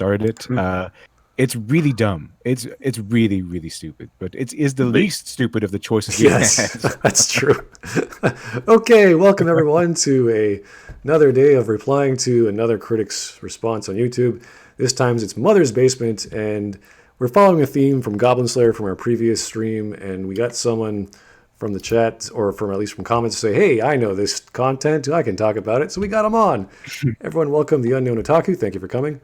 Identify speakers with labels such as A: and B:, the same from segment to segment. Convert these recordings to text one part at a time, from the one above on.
A: started it. It's really dumb. It's really, really stupid. But it is the least stupid of the choices we had.
B: That's true. Okay, welcome everyone to another day of replying to another critic's response on YouTube. This time it's Mother's Basement, and we're following a theme from Goblin Slayer from our previous stream, and we got someone from the chat, or from at least from comments, to say, hey, I know this content, I can talk about it, so we got him on. Everyone welcome the Unknown Otaku. Thank you for coming.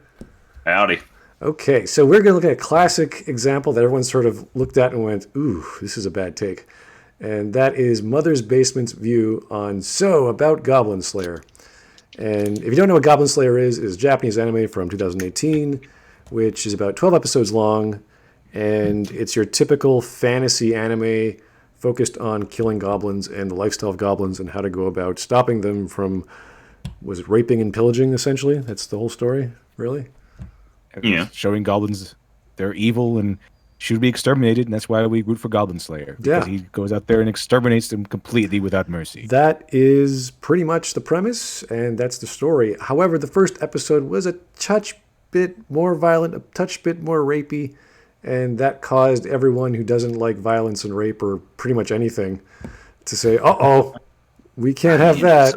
C: Howdy.
B: Okay, so we're going to look at a classic example that everyone sort of looked at and went, ooh, this is a bad take. And that is Mother's Basement's view on about Goblin Slayer. And if you don't know what Goblin Slayer is, it is a Japanese anime from 2018, which is about 12 episodes long. And it's your typical fantasy anime focused on killing goblins and the lifestyle of goblins and how to go about stopping them from, was it raping and pillaging, essentially? That's the whole story, really?
A: Yeah, showing goblins they're evil and should be exterminated, and that's why we root for Goblin Slayer. Because he goes out there and exterminates them completely without mercy.
B: That is pretty much the premise, and that's the story. However, the first episode was a touch bit more violent, a touch bit more rapey, and that caused everyone who doesn't like violence and rape or pretty much anything to say, uh-oh, we can't have that.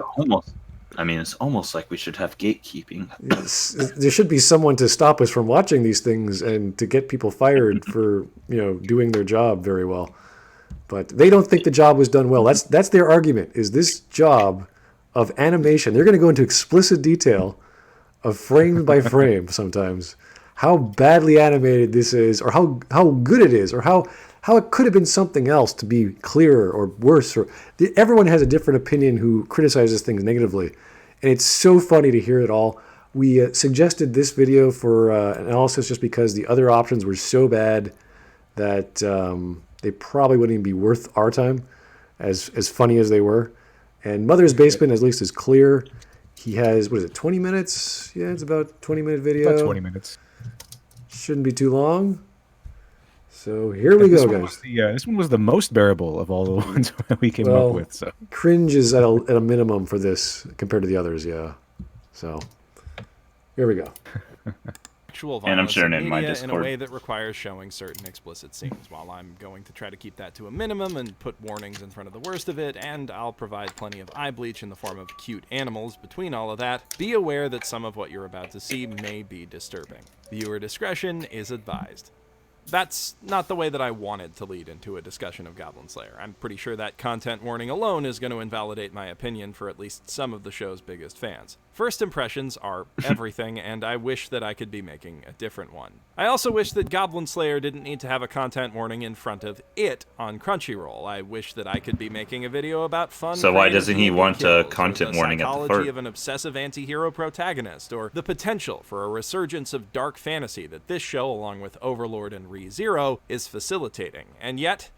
C: It's almost like we should have gatekeeping.
B: There should be someone to stop us from watching these things and to get people fired for, doing their job very well. But they don't think the job was done well. That's their argument, is this job of animation. They're going to go into explicit detail of frame by frame sometimes, how badly animated this is, or how good it is, or how it could have been something else to be clearer or worse. Everyone has a different opinion who criticizes things negatively. And it's so funny to hear it all. We suggested this video for analysis just because the other options were so bad that they probably wouldn't even be worth our time, as funny as they were. And Mother's Basement, at least, is clear. He has, 20 minutes? Yeah, it's about a 20-minute video.
A: About 20 minutes.
B: Shouldn't be too long. So here we go, guys.
A: This one was the most bearable of all the ones we came up with. So
B: cringe is at a minimum for this compared to the others, yeah. So here we go.
C: And I'm sharing it in my Discord.
D: In a way that requires showing certain explicit scenes. While I'm going to try to keep that to a minimum and put warnings in front of the worst of it, and I'll provide plenty of eye bleach in the form of cute animals between all of that, be aware that some of what you're about to see may be disturbing. Viewer discretion is advised. That's not the way that I wanted to lead into a discussion of Goblin Slayer. I'm pretty sure that content warning alone is going to invalidate my opinion for at least some of the show's biggest fans. First impressions are everything, and I wish that I could be making a different one. I also wish that Goblin Slayer didn't need to have a content warning in front of it on Crunchyroll. I wish that I could be making a video about fun.
C: So why doesn't he want a content warning at the
D: psychology of an obsessive anti-hero protagonist, or the potential for a resurgence of dark fantasy that this show, along with Overlord and ReZero, is facilitating. And yet,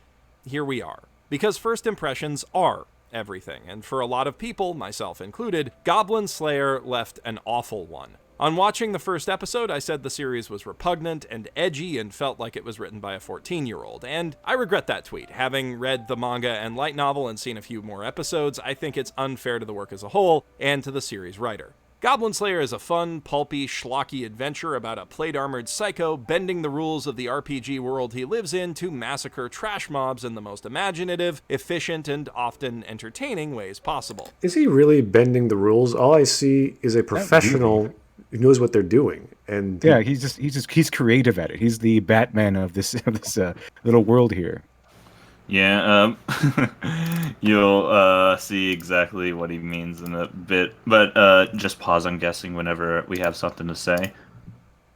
D: here we are. Because first impressions are everything, and for a lot of people, myself included, Goblin Slayer left an awful one. On watching the first episode, I said the series was repugnant and edgy and felt like it was written by a 14-year-old, and I regret that tweet. Having read the manga and light novel and seen a few more episodes, I think it's unfair to the work as a whole and to the series writer. Goblin Slayer is a fun, pulpy, schlocky adventure about a plate-armored psycho bending the rules of the RPG world he lives in to massacre trash mobs in the most imaginative, efficient, and often entertaining ways possible.
B: Is he really bending the rules? All I see is a professional who knows what they're doing. And
A: yeah, he's creative at it. He's the Batman of this little world here.
C: Yeah, you'll see exactly what he means in a bit, but just pause, I'm guessing, whenever we have something to say.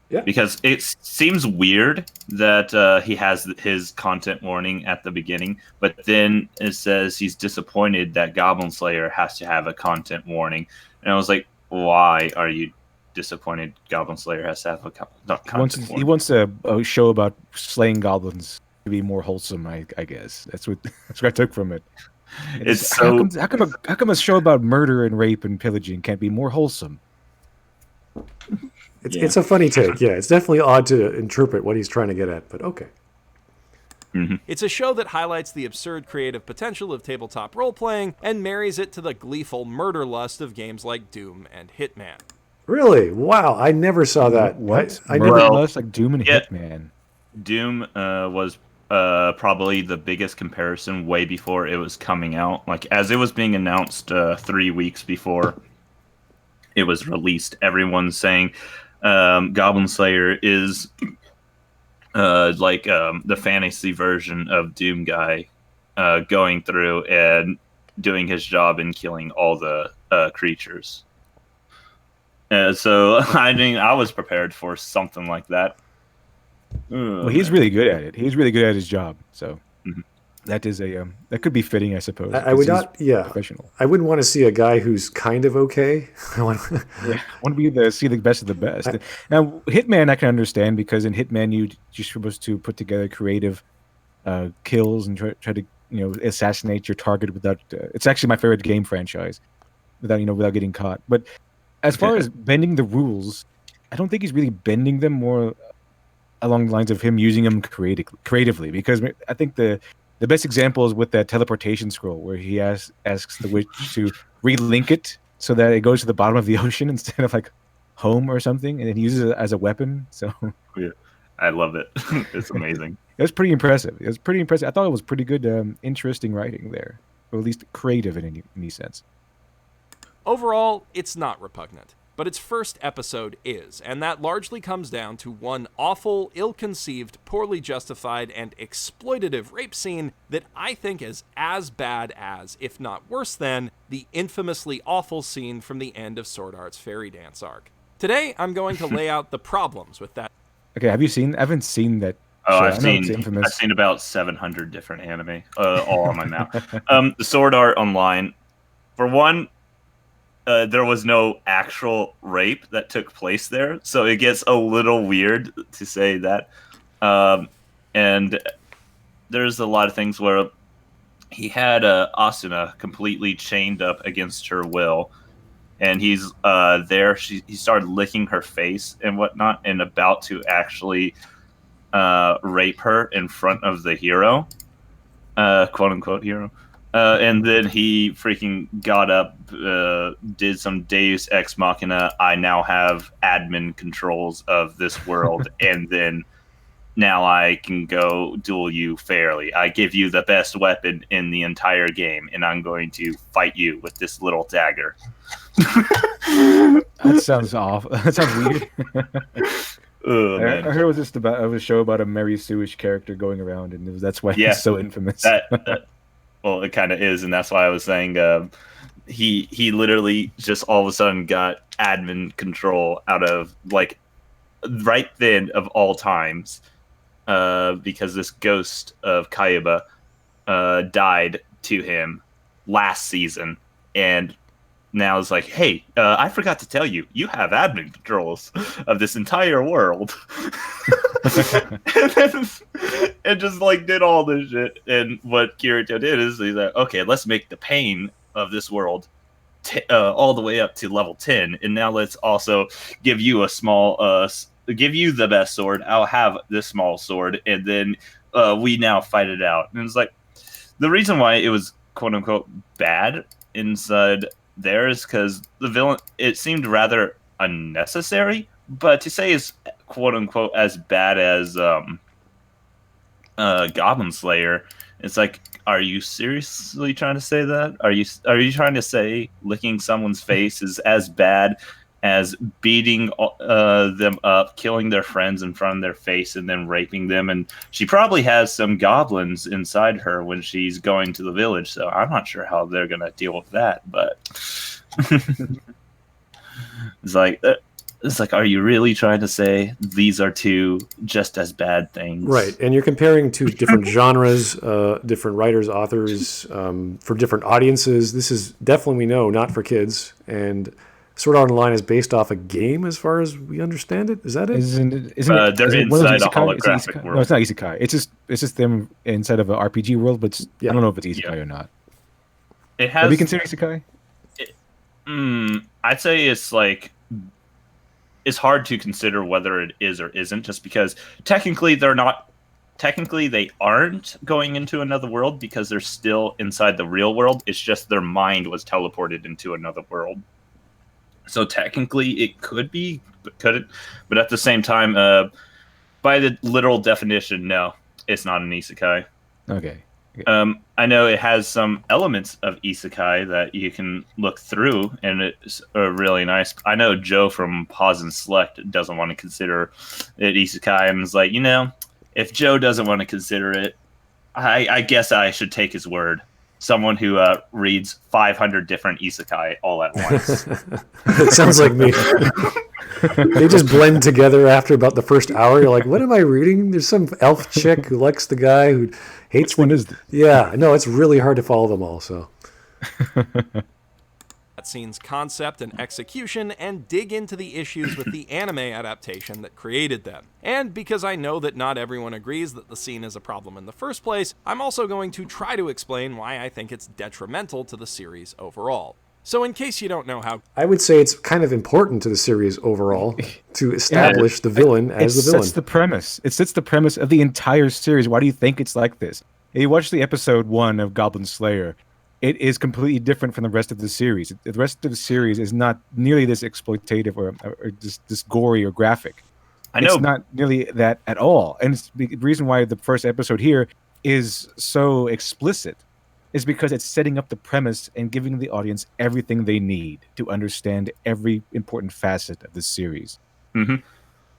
B: Yeah.
C: Because it seems weird that he has his content warning at the beginning, but then it says he's disappointed that Goblin Slayer has to have a content warning. And I was like, why are you disappointed Goblin Slayer has to have a content warning?
A: He wants a show about slaying goblins to be more wholesome, I guess. That's what I took from it.
C: It's so...
A: How come a show about murder and rape and pillaging can't be more wholesome?
B: It's a funny take, yeah. It's definitely odd to interpret what he's trying to get at, but okay.
C: Mm-hmm.
D: It's a show that highlights the absurd creative potential of tabletop role-playing and marries it to the gleeful murder lust of games like Doom and Hitman.
B: Really? Wow, I never saw that.
A: What?
B: I
A: Murder
B: never.
A: Lust like Doom and
C: Yeah.
A: Hitman.
C: Doom was probably the biggest comparison way before it was coming out. Like as it was being announced 3 weeks before it was released, everyone's saying Goblin Slayer is the fantasy version of Doom guy going through and doing his job and killing all the creatures. So I mean, I was prepared for something like that.
A: Well, he's really good at it. He's really good at his job. So
C: Mhm.
A: that is a that could be fitting, I suppose.
B: I would
A: 'cause he's
B: not. Yeah,
A: professional.
B: I wouldn't want to see a guy who's kind of okay. I want.
A: Yeah, I want to be see the best of the best. Now, Hitman, I can understand because in Hitman, you're supposed to put together creative kills and try to assassinate your target without. It's actually my favorite game franchise, without getting caught. But as far as bending the rules, I don't think he's really bending them more along the lines of him using them creatively. Because I think the best example is with that teleportation scroll where he asks the witch to relink it so that it goes to the bottom of the ocean instead of like home or something, and then he uses it as a weapon. So
C: Yeah, I love it. It's amazing.
A: it was pretty impressive. It was pretty impressive. I thought it was pretty good, interesting writing there, or at least creative in any sense.
D: Overall, it's not repugnant, but its first episode is, and that largely comes down to one awful, ill-conceived, poorly justified, and exploitative rape scene that I think is as bad as, if not worse than, the infamously awful scene from the end of Sword Art's Fairy Dance arc. Today, I'm going to lay out the problems with that.
A: Okay, have you seen? I haven't seen that.
C: Oh,
A: show.
C: I've
A: I know it's
C: seen
A: infamous.
C: about 700 different anime, all on my mouth. The Sword Art Online, for one, there was no actual rape that took place there, so it gets a little weird to say that. And there's a lot of things where he had Asuna completely chained up against her will, and he's there. He started licking her face and whatnot, and about to actually rape her in front of the hero, quote unquote hero. And then he freaking got up, did some Deus Ex Machina. I now have admin controls of this world, and then now I can go duel you fairly. I give you the best weapon in the entire game, and I'm going to fight you with this little dagger.
A: That sounds awful. That sounds weird.
C: Oh,
A: I
C: man.
A: heard it was just about a show about a Mary Sue-ish character going around, and that's why
C: Yeah.
A: it's so infamous.
C: Well, it kind of is, and that's why I was saying he literally just all of a sudden got admin control out of like right then of all times, because this ghost of Kayaba died to him last season, and now it's like, hey, I forgot to tell you, you have admin controls of this entire world. And then it just like did all this shit. And what Kirito did is he's like, okay, let's make the pain of this world all the way up to level 10, and now let's also give you a small give you the best sword. I'll have this small sword, and then we now fight it out. And it's like the reason why it was quote unquote bad inside there is because the villain, it seemed rather unnecessary, but to say is quote unquote as bad as Goblin Slayer, it's like, are you seriously trying to say that? Are you trying to say licking someone's face is as bad as beating them up, killing their friends in front of their face, and then raping them? And she probably has some goblins inside her when she's going to the village, so I'm not sure how they're gonna deal with that. But it's like, are you really trying to say these are two just as bad things?
B: Right, and you're comparing two different genres, different writers, authors, for different audiences. This is definitely, we know, not for kids. And Sword Art Online is based off a game, as far as we understand it. Is that it?
C: They're inside a holographic world.
A: No, it's not isekai. It's just them inside of an RPG world, but I don't know if it's isekai or not.
C: It has.
A: Would we consider isekai?
C: I'd say it's like, it's hard to consider whether it is or isn't, just because technically they aren't going into another world because they're still inside the real world. It's just their mind was teleported into another world. So technically, it could be, but could it? But at the same time, by the literal definition, no, it's not an isekai.
A: Okay.
C: I know it has some elements of isekai that you can look through, and it's really nice. I know Joe from Pause and Select doesn't want to consider it isekai, and is like, if Joe doesn't want to consider it, I guess I should take his word. Someone who reads 500 different isekai all at once.
B: It sounds like me. They just blend together after about the first hour. You're like, what am I reading? There's some elf chick who likes the guy who hates
A: Which one is this?
B: Yeah, no, it's really hard to follow them all. So
D: That scene's concept and execution, and dig into the issues with the anime adaptation that created them. And because I know that not everyone agrees that the scene is a problem in the first place, I'm also going to try to explain why I think it's detrimental to the series overall. So in case you don't know how...
B: I would say it's kind of important to the series overall to establish the villain as the villain.
A: It sets the premise. It sets the premise of the entire series. Why do you think it's like this? If you watch the episode 1 of Goblin Slayer, it is completely different from the rest of the series. The rest of the series is not nearly this exploitative or this gory or graphic.
C: I know.
A: It's not nearly that at all. And it's the reason why the first episode here is so explicit is because it's setting up the premise and giving the audience everything they need to understand every important facet of the series.
C: Mm-hmm.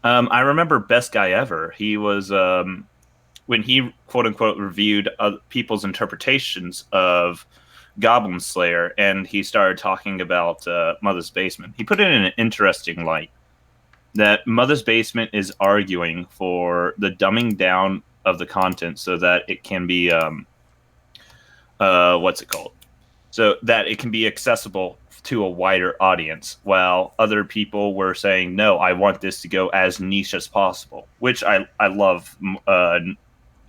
C: I remember Best Guy Ever. He was, when he, quote-unquote, reviewed people's interpretations of Goblin Slayer, and he started talking about Mother's Basement. He put it in an interesting light, that Mother's Basement is arguing for the dumbing down of the content so that it can be... what's it called? So that it can be accessible to a wider audience, while other people were saying, no, I want this to go as niche as possible, which I love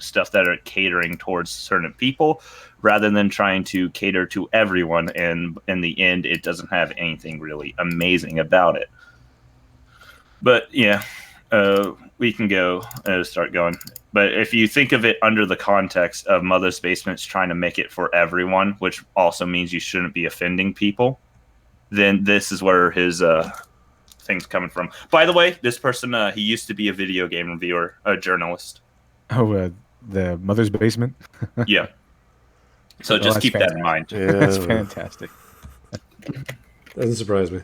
C: stuff that are catering towards certain people rather than trying to cater to everyone. And in the end, it doesn't have anything really amazing about it. But yeah, we can go start going. But if you think of it under the context of Mother's Basement's trying to make it for everyone, which also means you shouldn't be offending people, then this is where his thing's coming from. By the way, this person, he used to be a video game reviewer, a journalist.
A: Oh, the Mother's Basement?
C: Yeah. So just keep that in mind.
B: Yeah,
A: That's fantastic.
B: doesn't surprise me.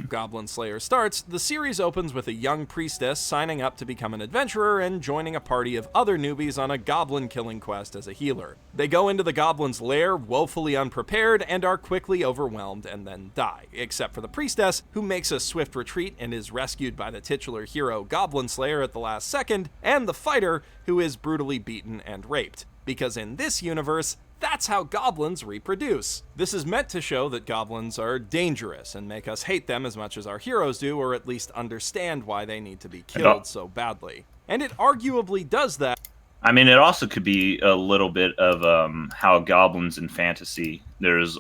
D: Goblin Slayer starts, the series opens with a young priestess signing up to become an adventurer and joining a party of other newbies on a goblin killing quest as a healer. They go into the goblin's lair woefully unprepared and are quickly overwhelmed and then die, except for the priestess, who makes a swift retreat and is rescued by the titular hero Goblin Slayer at the last second, and the fighter, who is brutally beaten and raped. Because in this universe, that's how goblins reproduce. This is meant to show that goblins are dangerous and make us hate them as much as our heroes do, or at least understand why they need to be killed so badly. And it arguably does that.
C: I mean, it also could be a little bit of how goblins in fantasy, there's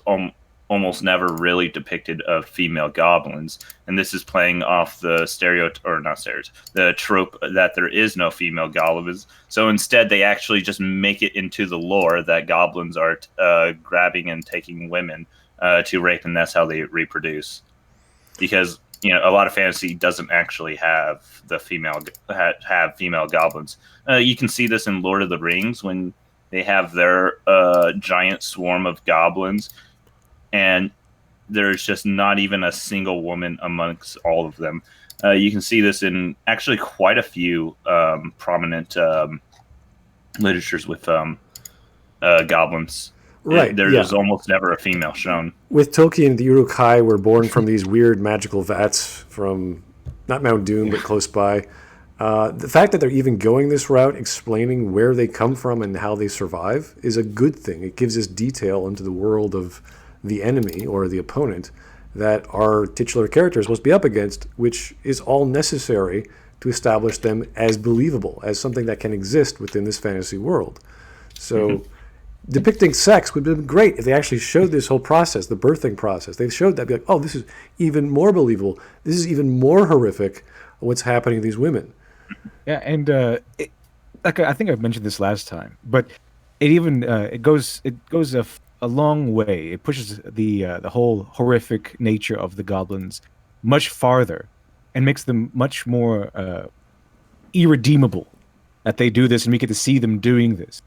C: almost never really depicted of female goblins, and this is playing off the the trope that there is no female goblins. So instead, they actually just make it into the lore that goblins are grabbing and taking women to rape, and that's how they reproduce. Because a lot of fantasy doesn't actually have the female goblins. You can see this in Lord of the Rings when they have their giant swarm of goblins. And there's just not even a single woman amongst all of them. You can see this in actually quite a few prominent literatures with goblins.
B: Right.
C: There's almost never a female shown.
B: With Tolkien, the Uruk-hai were born from these weird magical vats from not Mount Doom, but close by. The fact that they're even going this route, explaining where they come from and how they survive, is a good thing. It gives us detail into the world of the enemy or the opponent that our titular character is supposed to be up against, which is all necessary to establish them as believable, as something that can exist within this fantasy world. So depicting sex would have been great if they actually showed this whole process, the birthing process. They showed that, be like, oh, this is even more believable. This is even more horrific, what's happening to these women.
A: Yeah, and I think I've mentioned this last time, but it even it goes a long way. It pushes the whole horrific nature of the goblins much farther, and makes them much more irredeemable that they do this, and we get to see them doing this.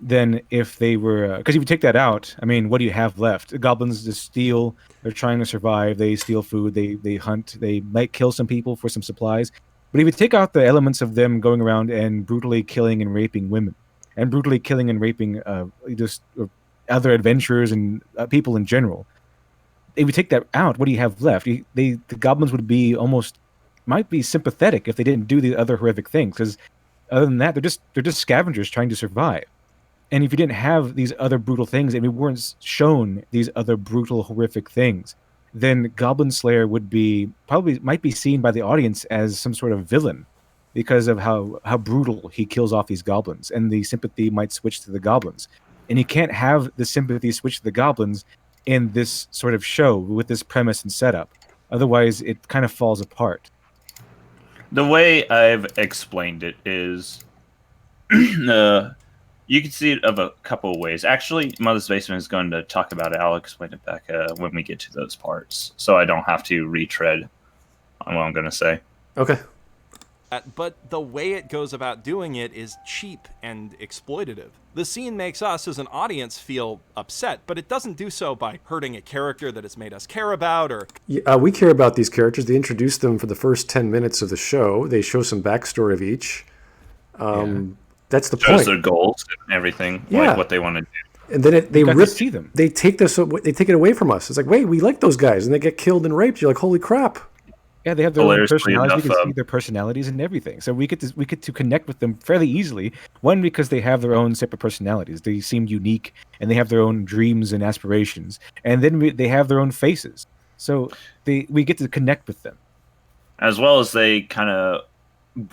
A: Than if they were, because if you take that out, I mean, what do you have left? The goblins just steal. They're trying to survive. They steal food. They hunt. They might kill some people for some supplies. But if you take out the elements of them going around and brutally killing and raping women, and brutally killing and raping just other adventurers and people in general, if you take that out, what do you have left? The goblins would be might be sympathetic if they didn't do the other horrific things. Because other than that, they're just scavengers trying to survive. And if you didn't have these other brutal things, and we weren't shown these other brutal, horrific things, then Goblin Slayer might be seen by the audience as some sort of villain because of how brutal he kills off these goblins, and the sympathy might switch to the goblins. And you can't have the sympathy switch to the goblins in this sort of show with this premise and setup. Otherwise, it kind of falls apart.
C: The way I've explained it is you can see it of a couple of ways. Actually, Mother's Basement is going to talk about it. I'll explain it back when we get to those parts, so I don't have to retread on what I'm going to say.
B: Okay.
D: But the way it goes about doing it is cheap and exploitative. The scene makes us as an audience feel upset, but it doesn't do so by hurting a character that has made us care about or...
B: we care about these characters. They introduce them for the first 10 minutes of the show. They show some backstory of each. That's the point.
C: Their goals and everything, like what they want to do.
B: And then
A: see them.
B: They take it away from us. It's like, wait, we like those guys, and they get killed and raped. You're like, holy crap.
A: Yeah, they have their own personalities. We can see their personalities and everything. So we get to connect with them fairly easily. One, because they have their own separate personalities. They seem unique, and they have their own dreams and aspirations. And then they have their own faces. So we get to connect with them.
C: As well as they kind of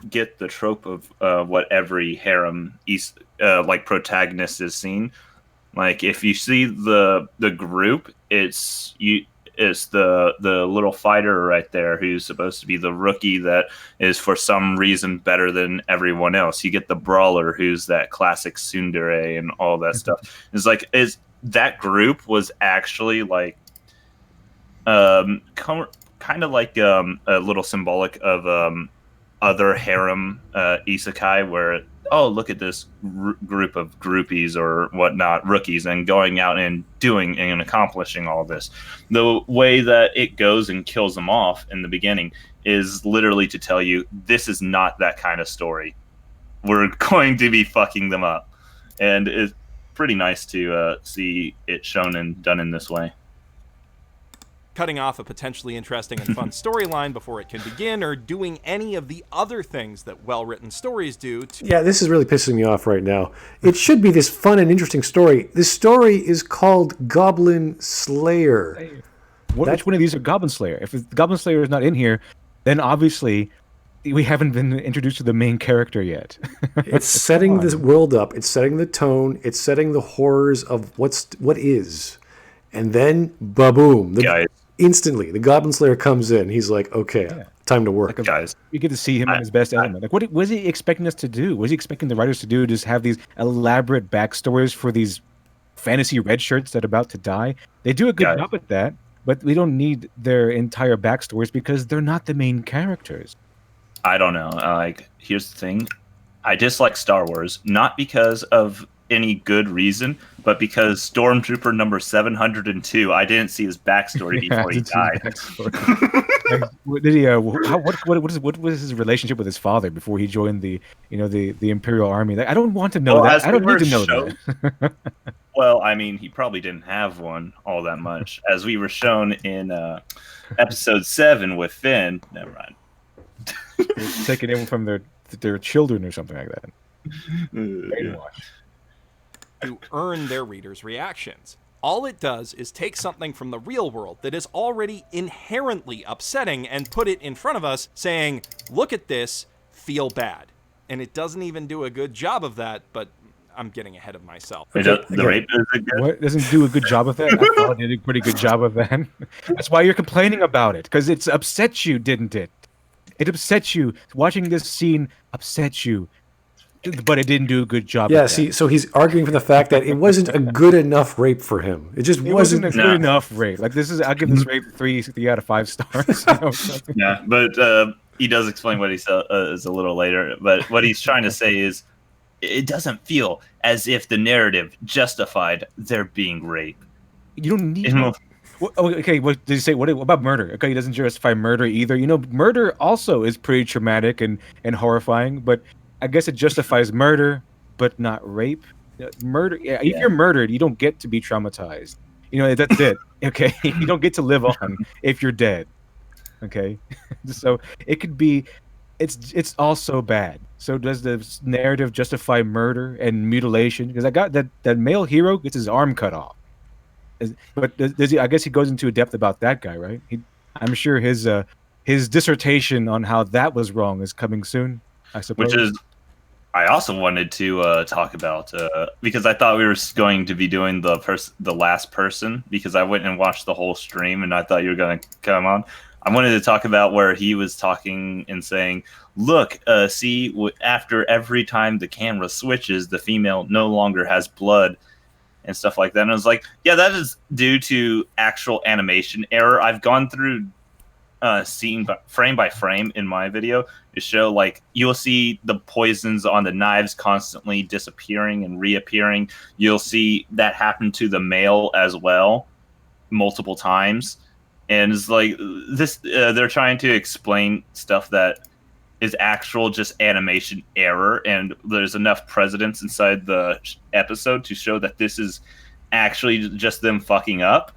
C: get the trope of what every harem like protagonist is seen. Like if you see the group, it's the little fighter right there who's supposed to be the rookie that is for some reason better than everyone else. You get the brawler who's that classic tsundere and all that stuff. It's like that group was actually like kind of like a little symbolic of other harem isekai where, oh, look at this group of groupies or whatnot, rookies, and going out and doing and accomplishing all this. The way that it goes and kills them off in the beginning is literally to tell you, this is not that kind of story. We're going to be fucking them up. And it's pretty nice to see it shown and done in this way.
D: Cutting off a potentially interesting and fun storyline before it can begin, or doing any of the other things that well-written stories do.
B: Yeah, this is really pissing me off right now. It should be this fun and interesting story. This story is called Goblin Slayer.
A: Which one of these are Goblin Slayer? If the Goblin Slayer is not in here, then obviously we haven't been introduced to the main character yet.
B: It's setting this world up. It's setting the tone. It's setting the horrors of what is. And then, ba-boom. Instantly, the Goblin Slayer comes in. He's like, okay, time to work.
C: Guys,
A: you get to see him in his best element. Like, what was he expecting us to do? Was he expecting the writers to do? Just have these elaborate backstories for these fantasy red shirts that are about to die? They do a good job at that, but we don't need their entire backstories because they're not the main characters.
C: I don't know. Like, here's the thing. I dislike Star Wars, not because of any good reason, but because Stormtrooper number 702, I didn't see his backstory before he died.
A: Did he? What was his relationship with his father before he joined the Imperial Army? Like, I don't want to know that. I don't need to know that.
C: Well, I mean, he probably didn't have one all that much, as we were shown in episode 7 with Finn. Never mind.
A: Taking in from their children or something like that. Brainwash.
D: To earn their readers' reactions. All it does is take something from the real world that is already inherently upsetting and put it in front of us saying, look at this, feel bad. And it doesn't even do a good job of that, but I'm getting ahead of myself.
C: What
A: doesn't do a good job of that? I thought it did a pretty good job of that. That's why you're complaining about it, because it's upset you, didn't it? It upset you. Watching this scene upset you. but it didn't do a good job.
B: Yeah,
A: at
B: see,
A: that.
B: so he's arguing from the fact that it wasn't a good enough rape for him. It just
A: It
B: wasn't.
A: wasn't a good enough rape. Like this is, I'll give this rape three out of 5 stars. You know?
C: Yeah, but he does explain what he says a little later. But what he's trying to say is, it doesn't feel as if the narrative justified there being rape.
A: You don't need. Okay, what did he say? What about murder? Okay, he doesn't justify murder either. You know, murder also is pretty traumatic and horrifying, but I guess it justifies murder, but not rape. Murder. Yeah, if you're murdered, you don't get to be traumatized. You know, that's it. Okay, you don't get to live on if you're dead. Okay, so it could be. It's also bad. So does the narrative justify murder and mutilation? Because I got that male hero gets his arm cut off. But does he? I guess he goes into a depth about that guy, right? I'm sure his dissertation on how that was wrong is coming soon. I suppose.
C: Which is, I also wanted to talk about because I thought we were going to be doing the last person, because I went and watched the whole stream and I thought you were going to come on. I wanted to talk about where he was talking and saying, "Look, see, after every time the camera switches, the female no longer has blood." And stuff like that. And I was like, yeah, that is due to actual animation error. I've gone through scene frame by frame in my video to show, like, you'll see the poisons on the knives constantly disappearing and reappearing. You'll see that happen to the male as well multiple times. And it's like this, they're trying to explain stuff that is actual just animation error, and there's enough precedence inside the episode to show that this is actually just them fucking up,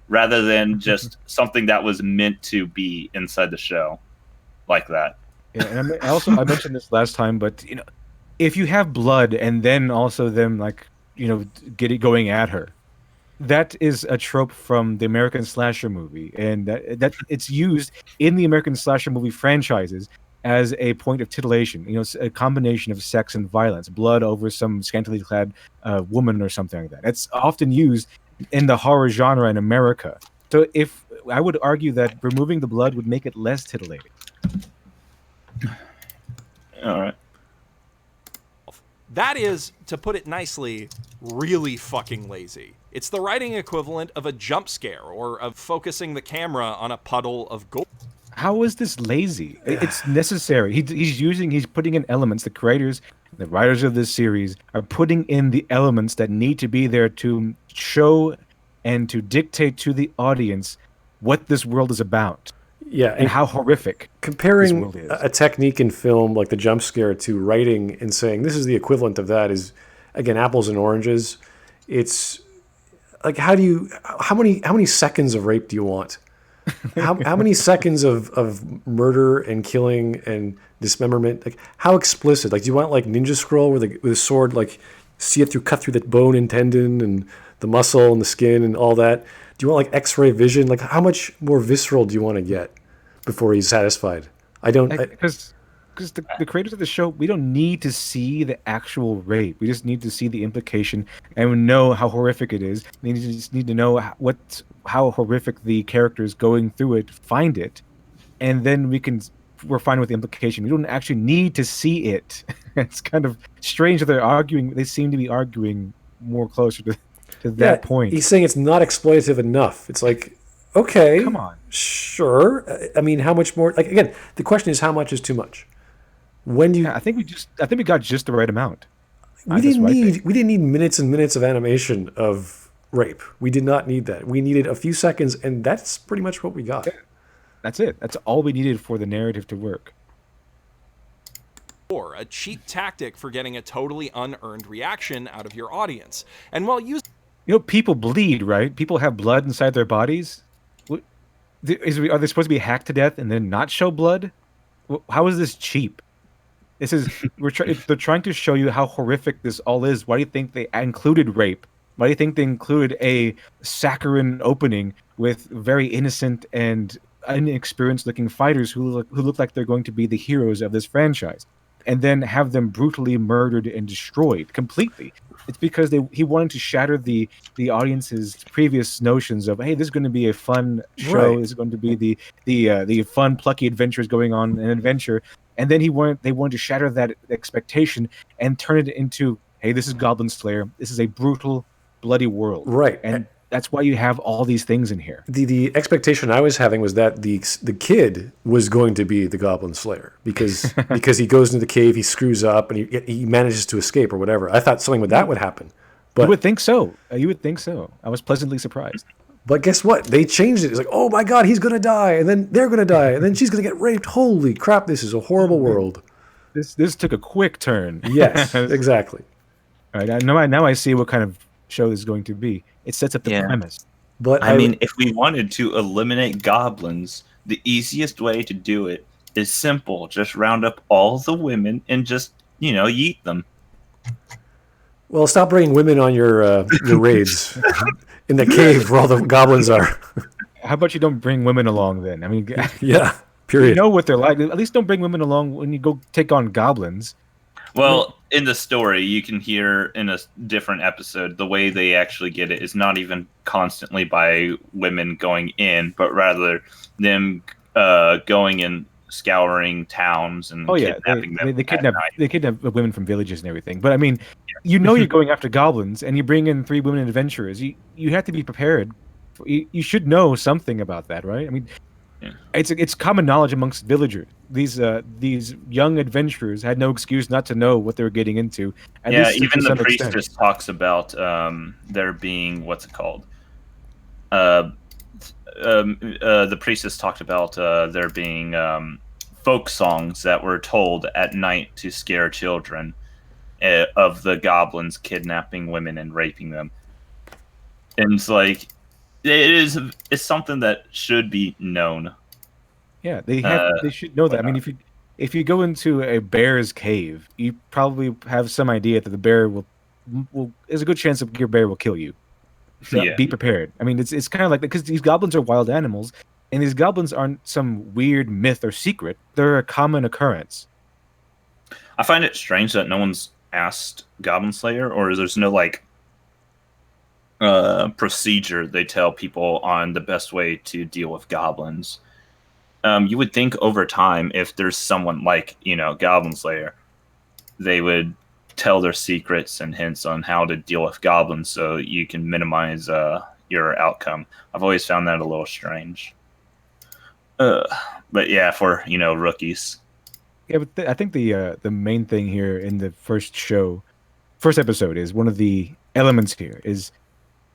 C: rather than just something that was meant to be inside the show, like that.
A: Yeah, and I mentioned this last time, but you know, if you have blood and then also them like going at her, that is a trope from the American slasher movie, and that it's used in the American slasher movie franchises as a point of titillation. You know, it's a combination of sex and violence, blood over some scantily clad woman or something like that. It's often used in the horror genre in America. So if I would argue that removing the blood would make it less titillating.
C: All right.
D: That is, to put it nicely, really fucking lazy. It's the writing equivalent of a jump scare or of focusing the camera on a puddle of gold.
A: How is this lazy? It's necessary. He's putting in elements. The creators, the writers of this series are putting in the elements that need to be there to show and to dictate to the audience what this world is about.
B: Yeah,
A: and how horrific
B: comparing
A: this world is.
B: A technique in film like the jump scare to writing and saying this is the equivalent of that is, again, apples and oranges. It's like how many seconds of rape do you want? How many seconds of murder and killing and dismemberment? Like, how explicit? Like, do you want like Ninja Scroll with a sword, like cut through the bone and tendon and the muscle and the skin and all that? Do you want like X-ray vision? Like, how much more visceral do you want to get before he's satisfied? I don't.
A: Because the creators of the show, we don't need to see the actual rape. We just need to see the implication and we know how horrific it is. We just need to know how horrific the characters going through it find it, and then we're fine with the implication. We don't actually need to see it. It's kind of strange that they're arguing. They seem to be arguing more closer to that point.
B: He's saying it's not exploitative enough. It's like, okay,
A: come on,
B: sure. I mean, how much more? Like, again, the question is how much is too much. When do you?
A: I think we got just the right amount.
B: We didn't need minutes and minutes of animation of rape. We did not need that. We needed a few seconds, and that's pretty much what we got.
A: Yeah. That's it. That's all we needed for the narrative to work.
D: Or a cheap tactic for getting a totally unearned reaction out of your audience. And while
A: people bleed, right? People have blood inside their bodies. Are they supposed to be hacked to death and then not show blood? How is this cheap? This is they're trying to show you how horrific this all is. Why do you think they included rape? Why do you think they included a saccharine opening with very innocent and inexperienced looking fighters who look like they're going to be the heroes of this franchise, and then have them brutally murdered and destroyed completely? It's because he wanted to shatter the audience's previous notions of, hey, this is going to be a fun show. Right. This is going to be the fun, plucky adventures going on an adventure. and then they wanted to shatter that expectation and turn it into, hey, this is Goblin Slayer. This is a brutal, bloody world,
B: Right.
A: and that's why you have all these things in here.
B: The expectation I was having was that the kid was going to be the Goblin Slayer because he goes into the cave, he screws up, and he manages to escape or whatever. I thought something that would happen. But
A: You would think so. You would think so. I was pleasantly surprised.
B: But guess what? They changed it. It's like, oh my God, he's going to die. And then they're going to die. And then she's going to get raped. Holy crap, this is a horrible world.
A: This took a quick turn.
B: Yes, exactly.
A: All right, now I see what kind of show this is going to be. It sets up the premise.
B: But
C: I mean, if we wanted to eliminate goblins, the easiest way to do it is simple. Just round up all the women and just, yeet them.
B: Well, stop bringing women on your raids in the cave where all the goblins are.
A: How about you don't bring women along then? I mean,
B: Yeah, period.
A: you know what they're like. At least don't bring women along when you go take on goblins.
C: Well, in the story, you can hear in a different episode, the way they actually get it is not even constantly by women going in, but rather them going and scouring towns and kidnapping them.
A: They kidnap women from villages and everything. But I mean, you're going after goblins, and you bring in 3 women adventurers. You have to be prepared. You should know something about that, right? I mean, it's common knowledge amongst villagers. These young adventurers had no excuse not to know what they were getting into.
C: Even the priestess talks about there being what's it called? The priestess talked about there being folk songs that were told at night to scare children of the goblins kidnapping women and raping them. And it's like it's something that should be known.
A: Yeah, they should know that. I mean, if you go into a bear's cave, you probably have some idea that the bear will there's a good chance that your bear will kill you. So be prepared. I mean, it's kind of like, because these goblins are wild animals, and these goblins aren't some weird myth or secret. They're a common occurrence.
C: I find it strange that no one's asked Goblin Slayer, or there's no procedure they tell people on the best way to deal with goblins. You would think over time, if there's someone like, Goblin Slayer, they would tell their secrets and hints on how to deal with goblins so you can minimize your outcome. I've always found that a little strange. But yeah, for, rookies.
A: Yeah, but I think the main thing here in the first episode is one of the elements here is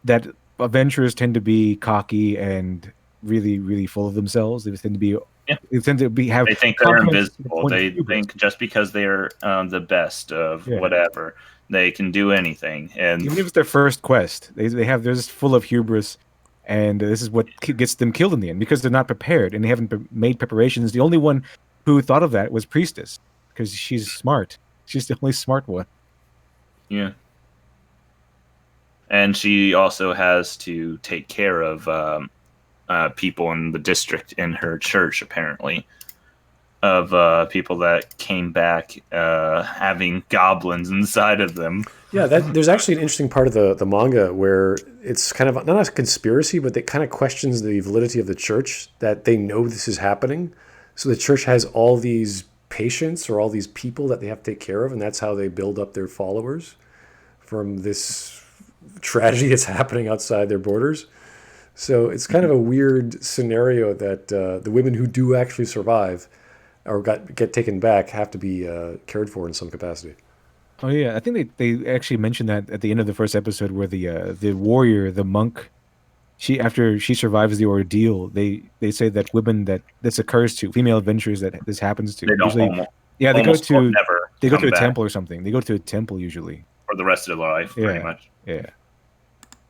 A: that adventurers tend to be cocky and really, really full of themselves. They tend to be
C: They think they're invisible. They think just because they're the best of whatever, they can do anything. And
A: even if it's their first quest, they're just full of hubris, and this is what gets them killed in the end because they're not prepared and they haven't made preparations. The only one who thought of that was Priestess because she's smart. She's the only smart one.
C: Yeah. And she also has to take care of people in the district in her church, apparently, of people that came back having goblins inside of them.
B: Yeah, there's actually an interesting part of the manga where it's kind of not a conspiracy, but it kind of questions the validity of the church, that they know this is happening. So the church has all these patients or all these people that they have to take care of, and that's how they build up their followers from this tragedy that's happening outside their borders. So it's kind of a weird scenario that the women who do actually survive or get taken back have to be cared for in some capacity.
A: Oh yeah, I think they actually mentioned that at the end of the first episode, where the warrior, the monk, after she survives the ordeal, they say that women that this occurs to, female adventurers that this happens to,
C: they don't
A: usually, they go to a temple or something. They go to a temple usually
C: for the rest of their life, pretty much.
A: Yeah.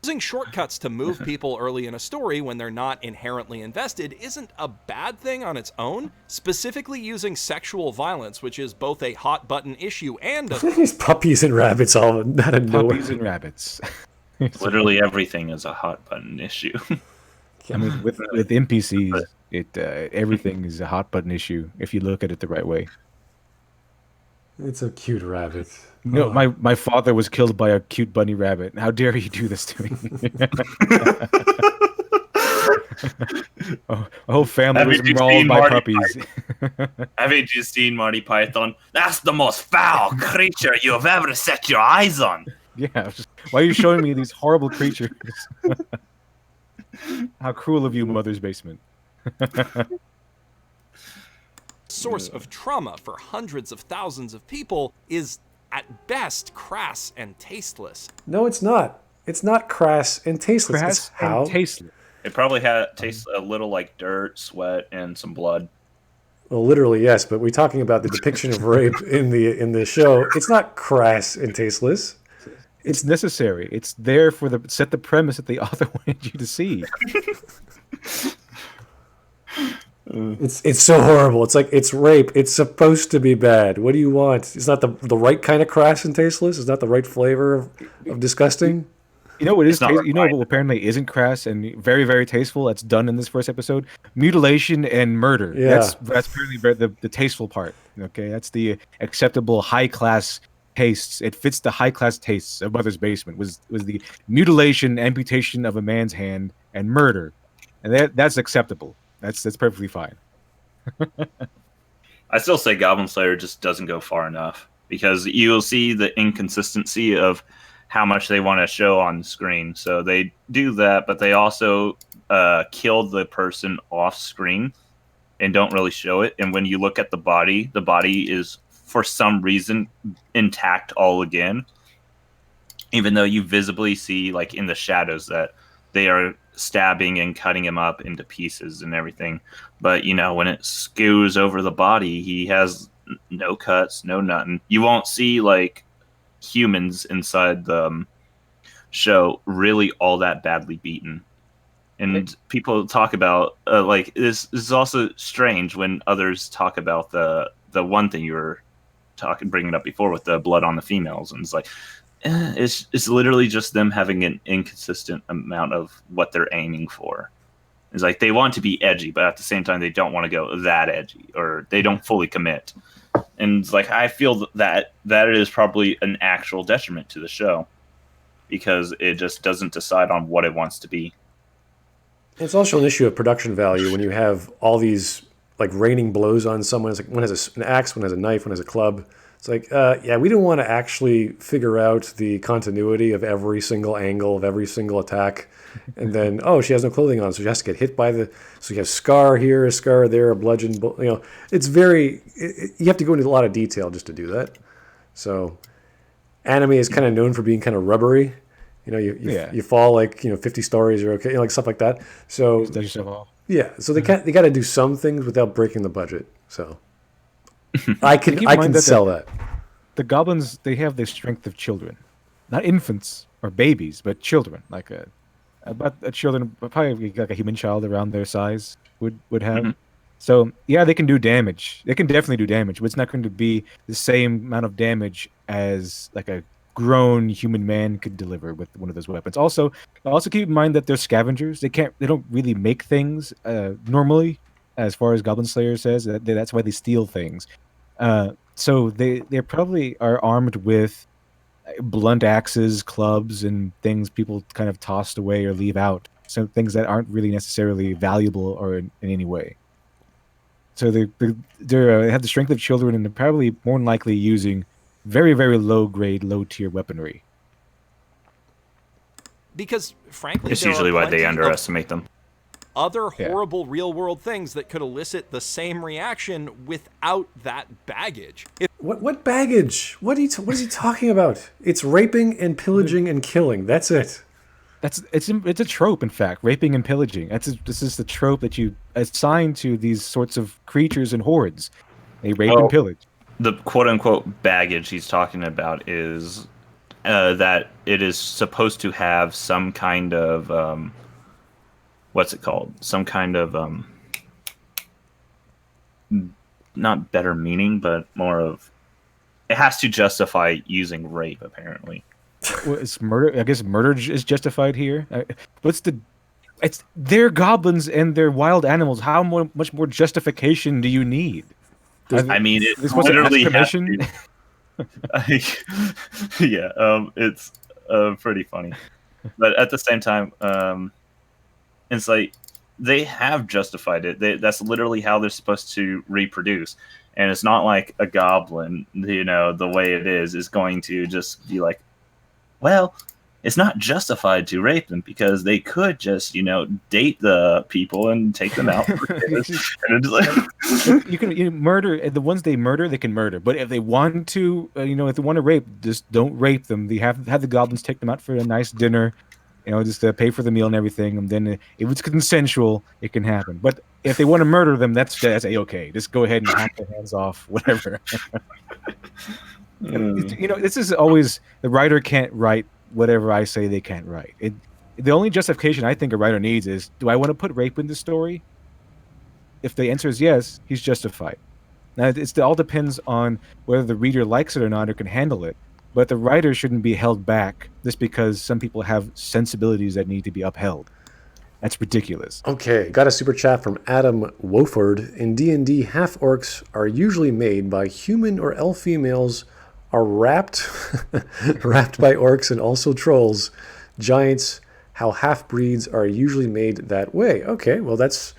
D: Using shortcuts to move people early in a story when they're not inherently invested isn't a bad thing on its own. Specifically using sexual violence, which is both a hot button issue and
B: these puppies and rabbits all out of nowhere.
A: Puppies and rabbits.
C: Literally everything is a hot button issue.
A: I mean, with NPCs, everything is a hot button issue if you look at it the right way.
B: It's a cute rabbit.
A: No, my father was killed by a cute bunny rabbit. How dare you do this to me? A whole family was
C: Haven't you
A: mauled
C: seen
A: by
C: Marty
A: puppies.
C: Haven't you seen Marty Python? That's the most foul creature you've ever set your eyes on.
A: Yeah, why are you showing me these horrible creatures? How cruel of you, Mother's Basement.
D: Source of trauma for hundreds of thousands of people is, at best, crass and tasteless.
B: No, it's not. It's not crass and tasteless. It's
A: Crass
B: how.
A: and tasteless.
C: It probably tastes a little like dirt, sweat, and some blood.
B: Well, literally, yes, but we're talking about the depiction of rape in the show. It's not crass and tasteless.
A: It's necessary. It's there for set the premise that the author wanted you to see.
B: It's so horrible. It's like it's rape. It's supposed to be bad. What do you want? It's not the right kind of crass and tasteless. It's not the right flavor of disgusting.
A: You know what is?
C: not
A: You know what apparently isn't crass and very very tasteful. That's done in this first episode. Mutilation and murder.
B: Yeah.
A: That's apparently the tasteful part. Okay, that's the acceptable high class tastes. It fits the high class tastes of Mother's Basement. Was the mutilation, amputation of a man's hand, and murder, and that's acceptable. That's perfectly fine.
C: I still say Goblin Slayer just doesn't go far enough because you'll see the inconsistency of how much they want to show on the screen. So they do that, but they also kill the person off screen and don't really show it. And when you look at the body is for some reason intact all again, even though you visibly see like in the shadows that they are stabbing and cutting him up into pieces and everything. But you know, when it skews over the body, he has no cuts, no nothing. You won't see like humans inside the show really all that badly beaten. And people talk about like this is also strange when others talk about the one thing you were bringing up before with the blood on the females, and it's like it's literally just them having an inconsistent amount of what they're aiming for. It's like they want to be edgy, but at the same time they don't want to go that edgy, or they don't fully commit. And it's like I feel that is probably an actual detriment to the show because it just doesn't decide on what it wants to be.
B: It's also an issue of production value when you have all these like raining blows on someone. It's like one has an axe, one has a knife, one has a club. It's like, yeah, we don't want to actually figure out the continuity of every single angle of every single attack. And then, oh, she has no clothing on, so she has to get hit by so you have scar here, a scar there, a bludgeon. You know, it's you have to go into a lot of detail just to do that. So anime is kind of known for being kind of rubbery. You know, you fall like 50 stories, you're okay, like stuff like that. So yeah, so they got to do some things without breaking the budget. So I can sell that.
A: The goblins, they have the strength of children, not infants or babies, but children. Like children, probably like a human child around their size would have. Mm-hmm. So yeah, they can do damage. They can definitely do damage, but it's not going to be the same amount of damage as like a grown human man could deliver with one of those weapons. Also keep in mind that they're scavengers. They don't really make things normally, as far as Goblin Slayer says. That's why they steal things. So they probably are armed with blunt axes, clubs, and things people kind of tossed away or leave out. So things that aren't really necessarily valuable or in any way. So they have the strength of children, and they're probably more than likely using very, very low grade, low tier weaponry.
D: Because frankly,
C: it's usually why they underestimate them.
D: Other horrible real world things that could elicit the same reaction without that baggage.
B: What baggage? What is he talking about? It's raping and pillaging and killing. That's it.
A: It's a trope, in fact, raping and pillaging. This is the trope that you assign to these sorts of creatures and hordes. They rape and pillage.
C: The quote-unquote baggage he's talking about is that it is supposed to have some kind of what's it called? Some kind of not better meaning, but more of it has to justify using rape. Apparently,
A: well, it's murder. I guess murder is justified here. They're goblins and they're wild animals. How much more justification do you need?
C: I mean, it literally has to. Yeah, it's pretty funny, but at the same time, it's like they have justified it. That's literally how they're supposed to reproduce. And it's not like a goblin, the way it is going to just be like, well, it's not justified to rape them because they could just, date the people and take them out for kids. And it's like,
A: you can murder the ones they murder. They can murder, but if they want to, if they want to rape, just don't rape them. They have the goblins take them out for a nice dinner, just to pay for the meal and everything. And then if it's consensual, it can happen. But if they want to murder them, that's okay. Just go ahead and hack their hands off, whatever. This is always the writer can't write whatever I say they can't write. The only justification I think a writer needs is, do I want to put rape in the story? If the answer is yes, he's justified. Now, it all depends on whether the reader likes it or not or can handle it. But the writer shouldn't be held back just because some people have sensibilities that need to be upheld. That's ridiculous.
B: Okay, got a super chat from Adam Wofford. In D&D, half-orcs are usually made by human or elf females, are wrapped by orcs and also trolls. Giants, how half-breeds are usually made that way. Okay, well that's,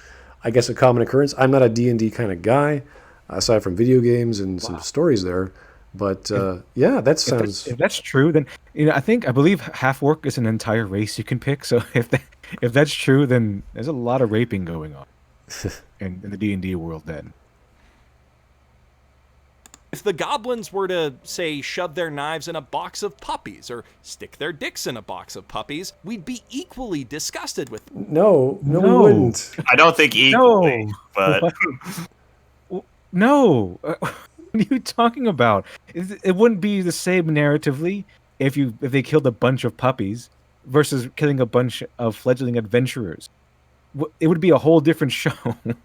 B: I guess, a common occurrence. I'm not a D&D kind of guy, aside from video games and some stories there. But yeah, that sounds...
A: If that's true, then I believe half-orc is an entire race you can pick. So if that's true, then there's a lot of raping going on in the D&D world then.
D: If the goblins were to, say, shove their knives in a box of puppies or stick their dicks in a box of puppies, we'd be equally disgusted with them.
B: No, we wouldn't.
C: I don't think equally, but...
A: No. What are you talking about? It wouldn't be the same narratively if they killed a bunch of puppies versus killing a bunch of fledgling adventurers. It would be a whole different show. It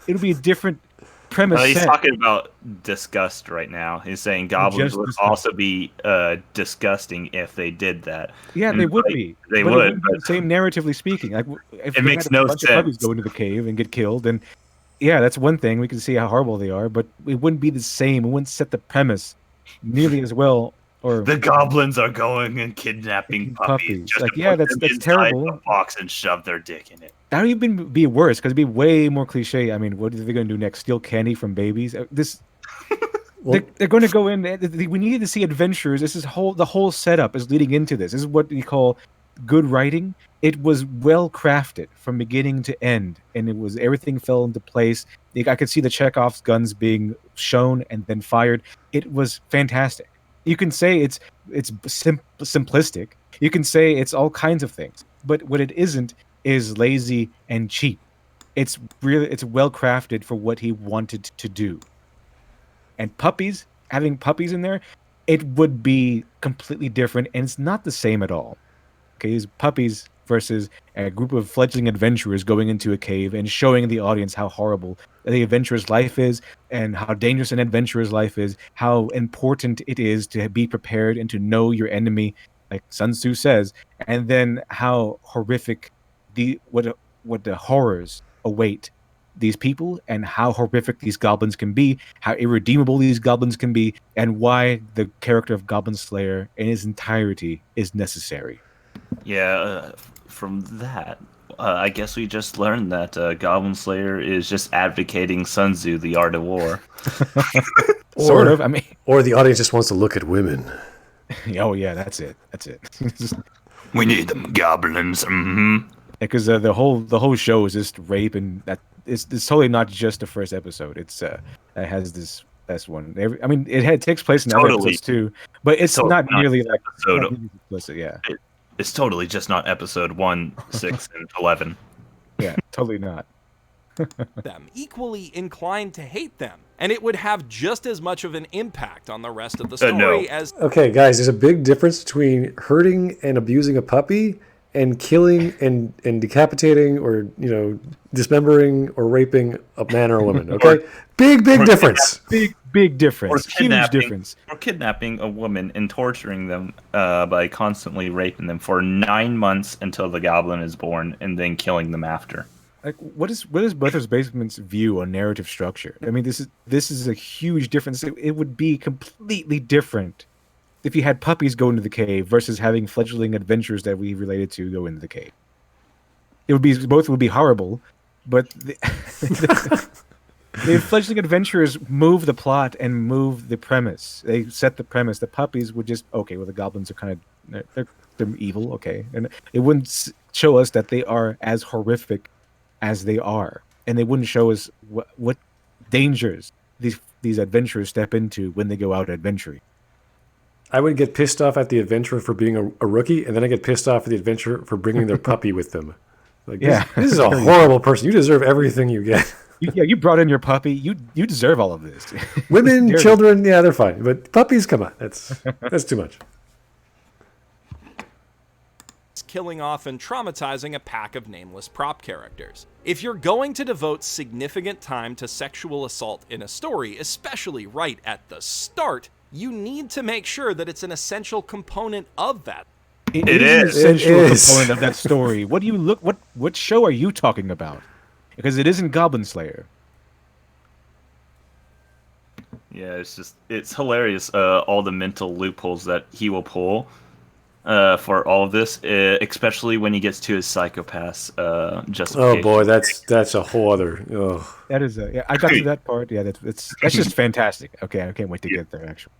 A: would be a different premise.
C: He's talking about disgust right now. He's saying goblins would also be disgusting if they did that.
A: Yeah, they would be.
C: They would.
A: But the same narratively speaking. Like, if
C: it makes no sense.
A: Of puppies go into the cave and get killed, then yeah, that's one thing. We can see how horrible they are, but it wouldn't be the same. It wouldn't set the premise nearly as well. Or
C: the goblins are going and kidnapping puppies. Just
A: like, yeah, that's terrible.
C: A box and shove their dick in it.
A: That would even be worse because it'd be way more cliche. I mean, what are they going to do next? Steal candy from babies? They're going to go in. We needed to see adventures. The whole setup is leading into this. This is what we call good writing. It was well crafted from beginning to end, and everything fell into place. I could see the Chekhov's guns being shown and then fired. It was fantastic. You can say it's simplistic. You can say it's all kinds of things, but what it isn't is lazy and cheap. It's well crafted for what he wanted to do. And having puppies in there, it would be completely different, and it's not the same at all. Okay, these puppies versus a group of fledgling adventurers going into a cave and showing the audience how horrible the adventurer's life is and how dangerous an adventurer's life is, how important it is to be prepared and to know your enemy, like Sun Tzu says, and then how horrific what the horrors await these people and how horrific these goblins can be, how irredeemable these goblins can be, and why the character of Goblin Slayer in his entirety is necessary.
C: Yeah, from that, I guess we just learned that Goblin Slayer is just advocating Sun Tzu, the art of war.
A: Sort of. I mean,
B: or the audience just wants to look at women.
A: Oh yeah, that's it.
C: We need them goblins. Mm-hmm.
A: Because the whole show is just rape, and that it's totally not just the first episode. It has this best one. It takes place in other episodes too, but it's not nearly like explicit. Yeah.
C: It's totally just not episode 1, 6, and 11.
A: Yeah, totally not.
D: Them equally inclined to hate them, and it would have just as much of an impact on the rest of the story as...
B: Okay, guys, there's a big difference between hurting and abusing a puppy and killing and decapitating or, dismembering or raping a man or a woman, okay? Big difference.
A: Big difference. Huge difference.
C: Or kidnapping a woman and torturing them by constantly raping them for 9 months until the goblin is born and then killing them after.
A: Like, what is Brothers Basement's view on narrative structure? I mean, this is a huge difference. It would be completely different if you had puppies go into the cave versus having fledgling adventurers that we related to go into the cave. both would be horrible, but the fledgling adventurers move the plot and move the premise. They set the premise. The puppies would just okay. Well, the goblins are kind of they're evil, okay, and it wouldn't show us that they are as horrific as they are, and they wouldn't show us what dangers these adventurers step into when they go out adventuring.
B: I would get pissed off at the adventurer for being a rookie, and then I get pissed off at the adventurer for bringing their puppy with them. Like, this is a horrible person. You deserve everything you get.
A: You brought in your puppy. You deserve all of this.
B: Women, children, yeah, they're fine. But puppies, come on. That's too much.
D: Killing off and traumatizing a pack of nameless prop characters. If you're going to devote significant time to sexual assault in a story, especially right at the start, you need to make sure that it's an essential component of that.
A: It is an essential component of that story. What show are you talking about? Because it isn't Goblin Slayer.
C: Yeah, it's hilarious. All the mental loopholes that he will pull for all of this, especially when he gets to his psychopath's justification.
B: Oh boy, that's a whole other. Oh.
A: That is I got to that part. Yeah, that's just fantastic. Okay, I can't wait to get there. Actually.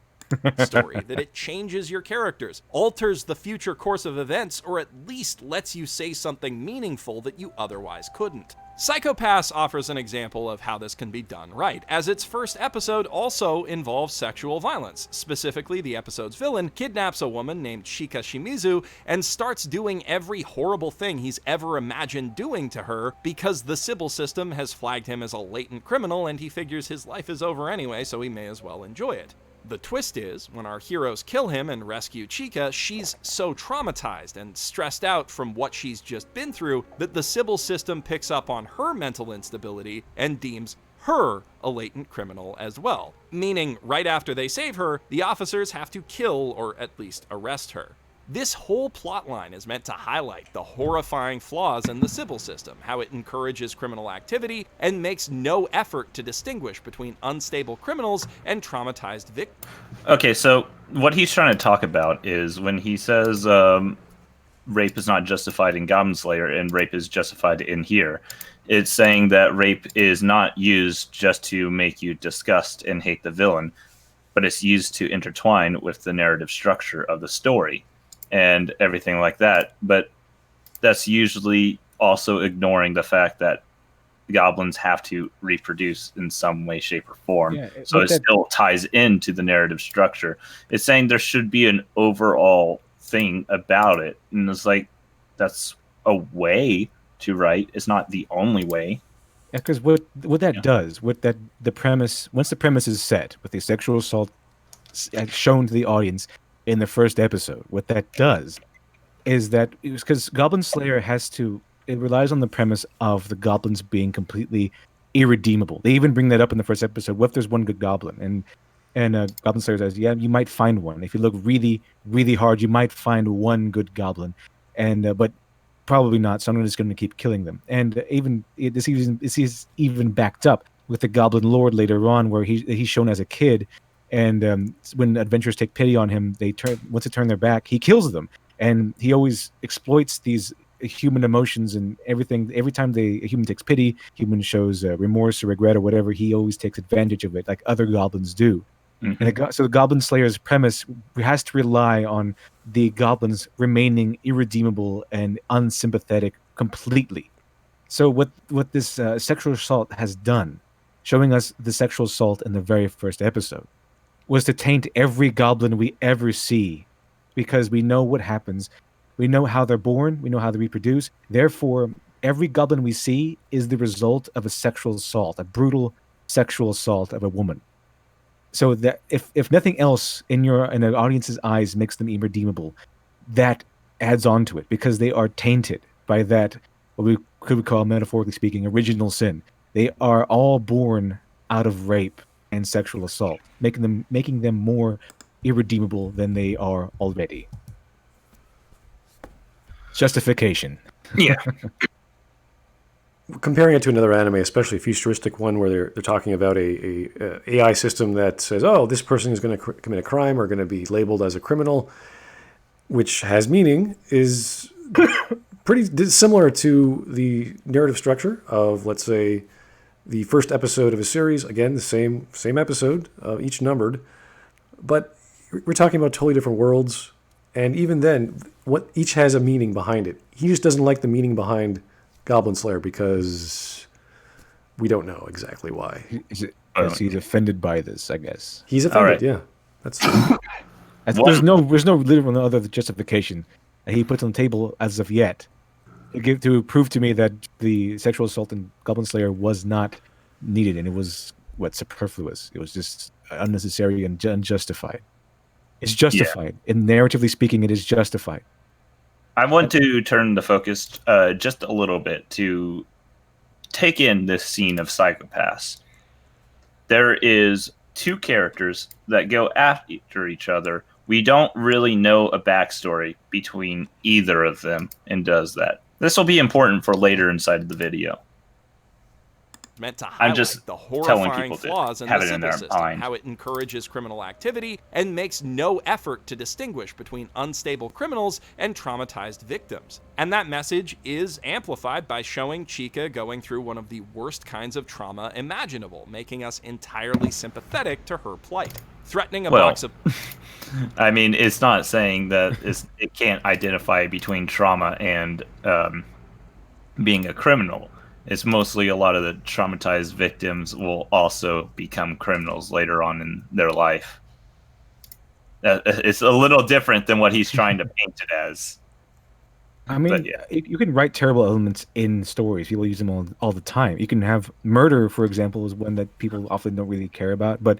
D: Story that it changes your characters, alters the future course of events, or at least lets you say something meaningful that you otherwise couldn't. Psycho-Pass offers an example of how this can be done right, as its first episode also involves sexual violence. Specifically, the episode's villain kidnaps a woman named Shika Shimizu and starts doing every horrible thing he's ever imagined doing to her because the Sybil system has flagged him as a latent criminal and he figures his life is over anyway, so he may as well enjoy it. The twist is, when our heroes kill him and rescue Chica, she's so traumatized and stressed out from what she's just been through that the Sybil system picks up on her mental instability and deems her a latent criminal as well. Meaning, right after they save her, the officers have to kill or at least arrest her. This whole plotline is meant to highlight the horrifying flaws in the Sybil system, how it encourages criminal activity and makes no effort to distinguish between unstable criminals and traumatized victims.
C: Okay, so what he's trying to talk about is when he says rape is not justified in Goblin Slayer and rape is justified in here, it's saying that rape is not used just to make you disgust and hate the villain, but it's used to intertwine with the narrative structure of the story and everything like that. But that's usually also ignoring the fact that goblins have to reproduce in some way, shape, or form. Yeah, so it still ties into the narrative structure. It's saying there should be an overall thing about it. And it's like, that's a way to write. It's not the only way.
A: Yeah, because what that does, the premise, once the premise is set with the sexual assault shown to the audience in the first episode, what that does is that, because Goblin Slayer it relies on the premise of the goblins being completely irredeemable. They even bring that up in the first episode. What if there's one good goblin? And Goblin Slayer says, yeah, you might find one. If you look really, really hard, you might find one good goblin. But probably not. Someone is going to keep killing them. And this is even backed up with the Goblin Lord later on, where he's shown as a kid. And when adventurers take pity on him, once they turn their back, he kills them. And he always exploits these human emotions and everything. Every time a human takes pity, human shows remorse or regret or whatever, he always takes advantage of it, like other goblins do. Mm-hmm. And so the Goblin Slayer's premise has to rely on the goblins remaining irredeemable and unsympathetic completely. So what this sexual assault has done, showing us the sexual assault in the very first episode, was to taint every goblin we ever see, because we know what happens. We know how they're born. We know how they reproduce. Therefore, every goblin we see is the result of a sexual assault, a brutal sexual assault of a woman. So that if nothing else in an audience's eyes makes them irredeemable, that adds on to it, because they are tainted by that, what we could call, metaphorically speaking, original sin. They are all born out of rape and sexual assault, making them more irredeemable than they are already. Justification.
C: Yeah.
B: Comparing it to another anime, especially a futuristic one where they're talking about a AI system that says, oh, this person is going to commit a crime or going to be labeled as a criminal, which has meaning, is pretty similar to the narrative structure of, let's say, the first episode of a series. Again, the same episode, each numbered, but we're talking about totally different worlds. And even then, what each has a meaning behind it. He just doesn't like the meaning behind Goblin Slayer because we don't know exactly why.
A: Is it because he's offended by this? I guess
B: he's offended.
C: Right.
B: Yeah, that's.
A: there's no literal other justification that he puts on the table as of yet to prove to me that the sexual assault in Goblin Slayer was not needed, and it was superfluous. It was just unnecessary and unjustified. It's justified. Yeah. And narratively speaking, it is justified.
C: I want to turn the focus just a little bit to take in this scene of Psycho-Pass. There is two characters that go after each other. We don't really know a backstory between either of them and does that. This will be important for later inside of the video.
D: Meant to highlight the horrifying flaws in the civil system, how it encourages criminal activity and makes no effort to distinguish between unstable criminals and traumatized victims. And that message is amplified by showing Chica going through one of the worst kinds of trauma imaginable, making us entirely sympathetic to her plight. Threatening a box of...
C: I mean, it's not saying that it can't identify between trauma and being a criminal. It's mostly a lot of the traumatized victims will also become criminals later on in their life. It's a little different than what he's trying to paint it as.
A: I mean, you can write terrible elements in stories. People use them all the time. You can have murder, for example, is one that people often don't really care about. But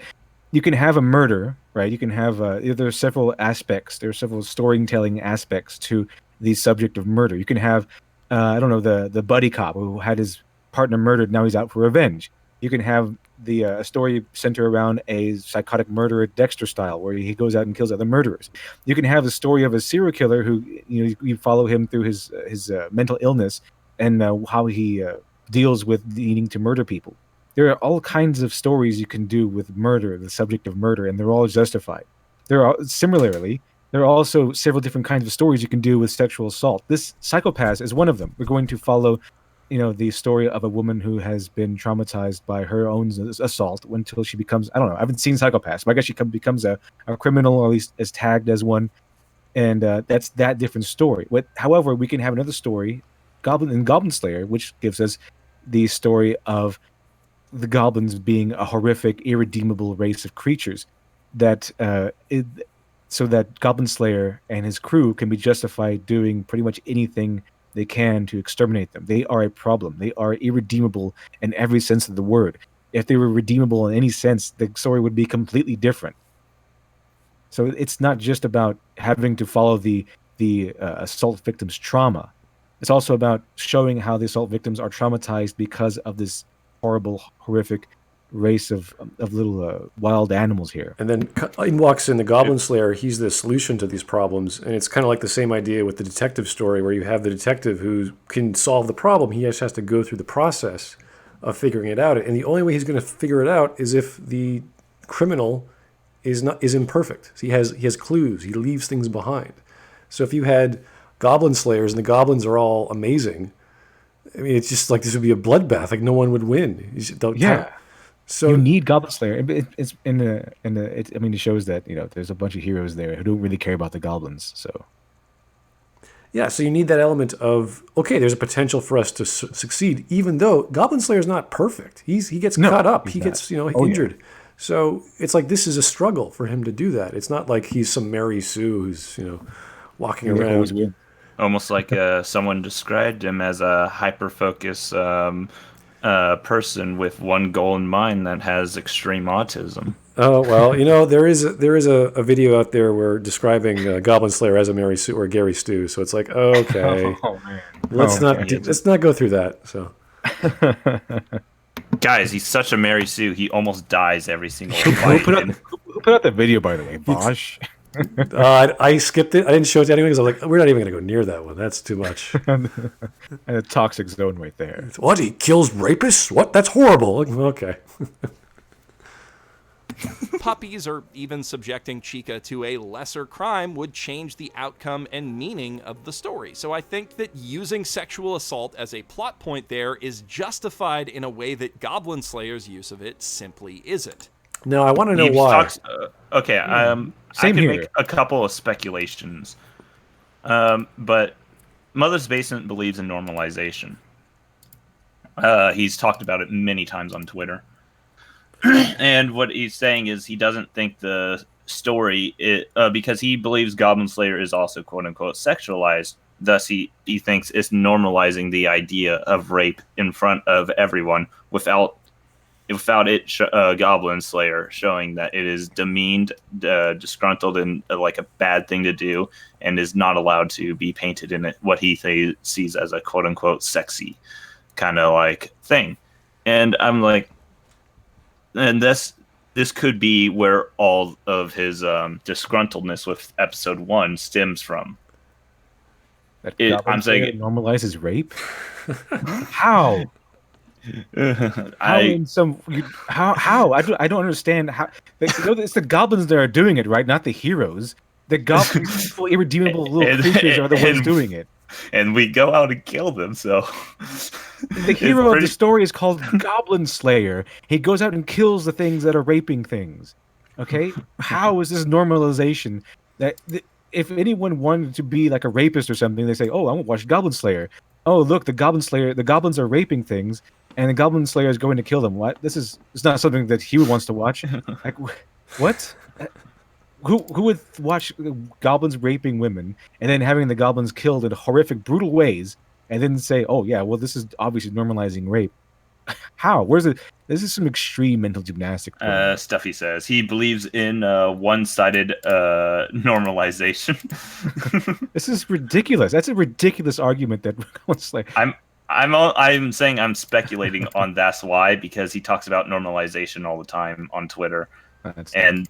A: you can have a murder, right? You can have there are several aspects. There are several storytelling aspects to the subject of murder. You can have I don't know, the buddy cop who had his partner murdered. Now he's out for revenge. You can have the story center around a psychotic murderer, Dexter style, where he goes out and kills other murderers. You can have the story of a serial killer who, you follow him through his mental illness and how he deals with needing to murder people. There are all kinds of stories you can do with murder, the subject of murder, and they're all justified. Similarly, there are also several different kinds of stories you can do with sexual assault. This Psycho-Pass is one of them. We're going to follow, the story of a woman who has been traumatized by her own assault until she becomes, I don't know, I haven't seen Psycho-Pass, but I guess she becomes a criminal, or at least is tagged as one, and that's that different story. However, we can have another story, Goblin Slayer, which gives us the story of the goblins being a horrific, irredeemable race of creatures so that Goblin Slayer and his crew can be justified doing pretty much anything they can to exterminate them. They are a problem. They are irredeemable in every sense of the word. If they were redeemable in any sense, the story would be completely different. So it's not just about having to follow the assault victim's trauma. It's also about showing how the assault victims are traumatized because of this horrible, horrific race of little wild animals here.
B: And then in walks in the Goblin Slayer. He's the solution to these problems, and it's kind of like the same idea with the detective story, where you have the detective who can solve the problem. He just has to go through the process of figuring it out, and the only way he's going to figure it out is if the criminal is imperfect. So he has clues. He leaves things behind. So if you had Goblin Slayers and the goblins are all amazing, I mean, it's just like this would be a bloodbath. Like no one would win. So
A: you need Goblin Slayer. It's it shows that there's a bunch of heroes there who don't really care about the goblins. So
B: so you need that element of there's a potential for us to succeed, even though Goblin Slayer is not perfect. He gets caught up. He gets injured. Yeah. So it's like this is a struggle for him to do that. It's not like he's some Mary Sue who's walking around.
C: Almost like someone described him as a hyper-focused person with one goal in mind that has extreme autism.
B: Oh well, there is a video out there where describing Goblin Slayer as a Mary Sue or Gary Stu. So it's like okay, let's not go through that. So
C: guys, he's such a Mary Sue. He almost dies every single
A: fight. Who put out the video, by the way? Bosch.
B: I skipped it. I didn't show it to anyone because I'm like, we're not even going to go near that one. That's too much.
A: A toxic zone right there.
B: What? He kills rapists? What? That's horrible. Okay.
D: Puppies or even subjecting Chica to a lesser crime would change the outcome and meaning of the story. So I think that using sexual assault as a plot point there is justified in a way that Goblin Slayer's use of it simply isn't.
B: Now, I want to know why.
C: Okay, I
A: Same
C: could
A: here.
C: make a couple of speculations. But Mother's Basement believes in normalization. He's talked about it many times on Twitter. And what he's saying is he doesn't think the story, because he believes Goblin Slayer is also quote-unquote sexualized. Thus, he thinks it's normalizing the idea of rape in front of everyone without Goblin Slayer showing that it is demeaned, disgruntled, and like a bad thing to do, and is not allowed to be painted in what he sees as a quote-unquote sexy kind of like thing. And I'm like, and this could be where all of his disgruntledness with episode 1 stems from.
A: I'm saying it normalizes rape. How? I don't understand how. It's the goblins that are doing it, right? Not the heroes. The goblins, irredeemable little creatures, are the ones doing it.
C: And we go out and kill them. So
A: the hero of the story is called Goblin Slayer. He goes out and kills the things that are raping things. Okay, how is this normalization? That if anyone wanted to be like a rapist or something, they say, "Oh, I want to watch Goblin Slayer." Oh, look, the Goblin Slayer. The goblins are raping things, and the Goblin Slayer is going to kill them. What? It's not something that he wants to watch. Like, what? Who would watch goblins raping women and then having the goblins killed in horrific, brutal ways, and then say, "Oh yeah, well, this is obviously normalizing rape"? How? Where's it? This is some extreme mental gymnastics.
C: Stuff he says. He believes in one-sided normalization.
A: This is ridiculous. That's a ridiculous argument that it's like.
C: I'm saying I'm speculating on that's why, because he talks about normalization all the time on Twitter, and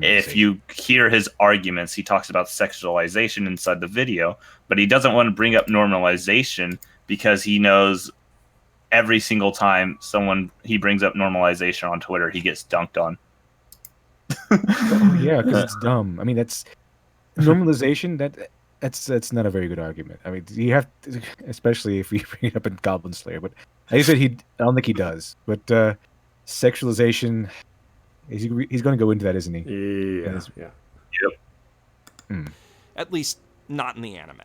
C: if you hear his arguments, he talks about sexualization inside the video, but he doesn't want to bring up normalization because he knows every single time he brings up normalization on Twitter, he gets dunked on.
A: Oh, yeah, because it's dumb. I mean, that's normalization. That's not a very good argument. I mean, you have to, especially if we bring it up in Goblin Slayer. But like I said, I don't think he does. But sexualization. He's going to go into that, isn't he?
B: Yeah.
C: Yep.
D: At least not in the anime.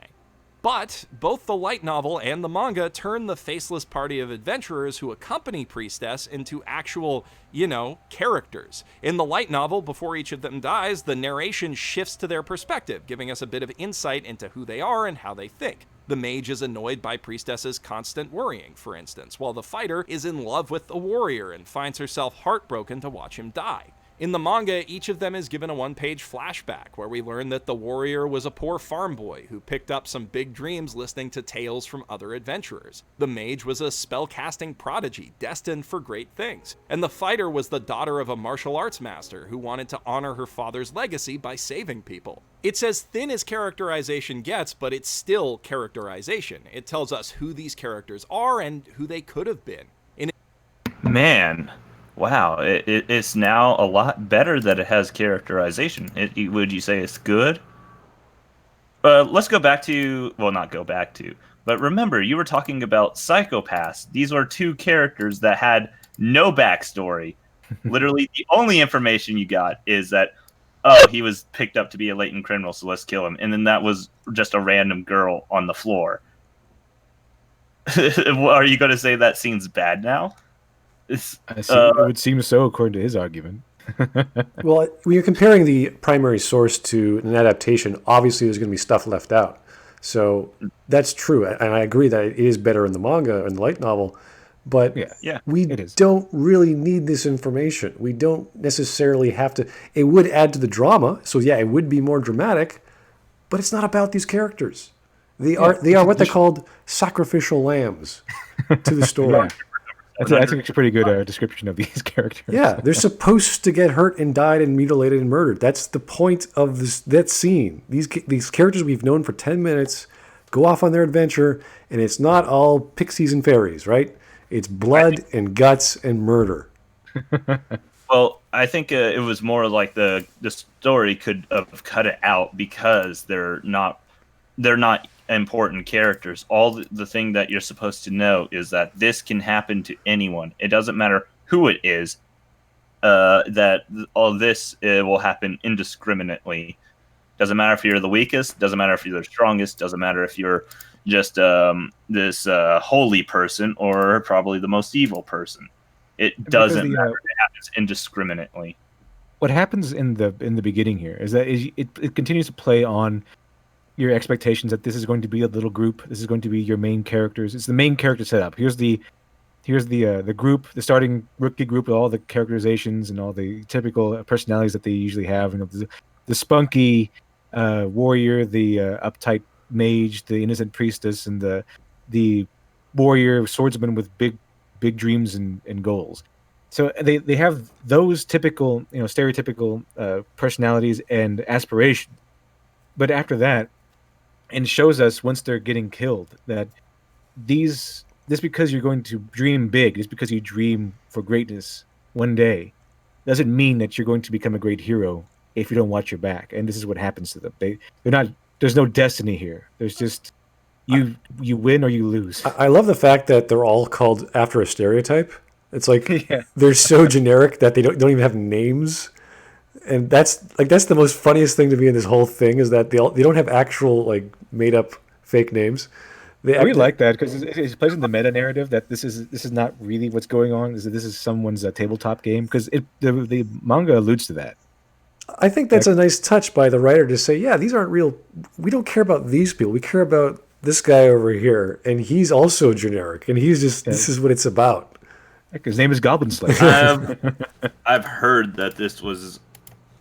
D: But both the light novel and the manga turn the faceless party of adventurers who accompany Priestess into actual, characters. In the light novel, before each of them dies, the narration shifts to their perspective, giving us a bit of insight into who they are and how they think. The mage is annoyed by Priestess's constant worrying, for instance, while the fighter is in love with the warrior and finds herself heartbroken to watch him die. In the manga, each of them is given a one-page flashback where we learn that the warrior was a poor farm boy who picked up some big dreams listening to tales from other adventurers. The mage was a spell-casting prodigy destined for great things. And the fighter was the daughter of a martial arts master who wanted to honor her father's legacy by saving people. It's as thin as characterization gets, but it's still characterization. It tells us who these characters are and who they could have been.
C: Man. Wow, it's now a lot better that it has characterization. Would you say it's good? Let's go back to, well, not go back to, but remember, you were talking about psychopaths. These were two characters that had no backstory. Literally, the only information you got is that, oh, he was picked up to be a latent criminal, so let's kill him. And then that was just a random girl on the floor. Are you going to say that seems bad now?
A: It would seem so, according to his argument.
B: Well, when you're comparing the primary source to an adaptation, obviously there's going to be stuff left out. So that's true, and I agree that it is better in the manga and the light novel. But we don't really need this information. We don't necessarily have to. It would add to the drama, so yeah, it would be more dramatic. But it's not about these characters. They are what they called sacrificial lambs to the story.
A: I think it's a pretty good description of these characters.
B: Yeah, they're supposed to get hurt and died and mutilated and murdered. That's the point of that scene. These characters we've known for 10 minutes go off on their adventure, and it's not all pixies and fairies, right? It's blood and guts and murder.
C: Well, I think it was more like the story could have cut it out because they're not important characters. All the thing that you're supposed to know is that this can happen to anyone. It doesn't matter who it is. That all this will happen indiscriminately. Doesn't matter if you're the weakest. Doesn't matter if you're the strongest. Doesn't matter if you're just this holy person or probably the most evil person. It
A: Because
C: doesn't matter. It happens indiscriminately.
A: what happens in the beginning here is that it continues to play on your expectations that this is going to be a little group. This is going to be your main characters. It's the main character setup. Here's the group, the starting rookie group with all the characterizations and all the typical personalities that they usually have. You know, the spunky warrior, the uptight mage, the innocent priestess, and the warrior swordsman with big dreams and goals. So they have those typical, stereotypical personalities and aspirations. But after that, and shows us once they're getting killed that this because you're going to dream big, just because you dream for greatness one day, doesn't mean that you're going to become a great hero if you don't watch your back. And this is what happens to them. They're not. There's no destiny here. There's just you win or you lose.
B: I love the fact that they're all called after a stereotype. It's like
A: Yeah.
B: they're so generic that they don't even have names. And that's the most funniest thing to me in this whole thing is that they don't have actual like made up fake names. They
A: We
B: act,
A: like that because it plays in the meta narrative that this is not really what's going on. This is someone's tabletop game because the manga alludes to that.
B: I think that's a nice touch by the writer to say, yeah, these aren't real. We don't care about these people. We care about this guy over here, and he's also generic, and he's just this is what it's about.
A: His name is Goblin Slayer.
C: I've heard that this was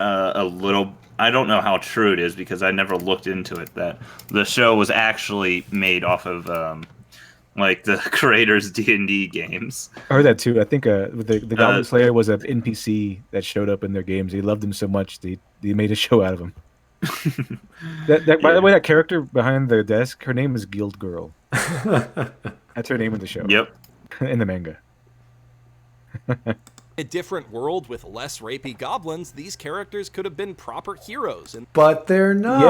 C: a little. I don't know how true it is because I never looked into it. That the show was actually made off of like the creators' D&D games.
A: I heard that too. I think the Goblin Slayer was an NPC that showed up in their games. They loved him so much they made a show out of him. By the way, that character behind the desk, her name is Guild Girl. That's her name in the show.
C: Yep.
A: In the manga.
D: A different world with less rapey goblins, these characters could have been proper heroes. And
B: But they're not.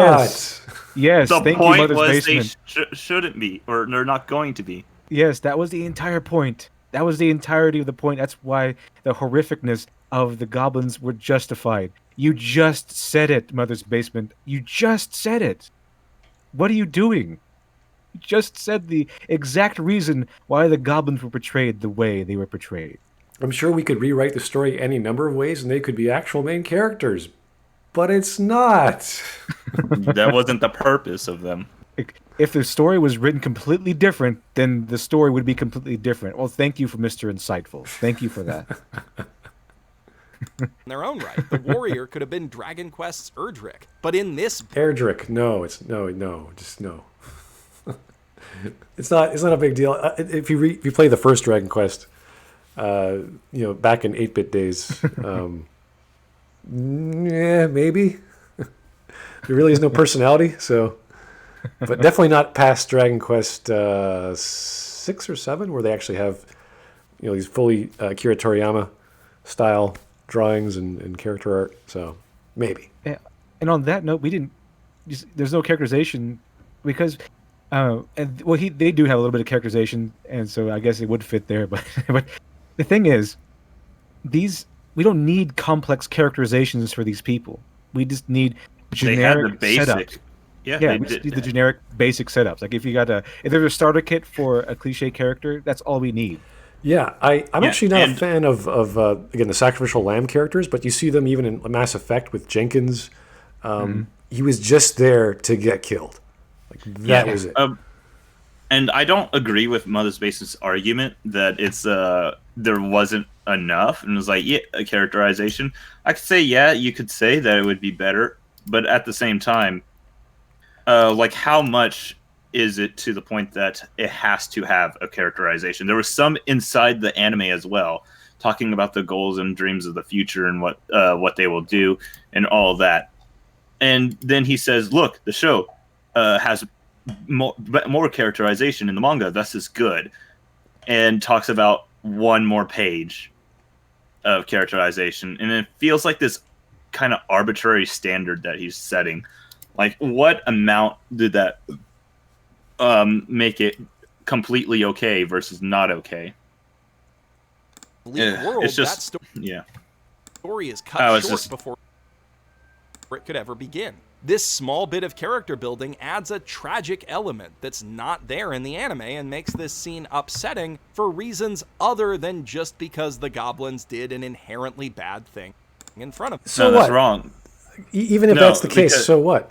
A: Yes.
C: The
A: Thank you,
C: point
A: Mother's
C: was
A: Basement.
C: they shouldn't be, or they're not going to be.
A: Yes, that was the entire point. That was the entirety of the point. That's why the horrificness of the goblins were justified. You just said it, Mother's Basement. You just said it. What are you doing? You just said the exact reason why the goblins were portrayed the way they were portrayed.
B: I'm sure we could rewrite the story any number of ways, and they could be actual main characters. But it's not.
C: That wasn't the purpose of them.
A: If the story was written completely different, then the story would be completely different. Well, thank you for Mr. Insightful. Thank you for that.
D: in their own right, the warrior could have been Dragon Quest's Erdrick. But in this
B: Erdrick, no, just no. It's not a big deal. If you play the first Dragon Quest, back in 8-bit days, yeah, maybe. There really is no personality, so. But definitely not past Dragon Quest 6 or 7, where they actually have, these fully Akira Toriyama style drawings and character art. So maybe.
A: Yeah. And on that note, there's no characterization because, they do have a little bit of characterization, and so I guess it would fit there. But the thing is, we don't need complex characterizations for these people. We just need generic setups.
C: Yeah,
A: we just need the generic basic setups. Like if there's a starter kit for a cliche character, that's all we need.
B: Yeah, I'm actually not a fan of again the sacrificial lamb characters, but you see them even in Mass Effect with Jenkins. He was just there to get killed. Like that was it.
C: And I don't agree with Mother's Basement's argument that it's there wasn't enough, and it was like a characterization. I could say you could say that it would be better, but at the same time. Like how much is it to the point that it has to have a characterization? There was some inside the anime as well, talking about the goals and dreams of the future and what they will do and all that. And then he says, "Look, the show has more characterization in the manga. Thus is good," and talks about one more page. of characterization, and it feels like this kind of arbitrary standard that he's setting. Like, what amount did that make it completely okay versus not okay?
D: World,
C: it's just
D: that story is cut short before it could ever begin. This small bit of character building adds a tragic element that's not there in the anime and makes this scene upsetting for reasons other than just because the goblins did an inherently bad thing in front of them.
B: So
C: no, that's
B: what?
C: wrong.
B: Even if that's the case, so what?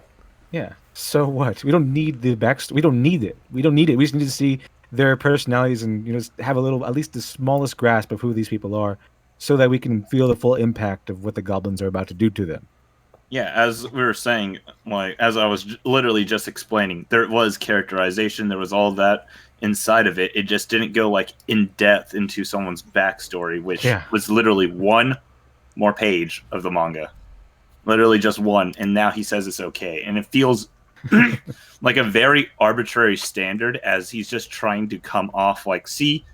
A: Yeah. So what? We don't need the backstory. We don't need it. We don't need it. We just need to see their personalities and have a little, at least the smallest grasp of who these people are, so that we can feel the full impact of what the goblins are about to do to them.
C: Yeah, as we were saying, like as I was literally just explaining, there was characterization, there was all that inside of it. It just didn't go like in depth into someone's backstory, which was literally one more page of the manga. Literally just one, and now he says it's okay. And it feels like a very arbitrary standard, as he's just trying to come off like, see,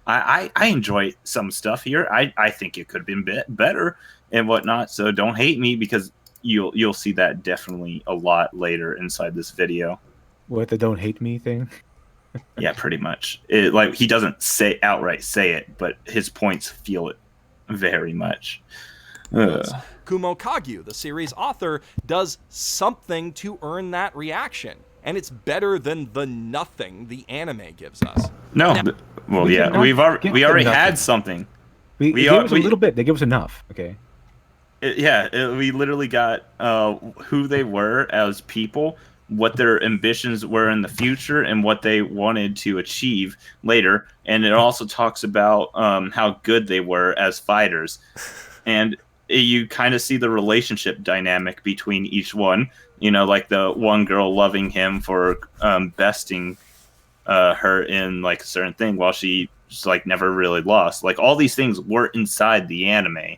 C: I enjoy some stuff here. I think it could have been better and whatnot, so don't hate me, because you'll see that definitely a lot later inside this video.
A: What, the don't hate me thing?
C: Yeah, pretty much. Like, he doesn't outright say it, but his points feel it very much.
D: Kumo Kagyu, the series author, does something to earn that reaction, and it's better than the nothing the anime gives us.
C: No, well, yeah, we already had something.
A: We gave us a little bit. They give us enough. Okay.
C: We literally got who they were as people, what their ambitions were in the future, and what they wanted to achieve later. And it also talks about how good they were as fighters. And you kind of see the relationship dynamic between each one. Like the one girl loving him for besting her in like a certain thing, while she just like never really lost. Like, all these things were inside the anime.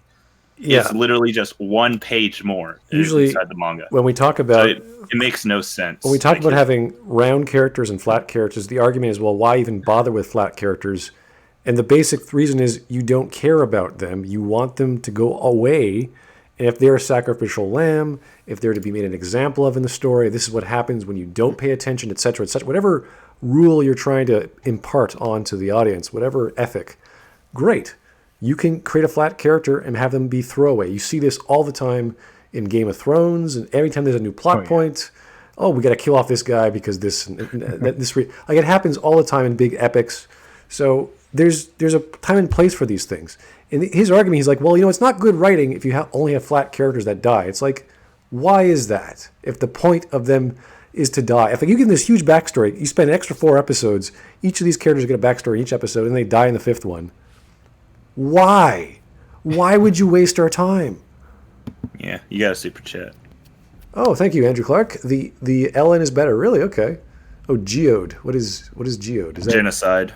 C: Yeah. It's literally just one page more
B: usually
C: inside the manga.
B: When we talk about
C: it makes no sense.
B: When we talk about having round characters and flat characters, the argument is, well, why even bother with flat characters? And the basic reason is you don't care about them. You want them to go away. And if they're a sacrificial lamb, if they're to be made an example of in the story, this is what happens when you don't pay attention, etc., etc. Whatever rule you're trying to impart onto the audience, whatever ethic, great. You can create a flat character and have them be throwaway. You see this all the time in Game of Thrones, and every time there's a new plot point, we got to kill off this guy because this like, it happens all the time in big epics. So there's a time and place for these things. In his argument, he's like, well, it's not good writing if you only have flat characters that die. It's like, why is that? If the point of them is to die. If you give them this huge backstory, you spend an extra 4 episodes, each of these characters get a backstory in each episode, and they die in the 5th one. Why? Why would you waste our time?
C: Yeah, you got a super chat.
B: Oh, thank you, Andrew Clark. The LN is better. Really? Okay. Oh, geode. What is geode? Is that
C: genocide?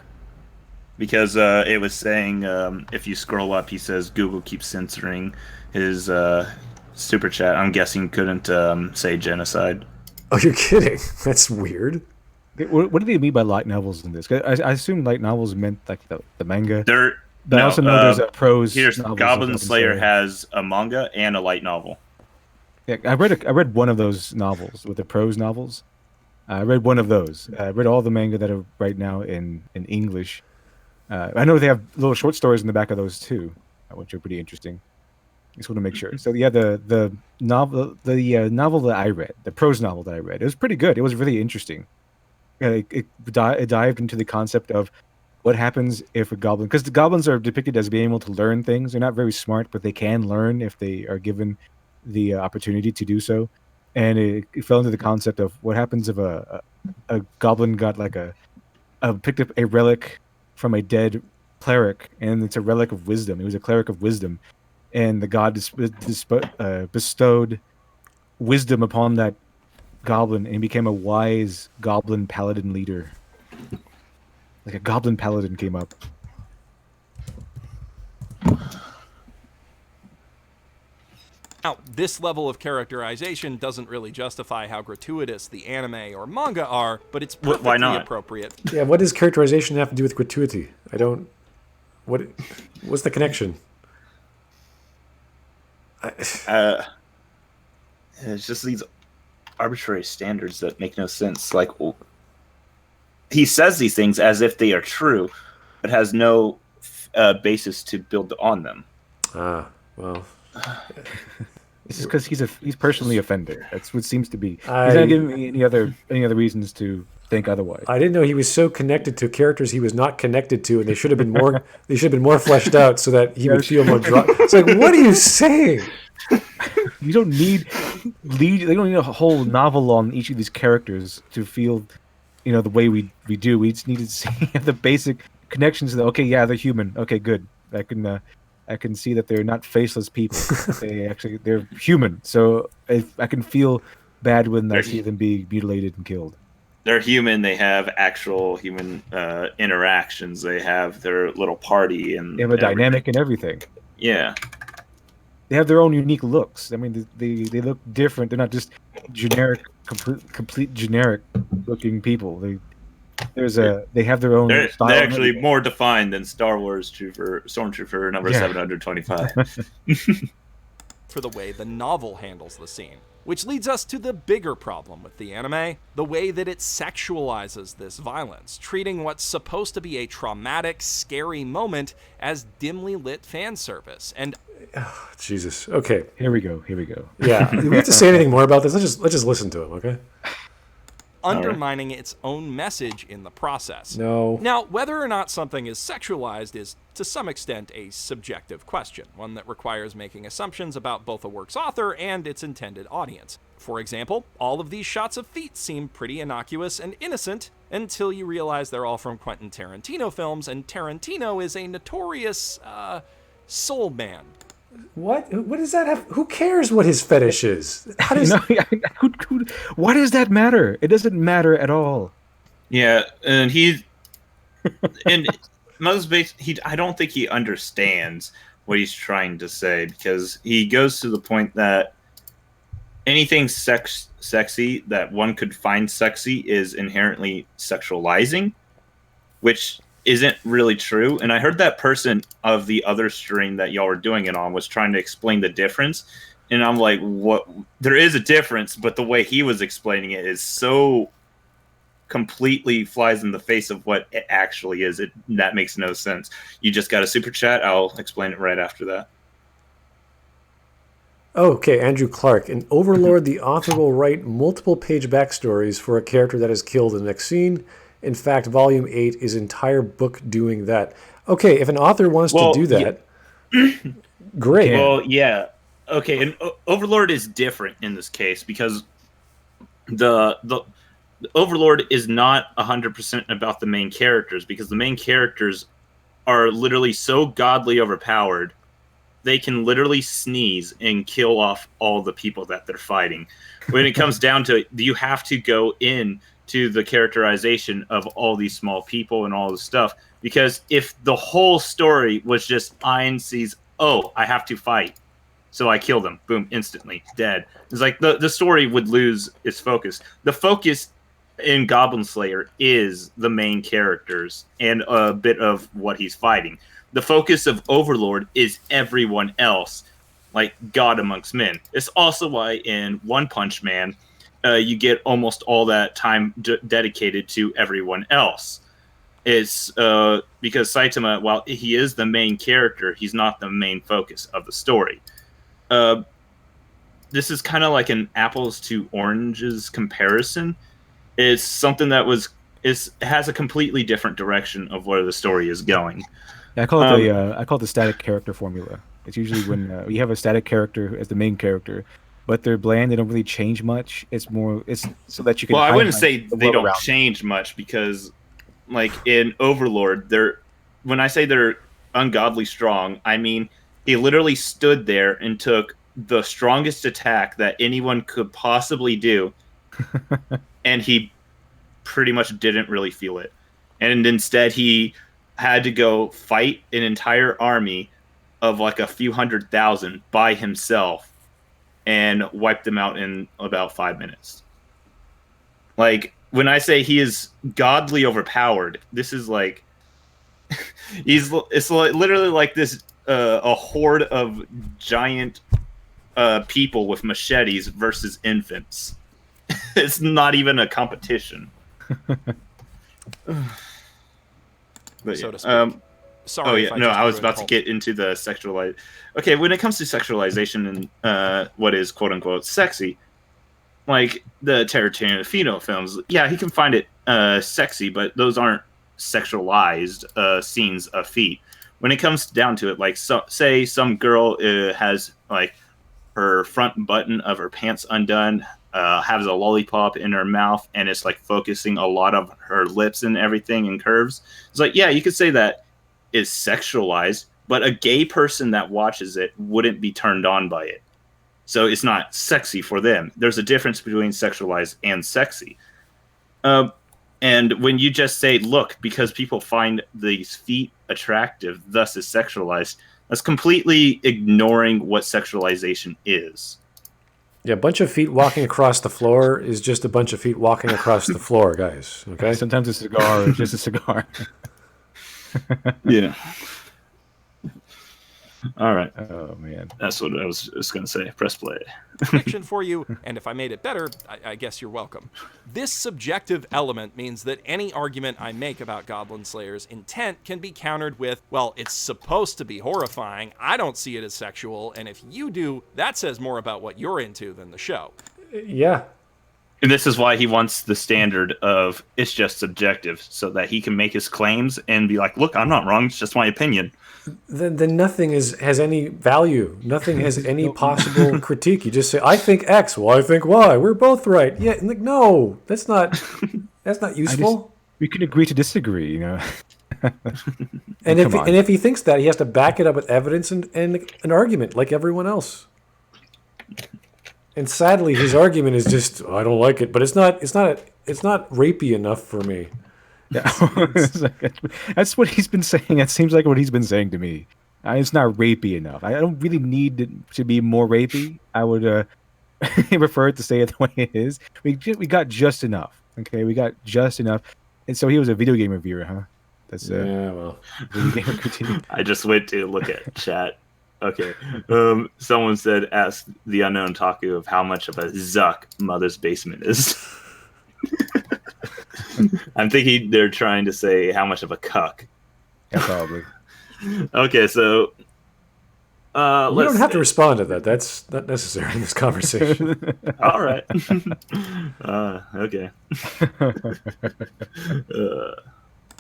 C: Because it was saying, if you scroll up, he says Google keeps censoring his super chat. I'm guessing couldn't say genocide.
B: Oh, you're kidding? That's weird.
A: What do they mean by light novels in this? I assume light novels meant like the manga.
C: But
A: I also know there's a prose.
C: Here's Goblin Slayer has a manga and a light novel.
A: Yeah, I read one of those novels with the prose novels. I read one of those. I read all the manga that are right now in English. I know they have little short stories in the back of those too, which are pretty interesting. Just want to make sure. So yeah, the novel that I read, the prose novel that I read, it was pretty good. It was really interesting. It dived into the concept of what happens if a goblin, because the goblins are depicted as being able to learn things. They're not very smart, but they can learn if they are given the opportunity to do so. And it fell into the concept of what happens if a goblin got like picked up a relic from a dead cleric, and it's a relic of wisdom. It was a cleric of wisdom, and the god bestowed wisdom upon that goblin, and he became a wise goblin paladin leader. Like a goblin paladin came up.
D: Now, this level of characterization doesn't really justify how gratuitous the anime or manga are, but it's perfectly appropriate.
B: Yeah, what does characterization have to do with gratuity? What's the connection?
C: It's just these arbitrary standards that make no sense. Like, he says these things as if they are true, but has no basis to build on them.
B: Well,
A: This is because he's personally offended. That's what seems to be. He's
B: I-
A: not giving me any other reasons to think otherwise.
B: I didn't know he was so connected to characters he was not connected to, and they should have been more. They should have been more fleshed out so that he would feel more. It's like, what are you saying?
A: You don't need They don't need a whole novel on each of these characters to feel, the way we do. We just need to see the basic connections. That okay, yeah, they're human. Okay, good. I can see that they're not faceless people. They're human. So I can feel bad when I see them be mutilated and killed.
C: They're human. They have actual human interactions. They have their little party and
A: They have a dynamic and everything.
C: Yeah.
A: They have their own unique looks. I mean, they look different. They're not just generic, complete generic looking people. They have their own style.
C: They're actually more defined than Star Wars Stormtrooper number 725.
D: For the way the novel handles the scene. Which leads us to the bigger problem with the anime, the way that it sexualizes this violence, treating what's supposed to be a traumatic, scary moment as dimly lit fan service. And
B: Jesus. Okay.
A: Here we go.
B: Yeah. Do we have to say anything more about this? Let's just listen to him, okay?
D: undermining its own message in the process.
B: No.
D: Now, whether or not something is sexualized is, to some extent, a subjective question, one that requires making assumptions about both a work's author and its intended audience. For example, all of these shots of feet seem pretty innocuous and innocent until you realize they're all from Quentin Tarantino films, and Tarantino is a notorious, soul man.
B: What does that have? Who cares what his fetish is? How does
A: why does that matter? It doesn't matter at all.
C: Yeah, and I don't think he understands what he's trying to say, because he goes to the point that anything sexy that one could find sexy is inherently sexualizing, which isn't really true. And I heard that person of the other stream that y'all were doing it on was trying to explain the difference, and I'm like, what? There is a difference, but the way he was explaining it is so completely flies in the face of what it actually is. That makes no sense. You just got a super chat. I'll explain it right after that.
B: Okay, Andrew Clark. In Overlord, the author will write multiple page backstories for a character that is killed in the next scene. In fact, Volume 8 is entire book doing that. Okay, if an author wants to do that, great.
C: Well, yeah. Okay, and Overlord is different in this case, because the Overlord is not 100% about the main characters, because the main characters are literally so godly overpowered, they can literally sneeze and kill off all the people that they're fighting. When it comes down to it, you have to go in to the characterization of all these small people and all this stuff, because if the whole story was just Ein sees, oh, I have to fight, so I kill them, boom, instantly dead, it's like the story would lose its focus. The focus in Goblin Slayer is the main characters and a bit of what he's fighting. The focus of Overlord is everyone else, like God amongst men. It's also why in One Punch Man, you get almost all that time dedicated to everyone else. It's because Saitama, while he is the main character, he's not the main focus of the story. This is kind of like an apples to oranges comparison. It's something that has a completely different direction of where the story is going.
A: Yeah, I call it the static character formula. It's usually when you have a static character as the main character, but they're bland. They don't really change much. It's so that you can.
C: Well, I wouldn't say they don't change much, because, like in Overlord, when I say they're ungodly strong, I mean he literally stood there and took the strongest attack that anyone could possibly do, and he pretty much didn't really feel it, and instead he had to go fight an entire army of like a few 100,000 by himself and wipe them out in about 5 minutes. Like, when I say he is godly overpowered, this is like it's literally like this a horde of giant people with machetes versus infants. It's not even a competition. But
D: So
C: yeah.
D: to speak. Sorry.
C: Oh
D: if
C: yeah, no,
D: just
C: I was
D: ruined
C: about to
D: Hulk.
C: get into the sexualize. Okay, when it comes to sexualization and what is quote unquote sexy, like the Tarantino films, yeah, he can find it sexy, but those aren't sexualized scenes of feet. When it comes down to it, like say some girl has like her front button of her pants undone, has a lollipop in her mouth, and it's like focusing a lot of her lips and everything and curves. It's like, yeah, you could say that is sexualized, but a gay person that watches it wouldn't be turned on by it. So it's not sexy for them. There's a difference between sexualized and sexy. And when you just say, look, because people find these feet attractive, thus is sexualized, that's completely ignoring what sexualization is.
B: Yeah, a bunch of feet walking across the floor is just a bunch of feet walking across the floor, guys. Okay?
A: Sometimes a cigar is just a cigar.
C: Yeah. All right.
A: Oh man.
C: That's what I was just going to say. Press play.
D: Fiction for you, and if I made it better, I guess you're welcome. This subjective element means that any argument I make about Goblin Slayer's intent can be countered with, well, it's supposed to be horrifying, I don't see it as sexual, and if you do, that says more about what you're into than the show.
B: Yeah.
C: And this is why he wants the standard of it's just subjective, so that he can make his claims and be like, look, I'm not wrong, it's just my opinion.
B: Then nothing has any value. Nothing has any possible critique. You just say, I think X, well, I think Y. We're both right. Yeah, like, no, that's not useful.
A: We can agree to disagree, you know.
B: And if he thinks that, he has to back it up with evidence and an argument like everyone else. And sadly, his argument is just, I don't like it, but it's not rapey enough for me.
A: Yeah. That's what he's been saying. It seems like what he's been saying to me. It's not rapey enough. I don't really need it to be more rapey. I would prefer it to stay the way it is. We got just enough. Okay, we got just enough. And so he was a video game reviewer, huh? That's
B: yeah. Well,
A: video game critique.
C: I just went to look at chat. Okay. Someone said, ask the Unknown Otaku of how much of a Zuck Mother's Basement is. I'm thinking they're trying to say how much of a cuck.
A: Yeah, probably.
C: Okay, so
B: you don't have to respond to that. That's not necessary in this conversation.
C: All right. Okay.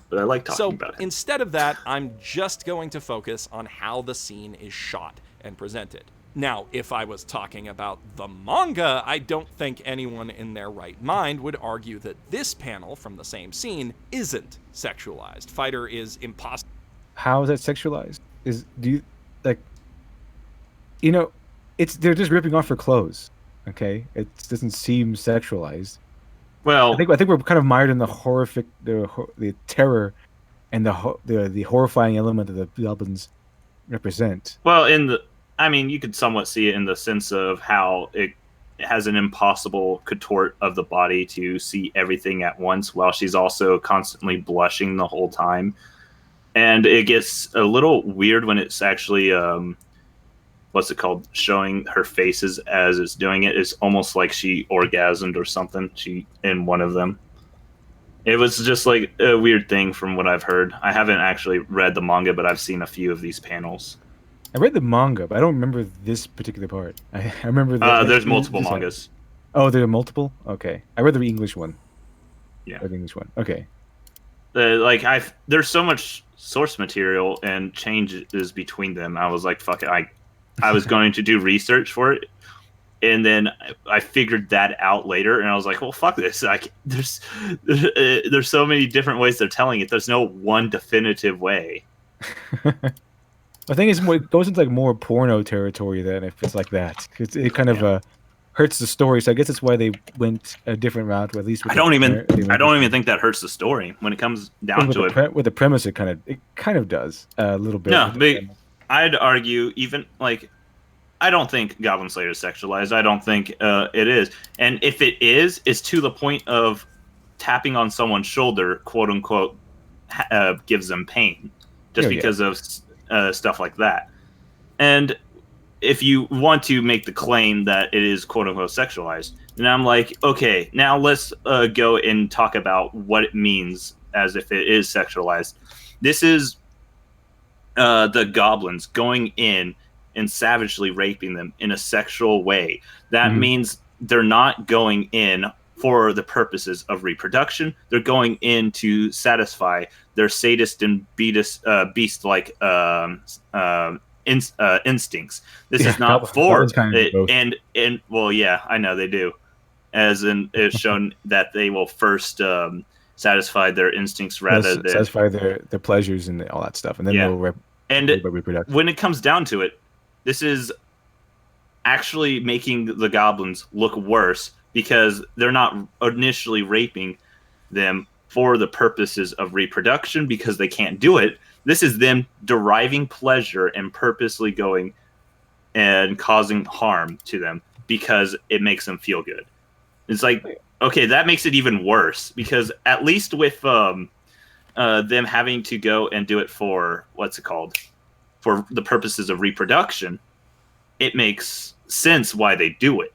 C: But I like talking about it.
D: Instead of that, I'm just going to focus on how the scene is shot and presented. Now, if I was talking about the manga, I don't think anyone in their right mind would argue that this panel from the same scene isn't sexualized. Fighter is impossible.
A: How is that sexualized? They're just ripping off her clothes. Okay, it doesn't seem sexualized.
C: Well,
A: I think we're kind of mired in the horrific, the terror, and the horrifying element that the goblins represent.
C: Well, you could somewhat see it in the sense of how it has an impossible contort of the body to see everything at once, while she's also constantly blushing the whole time. And it gets a little weird when it's actually showing her faces as it's doing it. It's almost like she orgasmed or something. In one of them. It was just like a weird thing from what I've heard. I haven't actually read the manga, but I've seen a few of these panels.
A: I read the manga, but I don't remember this particular part. I remember
C: there's multiple mangas.
A: Oh, there are multiple? Okay. I read the English one.
C: Yeah.
A: I read the English one. Okay.
C: There's so much source material and changes between them. I was like, fuck it. I was going to do research for it, and then I figured that out later, and I was like, well, fuck this. There's so many different ways they're telling it. There's no one definitive way.
A: I think it goes into like more porno territory than if it's like that. It kind of hurts the story. So I guess that's why they went a different route. Or at least
C: I don't even think that hurts the story when it comes down to it.
A: With the premise, it kind of does a little bit.
C: No, but I'd argue even like I don't think Goblin Slayer is sexualized. I don't think it is. And if it is, it's to the point of tapping on someone's shoulder, quote unquote, gives them pain, just because of stuff like that. And if you want to make the claim that it is quote unquote sexualized, then I'm like, okay, now let's go and talk about what it means as if it is sexualized. This is the goblins going in and savagely raping them in a sexual way. That means they're not going in for the purposes of reproduction. They're going in to satisfy their sadist and beast-like instincts. This is not for it, and well, yeah, I know they do. As in, it's shown that they will first satisfy their instincts rather than
A: satisfy their pleasures and all that stuff, and then they'll reproduction.
C: When it comes down to it, this is actually making the goblins look worse because they're not initially raping them for the purposes of reproduction because they can't do it. This is them deriving pleasure and purposely going and causing harm to them because it makes them feel good. It's like, okay, that makes it even worse because at least with them having to go and do it for for the purposes of reproduction, it makes sense why they do it.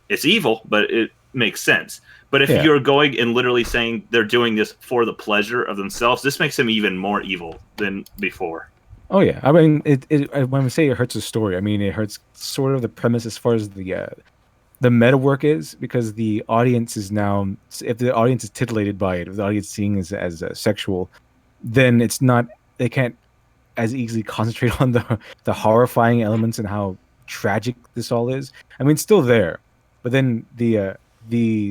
C: It's evil, but it makes sense. But if you're going and literally saying they're doing this for the pleasure of themselves, this makes them even more evil than before.
A: Oh yeah, I mean, when we say it hurts the story, I mean it hurts sort of the premise as far as the meta work is, because the audience is now, if the audience is titillated by it, if the audience is seeing it as sexual, then it's not, they can't as easily concentrate on the horrifying elements and how tragic this all is. I mean, it's still there, but then the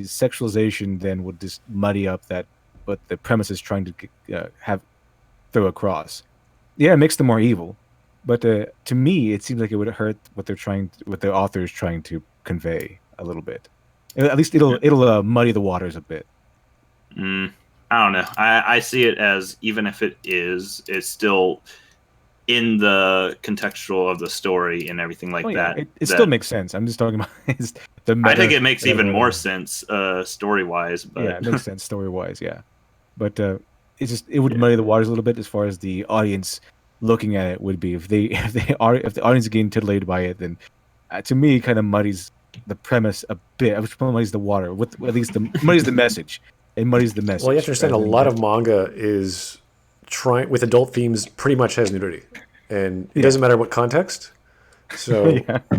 A: sexualization then would just muddy up that what the premise is trying to throw across. Yeah, it makes them more evil, but to me, it seems like it would hurt what the author is trying to convey a little bit. At least it'll muddy the waters a bit.
C: I don't know. I see it as, even if it's still in the contextual of the story and everything like that.
A: It still makes sense. I'm just talking about the meta,
C: I think it makes even more sense story-wise. But
A: yeah, it makes sense story-wise, yeah. But it would muddy the waters a little bit as far as the audience looking at it would be. If the audience is getting titillated by it, then to me, it kind of muddies the premise a bit. Which muddies the water. Muddies the message. It muddies the message.
B: Well, you have to understand, a lot of manga is trying with adult themes. Pretty much has nudity, and it doesn't matter what context. So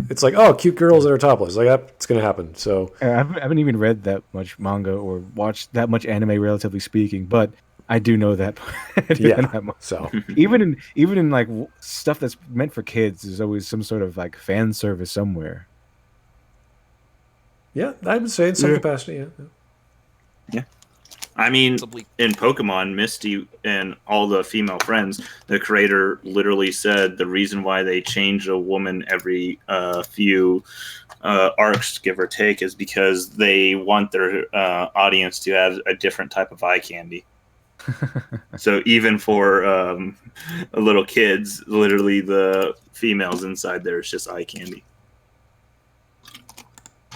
B: it's like, oh, cute girls that are topless. Like, it's gonna happen. So
A: I haven't even read that much manga or watched that much anime, relatively speaking, but I do know that.
B: So
A: even in like stuff that's meant for kids, there's always some sort of like fan service somewhere.
B: Yeah, I would say in some capacity.
C: Yeah. I mean, in Pokemon, Misty and all the female friends, the creator literally said the reason why they change a woman every few arcs, give or take, is because they want their audience to have a different type of eye candy. So even for little kids, literally the females inside there is just eye candy.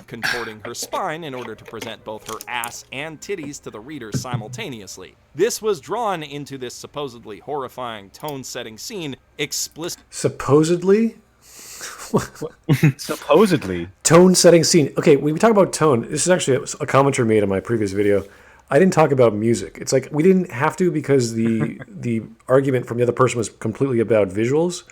D: Contorting her spine in order to present both her ass and titties to the reader simultaneously. This was drawn into this supposedly horrifying tone-setting scene explicit.
B: Supposedly?
A: Supposedly?
B: Tone-setting scene. Okay, when we talk about tone, this is actually a commenter made in my previous video. I didn't talk about music. It's like we didn't have to because the argument from the other person was completely about visuals.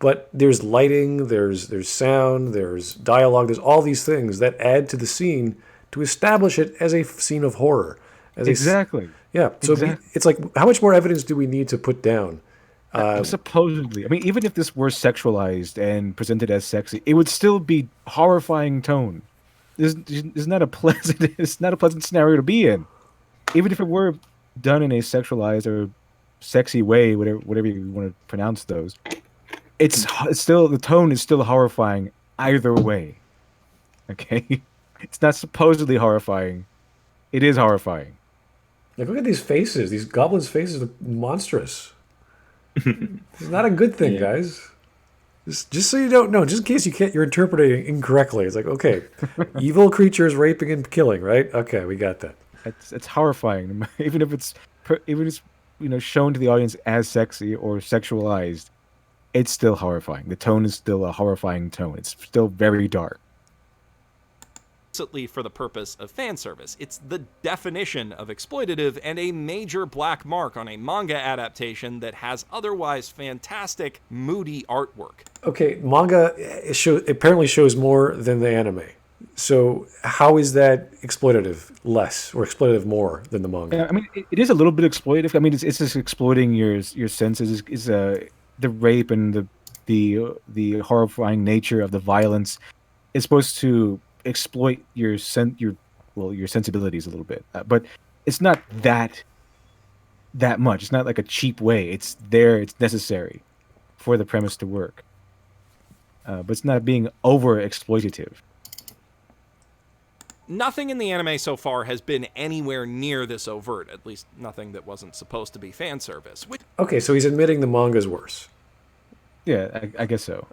B: But there's lighting, there's sound, there's dialogue, there's all these things that add to the scene to establish it as a scene of horror.
A: Exactly.
B: So it's like, how much more evidence do we need to put down?
A: Supposedly. I mean, even if this were sexualized and presented as sexy, it would still be horrifying tone. It's not a pleasant scenario to be in. Even if it were done in a sexualized or sexy way, whatever you want to pronounce those. It's still, the tone is still horrifying either way. Okay? It's not supposedly horrifying. It is horrifying.
B: Like, look at these faces. These goblins' faces are monstrous. It's not a good thing, guys. Just so you don't know, just in case you're interpreting incorrectly. It's like, okay, evil creatures raping and killing, right? Okay, we got that.
A: It's horrifying, even if it's shown to the audience as sexy or sexualized. it's still horrifying. The tone is still a horrifying tone. It's still very dark.
D: For the purpose of fan service. It's the definition of exploitative and a major black mark on a manga adaptation that has otherwise fantastic, moody artwork.
B: Okay, manga apparently shows more than the anime. So how is that exploitative less or exploitative more than the manga?
A: Yeah, I mean, it is a little bit exploitative. I mean, it's just exploiting your senses. Is the rape and the horrifying nature of the violence is supposed to exploit your sensibilities a little bit, but it's not that much. It's not like a cheap way. It's there. It's necessary for the premise to work, but it's not being over exploitative.
D: Nothing in the anime so far has been anywhere near this overt, at least nothing that wasn't supposed to be fan service.
B: Okay, so he's admitting the manga's worse.
A: Yeah, I guess so.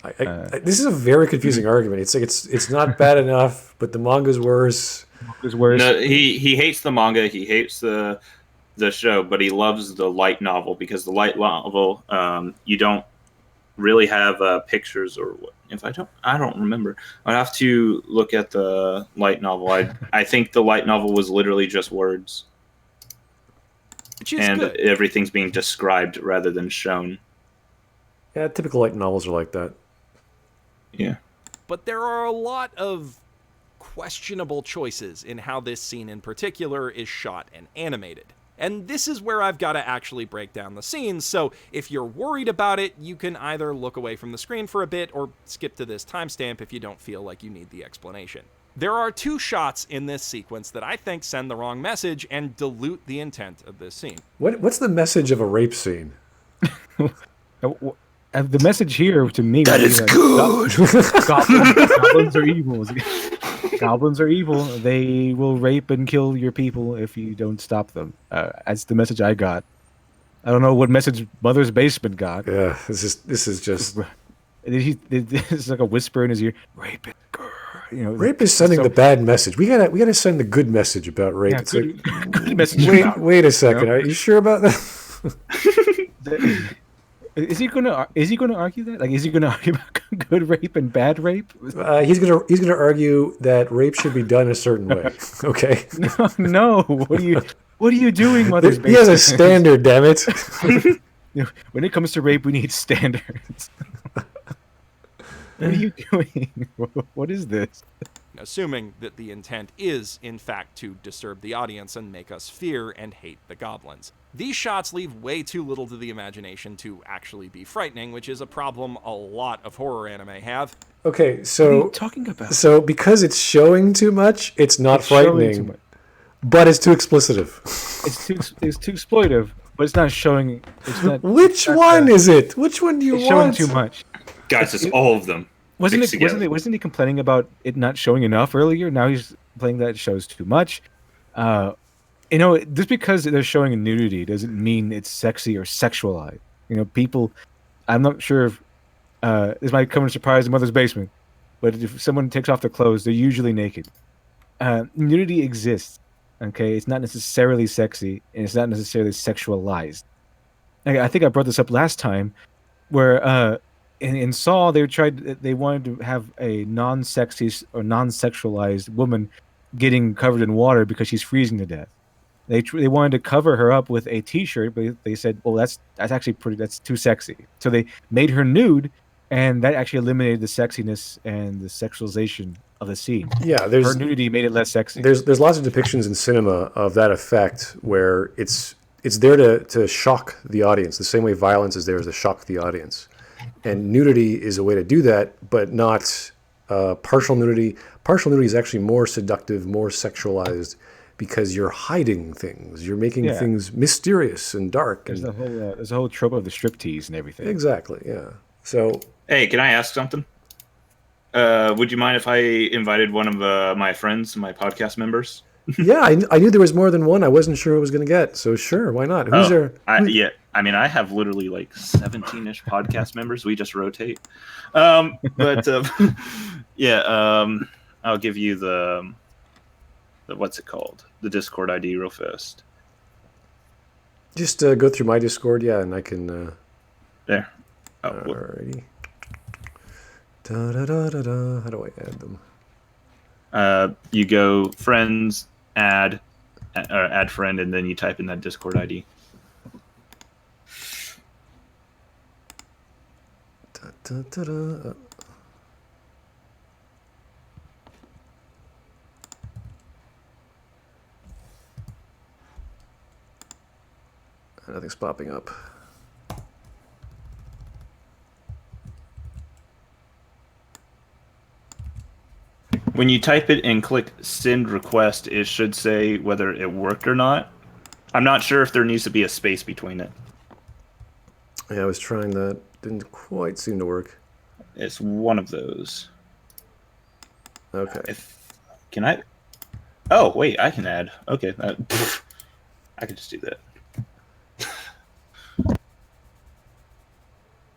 B: This is a very confusing argument. It's like it's not bad enough, but the manga's worse.
A: It's worse.
C: No, he hates the manga. He hates the show, but he loves the light novel because the light novel you don't really have pictures or what. If I don't remember. I'd have to look at the light novel. I think the light novel was literally just words,
D: Which is
C: and
D: good.
C: everything's being described rather than shown.
B: Yeah, typical light novels are like that.
C: Yeah.
D: But there are a lot of questionable choices in how this scene in particular is shot and animated. And this is where I've got to actually break down the scenes, so if you're worried about it, you can either look away from the screen for a bit or skip to this timestamp if you don't feel like you need the explanation. There are 2 shots in this sequence that I think send the wrong message and dilute the intent of this scene.
B: What's the message of a rape scene?
A: The message here to me
B: That is good.
A: Goblins are evil. Goblins are evil. They will rape and kill your people if you don't stop them. That's the message I got. I don't know what message Mother's Basement got.
B: Yeah, this is just
A: It's like a whisper in his ear. Rape it, girl.
B: Rape is sending the bad message. We gotta send the good message about rape.
A: Yeah,
B: It's
A: good message.
B: wait a second. Are you sure about that?
A: Is he gonna argue that? Like, is he gonna argue about good rape and bad rape?
B: He's gonna argue that rape should be done a certain way. Okay.
A: No. What are you doing, Mother's Basement?
B: He has a standard, damn it.
A: When it comes to rape, we need standards. What are you doing? What is this?
D: Assuming that the intent is, in fact, to disturb the audience and make us fear and hate the goblins. These shots leave way too little to the imagination to actually be frightening, which is a problem a lot of horror anime have.
B: Okay, so
A: What are you talking about?
B: So because it's showing too much, it's not frightening, but it's too explicitive.
A: It's too exploitive, but it's not showing. It's not.
B: Which one is it? Which one do you
A: It's
B: want?
A: showing too much.
C: Guys, it's all of them.
A: Wasn't he complaining about it not showing enough earlier? Now he's complaining that it shows too much. Just because they're showing nudity doesn't mean it's sexy or sexualized. People. I'm not sure if this might come as a surprise in Mother's Basement, but if someone takes off their clothes, they're usually naked. Nudity exists. Okay, it's not necessarily sexy, and it's not necessarily sexualized. I think I brought this up last time, where in Saw they wanted to have a non-sexy or non-sexualized woman getting covered in water because she's freezing to death. They wanted to cover her up with a T-shirt, but they said, "Well, that's actually that's too sexy." So they made her nude, and that actually eliminated the sexiness and the sexualization of the scene.
B: Yeah,
A: her nudity made it less sexy.
B: There's lots of depictions in cinema of that effect where it's there to shock the audience, the same way violence is there to shock the audience. And nudity is a way to do that, but not partial nudity. Partial nudity is actually more seductive, more sexualized, because you're hiding things. You're making things mysterious and dark.
A: There's a whole trope of the striptease and everything.
B: Exactly, yeah. So,
C: hey, can I ask something? Would you mind if I invited one of my friends, my podcast members?
B: Yeah, I knew there was more than one. I wasn't sure who I was going to get. So sure, why not? Who's there?
C: Yeah, I mean, I have literally like 17-ish podcast members. We just rotate. I'll give you the what's it called? The Discord ID real fast.
B: Just go through my Discord, yeah, and I can...
C: There.
B: Alrighty. Da, da, da, da, da. How do I add them?
C: You go friends, add friend, and then you type in that Discord ID.
B: Da, da, da, da. Nothing's popping up.
C: When you type it and click send request, it should say whether it worked or not. I'm not sure if there needs to be a space between it.
B: Yeah, I was trying that. Didn't quite seem to work.
C: It's one of those.
B: Okay.
C: Can I? Oh, wait, I can add. Okay. I can just do that.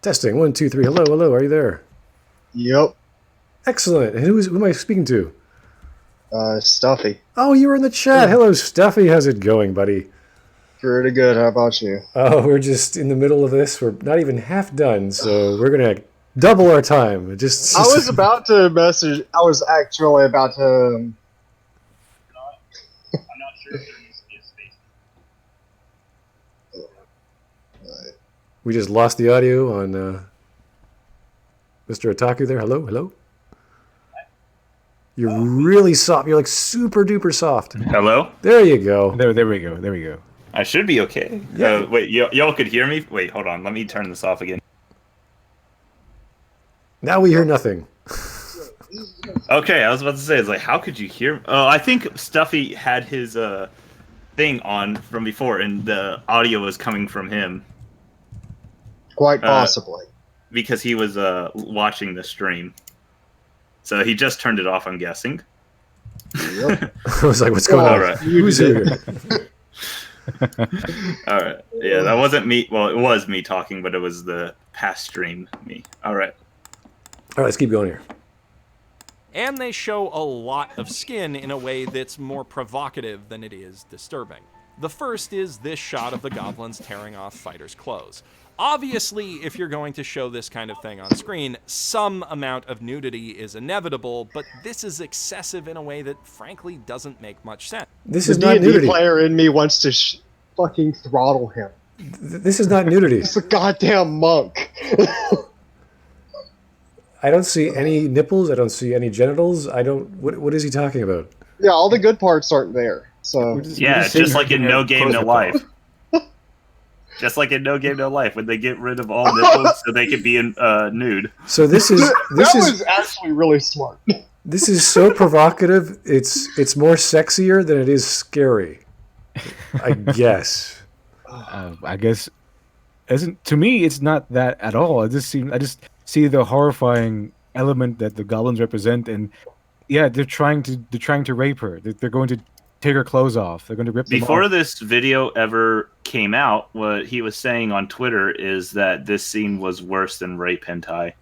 B: Testing. 1, 2, 3. Hello, hello. Are you there?
E: Yep.
B: Excellent. And who am I speaking to?
E: Stuffy.
B: Oh, you were in the chat. Hello, Stuffy. How's it going, buddy?
E: Pretty good. How about you?
B: Oh, we're just in the middle of this. We're not even half done, so we're gonna double our time.
E: I was about to message. I was actually about to.
C: I'm not sure if there needs to be a space.
B: We just lost the audio on Mr. Otaku there. Hello, hello. You're really soft. You're like super duper soft.
C: Hello?
B: There you go.
A: There we go. There we go.
C: I should be okay.
B: Yeah.
C: Wait, y'all could hear me? Wait, hold on. Let me turn this off again.
B: Now we hear nothing.
C: Okay, I was about to say, it's like, how could you hear? Oh, I think Stuffy had his thing on from before, and the audio was coming from him.
E: Quite possibly.
C: Because he was watching the stream. So he just turned it off, I'm guessing.
E: Yep.
B: I was like, what's going on?
C: All right.
B: Who's here?
C: All right. Yeah, that wasn't me. Well, it was me talking, but it was the past stream me. All right.
B: All right, let's keep going here.
D: And they show a lot of skin in a way that's more provocative than it is disturbing. The first is this shot of the goblins tearing off fighters' clothes. Obviously, if you're going to show this kind of thing on screen, some amount of nudity is inevitable, but this is excessive in a way that frankly doesn't make much sense.
B: This
E: The
B: is not
E: D&D
B: nudity.
E: player in me wants to fucking throttle him.
B: This is not nudity.
E: He's a goddamn monk.
B: I don't see any nipples. I don't see any genitals. I don't. What is he talking about?
E: Yeah, all the good parts aren't there. So
C: Yeah, just like in No Game No Life. Just like in No Game No Life, when they get rid of all nipples so they can be nude.
B: So this is
E: was actually really smart.
B: This is so provocative. It's more sexier than it is scary. I guess.
A: I guess to me it's not that at all. I just see the horrifying element that the goblins represent, and yeah, they're trying to rape her. They're going to take her clothes off. They're going to rip them
C: Before
A: off.
C: this video ever came out, what he was saying on Twitter is that this scene was worse than rape hentai.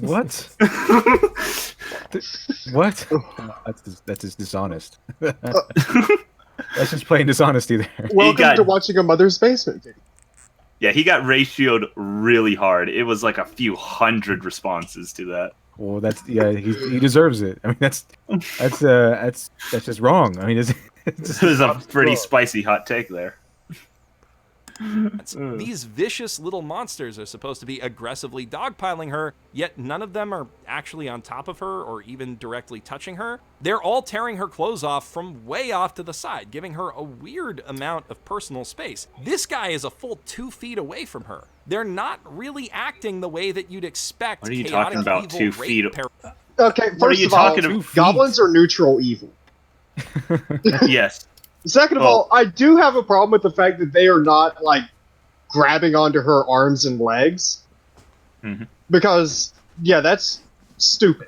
A: What? What? That's just dishonest. That's just plain dishonesty there.
E: Welcome to watching a mother's basement video.
C: Yeah, he got ratioed really hard. It was like a few hundred responses to that.
A: Well, he deserves it. I mean, that's just wrong. I mean,
C: This is a pretty spicy hot take there.
D: These vicious little monsters are supposed to be aggressively dogpiling her, yet none of them are actually on top of her or even directly touching her. They're all tearing her clothes off from way off to the side, giving her a weird amount of personal space. This guy is a full 2 feet away from her. They're not really acting the way that you'd expect.
C: What are you
D: chaotic,
C: talking about,
D: evil
C: 2
D: rape
C: feet?
E: Okay,
C: What are
E: first
C: you
E: of all,
C: talking about?
E: goblins are neutral evil.
C: Yes.
E: Second of all, I do have a problem with the fact that they are not, like, grabbing onto her arms and legs.
C: Mm-hmm.
E: Because, yeah, that's stupid.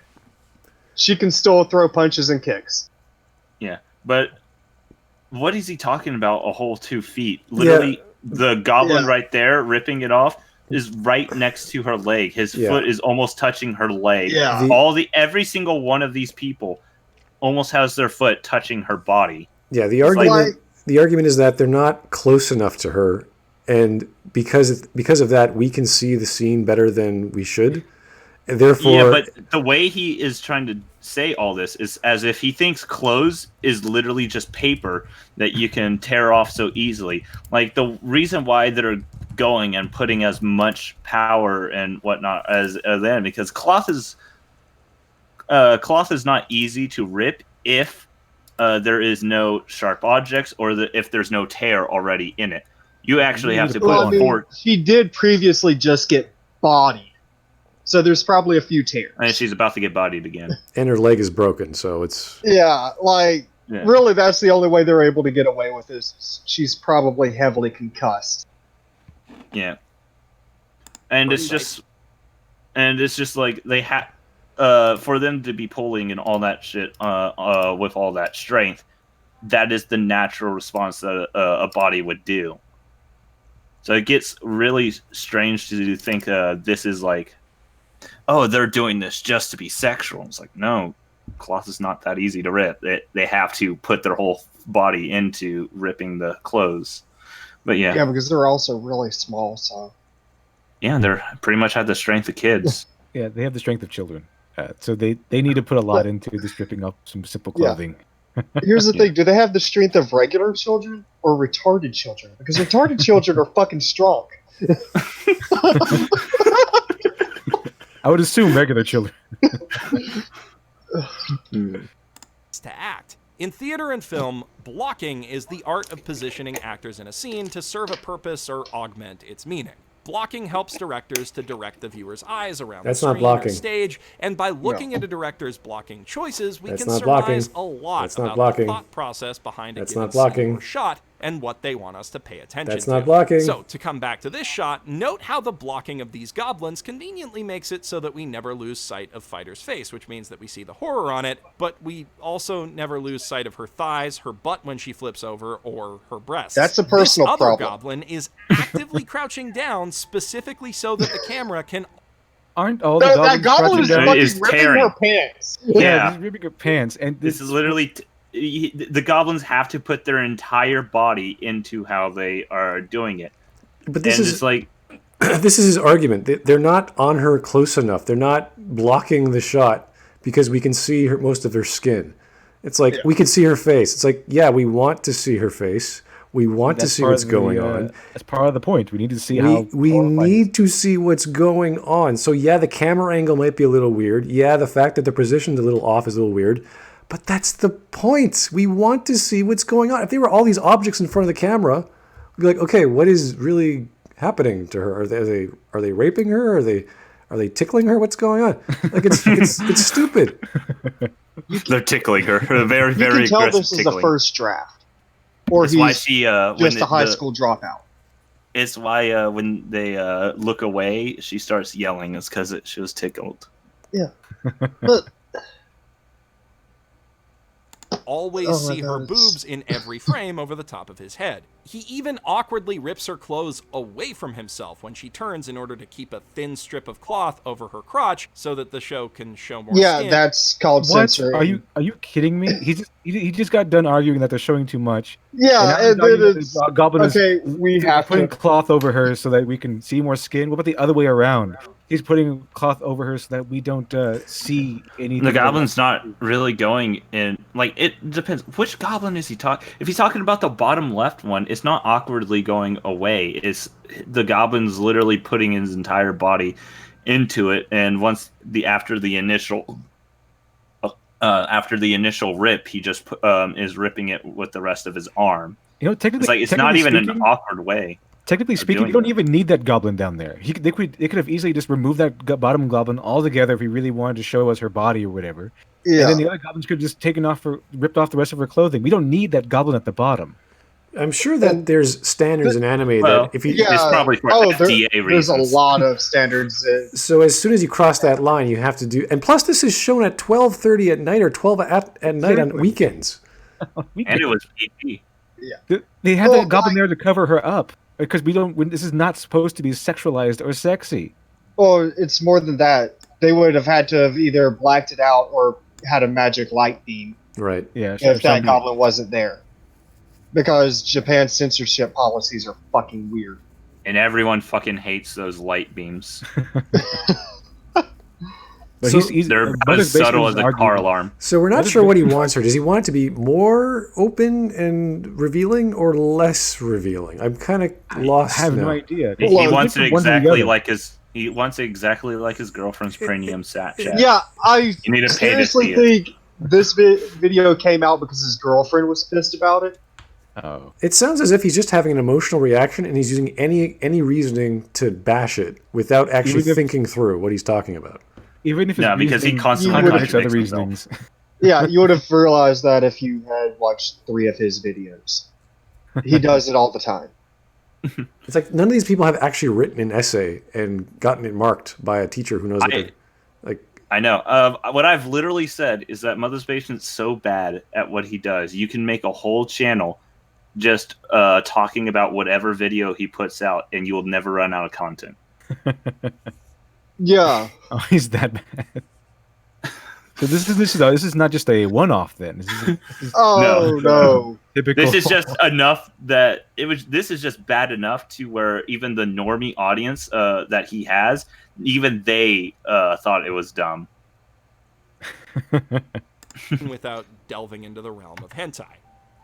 E: She can still throw punches and kicks.
C: Yeah, but what is he talking about? A whole 2 feet? Literally, the goblin right there ripping it off is right next to her leg. His foot is almost touching her leg.
E: Yeah.
C: Every single one of these people almost has their foot touching her body.
B: Yeah, the argument is that they're not close enough to her and because of that, we can see the scene better than we should. And therefore,
C: yeah, but the way he is trying to say all this is as if he thinks clothes is literally just paper that you can tear off so easily. Like the reason why they're going and putting as much power and whatnot as them, because cloth is not easy to rip if there is no sharp objects or if there's no tear already in it. You actually have to put forward.
E: She did previously just get bodied, so there's probably a few tears.
C: And she's about to get bodied again.
B: And her leg is broken, so it's...
E: Yeah, like, really that's the only way they're able to get away with this. She's probably heavily concussed.
C: Yeah. And it's just like they have for them to be pulling and all that shit with all that strength, that is the natural response that a body would do. So it gets really strange to think this is like, oh, they're doing this just to be sexual. It's like, no, cloth is not that easy to rip. They have to put their whole body into ripping the clothes. But yeah.
E: Yeah, because they're also really small, so...
C: Yeah, they're pretty much have the strength of kids.
A: Yeah, they have the strength of children. So they need to put a lot into the stripping up some simple clothing.
E: Yeah. Here's the thing, do they have the strength of regular children or retarded children? Because retarded children are fucking strong.
A: I would assume regular children.
D: To act. In theater and film, blocking is the art of positioning actors in a scene to serve a purpose or augment its meaning. Blocking helps directors to direct the viewer's eyes around the screen or stage, and by looking at a director's blocking choices, we can surmise a lot about the thought process behind a given scene or shot and what they want us to pay attention to. So, to come back to this shot, note how the blocking of these goblins conveniently makes it so that we never lose sight of Fighter's face, which means that we see the horror on it, but we also never lose sight of her thighs, her butt when she flips over, or her breasts.
E: That's a personal problem.
D: This other goblin is actively crouching down specifically so that the camera can...
A: Aren't all the goblins
E: that goblin is fucking ripping
C: tearing
E: her pants.
A: Yeah, he's ripping her pants. And
C: this is literally... the goblins have to put their entire body into how they are doing it.
B: But this is like... This is his argument. They're not on her close enough. They're not blocking the shot because we can see most of her skin. It's like, we can see her face. It's like, yeah, we want to see her face. We want to see what's going on.
A: That's part of the point. We need to see how...
B: We need to see what's going on. So, yeah, the camera angle might be a little weird. Yeah, the fact that the position's a little off is a little weird. But that's the point. We want to see what's going on. If there were all these objects in front of the camera, we'd be like, okay, what is really happening to her? Are they raping her? Are they tickling her? What's going on? Like it's stupid.
C: They're tickling her. Very, very aggressive tickling. You can tell this is
E: a first draft, or
C: that's
E: he's
C: why she,
E: just a high school dropout.
C: It's why when they look away, she starts yelling. It's because she was tickled.
E: Yeah, but.
D: Always see her boobs in every frame over the top of his head. He even awkwardly rips her clothes away from himself when she turns in order to keep a thin strip of cloth over her crotch so that the show can show more skin.
E: Yeah, that's called censoring.
A: Are you kidding me? He just got done arguing that they're showing too much.
E: Yeah,
A: and it's Goblin
E: okay. We have
A: putting cloth over her so that we can see more skin. What about the other way around? He's putting cloth over her so that we don't see anything.
C: The goblin's not really going in. Like, it depends. Which goblin is he talking? If he's talking about the bottom left one, it's not awkwardly going away. It's the goblin's literally putting his entire body into it. And after the initial rip, he just is ripping it with the rest of his arm.
A: You know, technically,
C: it's not even an awkward way.
A: Technically speaking, you don't even need that goblin down there. They could have easily just removed that bottom goblin altogether if he really wanted to show us her body or whatever. Yeah. And then the other goblins could have just ripped off the rest of her clothing. We don't need that goblin at the bottom.
B: I'm sure that there's standards in anime that if you...
C: Yeah, it's probably for FDA reasons.
E: There's a lot of standards.
B: So as soon as you cross that line, you have to do... And plus, this is shown at 12:30 at night or 12 at night on weekends.
C: And it was PG.
E: Yeah.
A: They had that goblin there to cover her up. Because this is not supposed to be sexualized or sexy.
E: Well, it's more than that. They would have had to have either blacked it out or had a magic light beam.
B: Right.
A: Yeah.
E: If that goblin wasn't there, because Japan's censorship policies are fucking weird.
C: And everyone fucking hates those light beams.
A: But
B: So
A: he's
C: They're
A: but
C: about
A: his
C: as
A: basically
C: subtle
A: is
C: as a
A: arguing-
C: car alarm.
B: So we're not
A: What is
B: sure what he
A: big-
B: wants her. Does he want it to be more open and revealing or less revealing? I'm kind of lost
A: I have
B: now.
A: no idea.
C: He
E: Well,
C: wants it
A: Pick one or the
C: exactly
A: other.
C: like his. He wants it exactly like his girlfriend's premium chat.
E: Yeah, I
C: You need to pay to
E: seriously
C: see it.
E: think this video came out because his girlfriend was pissed about it.
A: Oh,
B: It sounds as if he's just having an emotional reaction and he's using any reasoning to bash it without actually
A: Even if-
B: thinking through what he's talking about.
A: even if his
C: No, because he
A: reasoning
C: constantly
A: contradicts other
C: contradicts himself.
A: reasonings.
E: Yeah, you would have realized that if you had watched 3 of his videos. He does it all the time.
B: It's like none of these people have actually written an essay and gotten it marked by a teacher who knows what they're like.
C: I know. What I've literally said is that Mother's Basement's so bad at what he does, you can make a whole channel just talking about whatever video he puts out, and you will never run out of content.
E: Yeah.
A: Oh, he's that bad. So this is not just a one-off then. This is
E: Oh no.
A: typical.
C: This is just enough that This is just bad enough to where even the normie audience that he has, even they thought it was dumb.
D: without delving into the realm of hentai.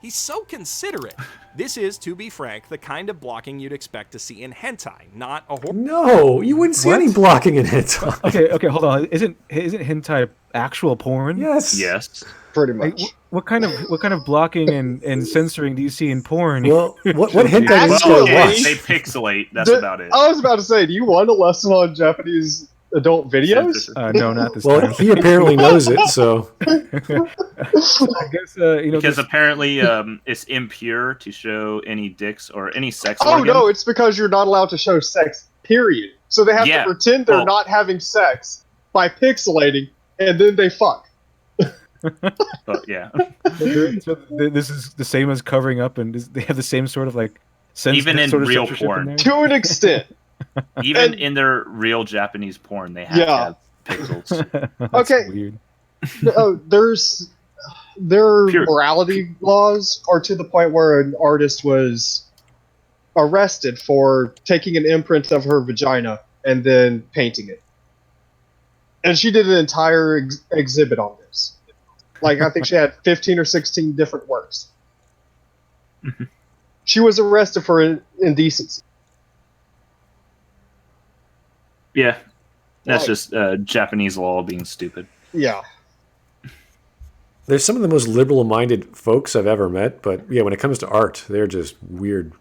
D: He's so considerate. This is, to be frank, the kind of blocking you'd expect to see in hentai, not a horror.
B: No, you wouldn't see
A: What?
B: any blocking in hentai.
A: Okay, hold on. Isn't hentai actual porn?
B: Yes.
C: Yes.
E: Pretty
A: Like,
E: much.
A: what kind of blocking and censoring do you see in porn?
B: Well, what hentai
E: Actually,
B: does
C: Well,
B: this guy watch?
C: they pixelate. That's about it.
E: I was about to say, do you want a lesson on Japanese adult videos?
A: No, not this
B: Well,
A: time.
B: he apparently knows it, so
A: I guess
C: Because
A: this-
C: apparently it's impure to show any dicks or any sex
E: Oh
C: organs.
E: no, it's because you're not allowed to show sex, period. So they have
C: Yeah,
E: to pretend they're
C: well-
E: not having sex by pixelating, and then they fuck.
C: But yeah.
A: so this is the same as covering up, and they have the same sort of like
C: Even in
A: sort of
C: real
A: censorship
C: porn.
A: in there?
E: To an extent.
C: Even
E: And-
C: in their real Japanese porn, they have
E: Yeah.
C: to have pixels.
A: That's
E: Okay.
A: weird.
E: Their
C: Pure.
E: morality laws are to the point where an artist was arrested for taking an imprint of her vagina and then painting it. And she did an entire exhibit on this. Like, I think she had 15 or 16 different works.
C: Mhm.
E: She was arrested for indecency.
C: Yeah. That's
E: Like-
C: just Japanese law being stupid.
E: Yeah.
B: they're some of the most liberal-minded folks I've ever met. But yeah, when it comes to art, they're just weird.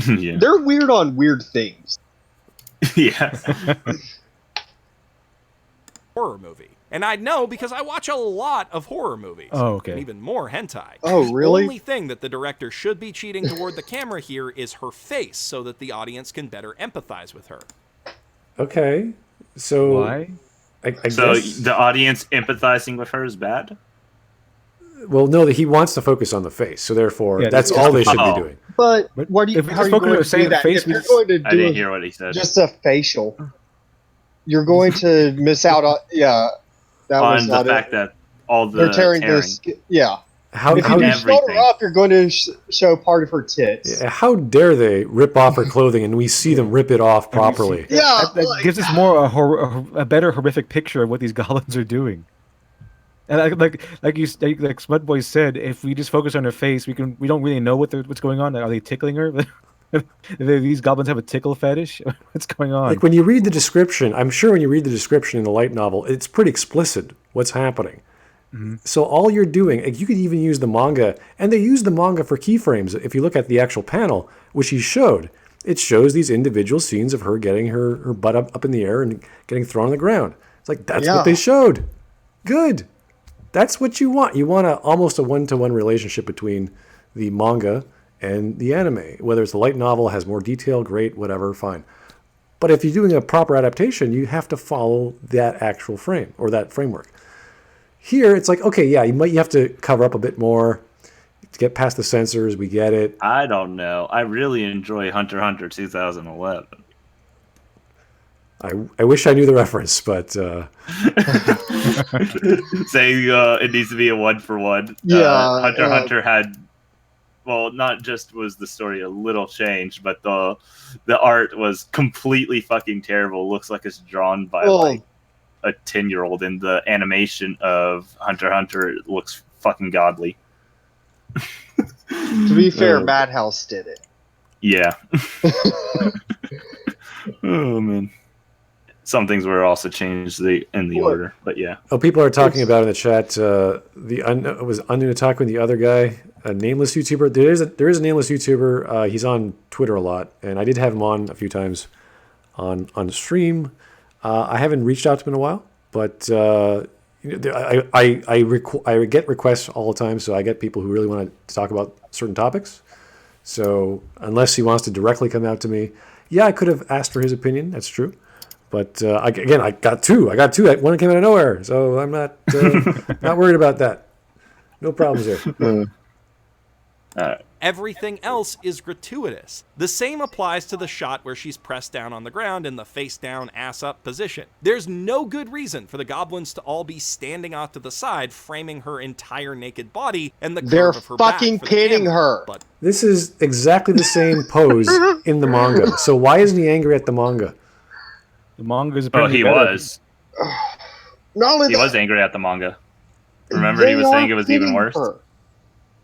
C: Yeah.
E: They're weird on weird things.
C: Yeah.
D: horror movie. And I know because I watch a lot of horror movies.
A: Oh, okay.
D: And even more hentai.
E: Oh, really?
D: The only thing that the director should be cheating toward the camera here is her face so that the audience can better empathize with her.
B: Okay, so
A: Why?
B: I
C: So
B: guess,
C: the audience empathizing with her is bad?
B: well, no, he wants to focus on the face, so therefore
A: Yeah,
B: that's
A: that's
B: all they should
C: oh.
B: be doing.
E: But
A: But
E: what do you,
A: if we
E: how are
A: just
E: you
A: focus
E: going
A: on
E: to
A: saying
E: do
A: the
E: that?
A: face,
E: If
A: we
E: you're
A: just-
E: going to
C: I
E: do
C: didn't hear what he said.
E: just a facial, you're going to miss out on that
C: On
E: was
C: the
E: not
C: fact
E: it.
C: that all the
E: They're tearing this. Yeah.
B: How
E: If
B: how,
E: you
C: Everything.
E: shut her up, you're going to show part of her tits.
B: how dare they rip off her clothing and we see them rip it off properly?
E: Yeah,
A: That
E: like-
A: gives us more a better horrific picture of what these goblins are doing. And like Smut Boy said, if we just focus on her face, we don't really know what's going on. Are they tickling her? These goblins have a tickle fetish. What's going on?
B: Like when you read the description, I'm sure when you read the description in the light novel, it's pretty explicit what's happening. So all you're doing, like, you could even use the manga, and they use the manga for keyframes. If you look at the actual panel, which he showed, it shows these individual scenes of her getting her butt up in the air and getting thrown on the ground. It's like, that's
E: Yeah.
B: what they showed. Good. That's what you want. You want almost a one-to-one relationship between the manga and the anime. Whether it's the light novel, has more detail, great, whatever, fine. But if you're doing a proper adaptation, you have to follow that actual frame or that framework. Here, it's like, okay, yeah, you have to cover up a bit more to get past the censors. We get it.
C: I don't know. I really enjoy Hunter x Hunter 2011.
B: I wish I knew the reference, but
C: Saying it needs to be a 1-for-1.
E: Yeah,
C: Hunter x Hunter had well, not just was the story a little changed, but the art was completely fucking terrible. Looks like it's drawn by like a 10-year-old, and the animation of Hunter x Hunter looks fucking godly.
E: To be fair, Madhouse did it.
C: Yeah. Oh man. Some things were also changed in the order, but yeah.
B: Oh, people are talking about in the chat was Unknown Otaku and the other guy, a nameless YouTuber. There is a nameless YouTuber. He's on Twitter a lot, and I did have him on a few times on stream. I haven't reached out to him in a while, but I get requests all the time, so I get people who really want to talk about certain topics. So unless he wants to directly come out to me, yeah, I could have asked for his opinion. That's true. But I got two. One came out of nowhere, so I'm not not worried about that. No problems there.
D: Everything else is gratuitous. The same applies to the shot where she's pressed down on the ground in the face down, ass up position. There's no good reason for the goblins to all be standing off to the side, framing her entire naked body and the curve of her back. They're
E: fucking pinning her.
D: But
B: this is exactly the same pose in the manga. So why isn't he angry at the manga?
A: The manga's
C: he was.
E: Not only
C: he was angry at the manga. Remember, he was saying it was even worse.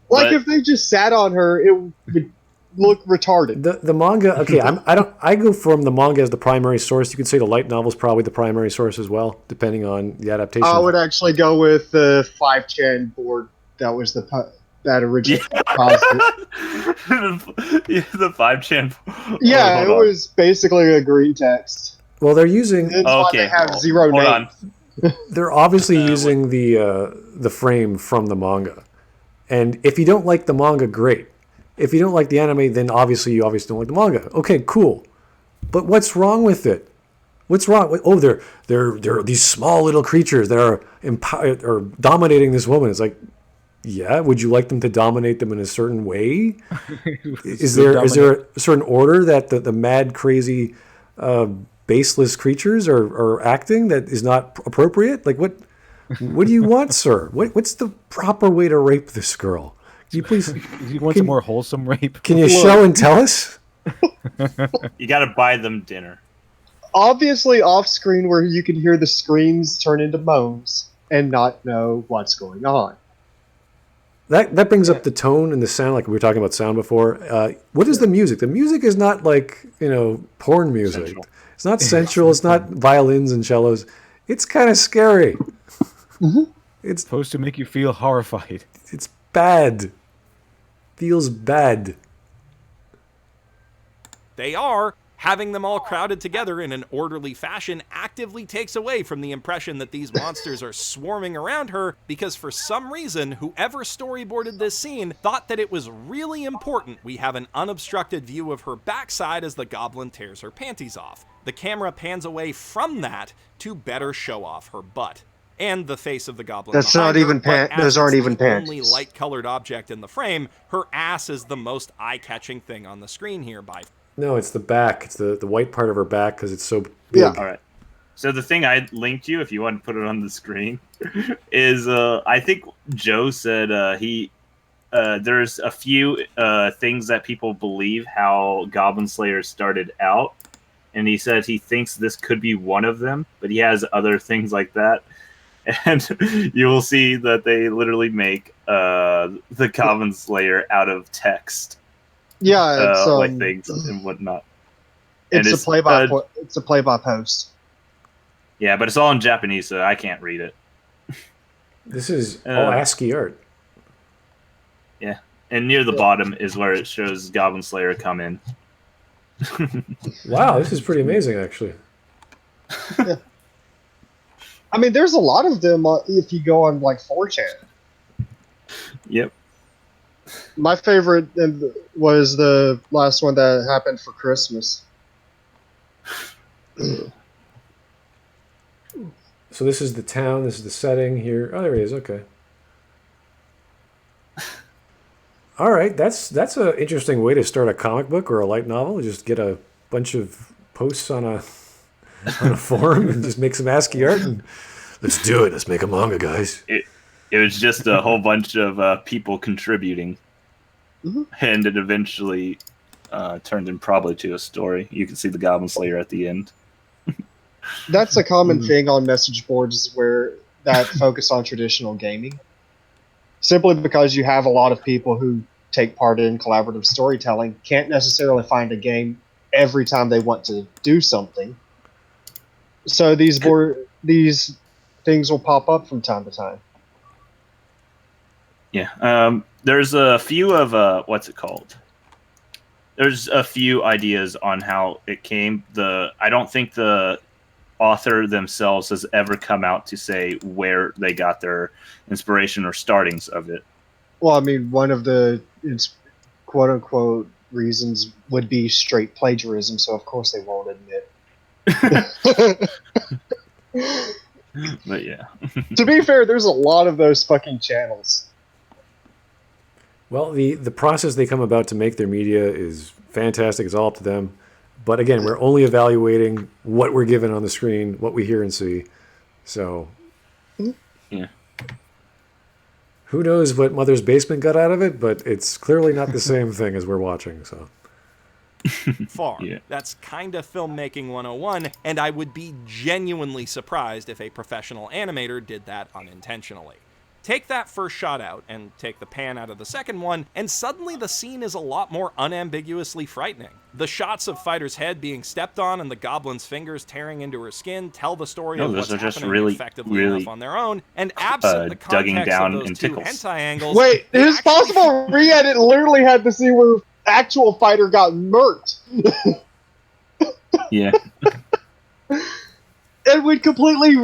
E: Like, if they just sat on her, it would look retarded.
B: The manga, okay, I go from the manga as the primary source. You could say the light novel is probably the primary source as well, depending on the adaptation.
E: I would actually go with the 5chan board. That was that original.
C: The 5chan.
E: Yeah, it was basically a green text.
B: Well, they're using.
E: They have zero names.
B: They're obviously using the frame from the manga, and if you don't like the manga, great. If you don't like the anime, then obviously you don't like the manga. Okay, cool. But what's wrong with it? What's wrong with? Oh, they're these small little creatures that are dominating this woman. It's like, yeah. Would you like them to dominate them in a certain way? Is there a certain order that the mad, crazy, baseless creatures are acting that is not appropriate? Like, what do you want, sir? What's the proper way to rape this girl? Can you please?
A: You want some more wholesome rape?
B: Can you show and tell us?
C: You got to buy them dinner.
E: Obviously, off screen where you can hear the screams turn into moans and not know what's going on.
B: That brings up the tone and the sound, like we were talking about sound before. What is the music? The music is not like, porn music. Sensual. It's not sensual. It's not violins and cellos. It's kind of scary. It's
A: supposed to make you feel horrified.
B: It's bad. Feels bad.
D: They are. Having them all crowded together in an orderly fashion actively takes away from the impression that these monsters are swarming around her, because for some reason, whoever storyboarded this scene thought that it was really important we have an unobstructed view of her backside as the goblin tears her panties off. The camera pans away from that to better show off her butt. And the face of the goblin.
E: That's not even pants. Those aren't even pants.
D: Only light-colored object in the frame. Her ass is the most eye-catching thing on the screen here by.
B: No, it's the back. It's the white part of her back because it's so big.
E: Yeah.
C: All right. So the thing I linked you, if you want to put it on the screen, is I think Joe said there's a few things that people believe how Goblin Slayer started out, and he said he thinks this could be one of them, but he has other things like that. And you will see that they literally make the Goblin Slayer out of text.
E: Yeah, it's
C: like things and whatnot.
E: It's a play by post.
C: Yeah, but it's all in Japanese, so I can't read it.
B: This is all ASCII art.
C: Yeah, and near the bottom is where it shows Goblin Slayer come in.
B: Wow, this is pretty amazing, actually.
E: Yeah. I mean, there's a lot of them if you go on like 4chan.
C: Yep.
E: My favorite was the last one that happened for Christmas.
B: So this is the town. This is the setting here. Oh, there he is. Okay. All right. That's an interesting way to start a comic book or a light novel. Just get a bunch of posts on a forum and just make some ASCII art and let's do it. Let's make a manga, guys.
C: It was just a whole bunch of people contributing. and it eventually turned in probably to a story. You can see the Goblin Slayer at the end.
E: That's a common thing on message boards where that focus on traditional gaming. Simply because you have a lot of people who take part in collaborative storytelling can't necessarily find a game every time they want to do something. So these things will pop up from time to time.
C: Yeah. There's a few of what's it called? There's a few ideas on how it came. I don't think the author themselves has ever come out to say where they got their inspiration or startings of it.
E: Well, I mean, one of the quote unquote reasons would be straight plagiarism, so of course they won't admit.
C: But yeah.
E: To be fair, there's a lot of those fucking channels.
B: Well, the process they come about to make their media is fantastic. It's all up to them. But again, we're only evaluating what we're given on the screen, what we hear and see. So,
C: Yeah.
B: Who knows what Mother's Basement got out of it, but it's clearly not the same thing as we're watching. So,
D: Far.
C: Yeah.
D: That's kind of filmmaking 101, and I would be genuinely surprised if a professional animator did that unintentionally. Take that first shot out, and take the pan out of the second one, and suddenly the scene is a lot more unambiguously frightening. The shots of Fighter's head being stepped on and the goblin's fingers tearing into her skin tell the story of what's
C: those are just
D: happening
C: really,
D: effectively
C: really
D: enough on their own, and absent the
C: dugging
D: context
C: down
D: of those
C: in
D: two
C: tickles.
D: hentai angles...
E: Wait,
D: they
E: it's
D: actually-
E: possible Re-Edit literally had to see where actual fighter got murked.
C: Yeah.
E: It would completely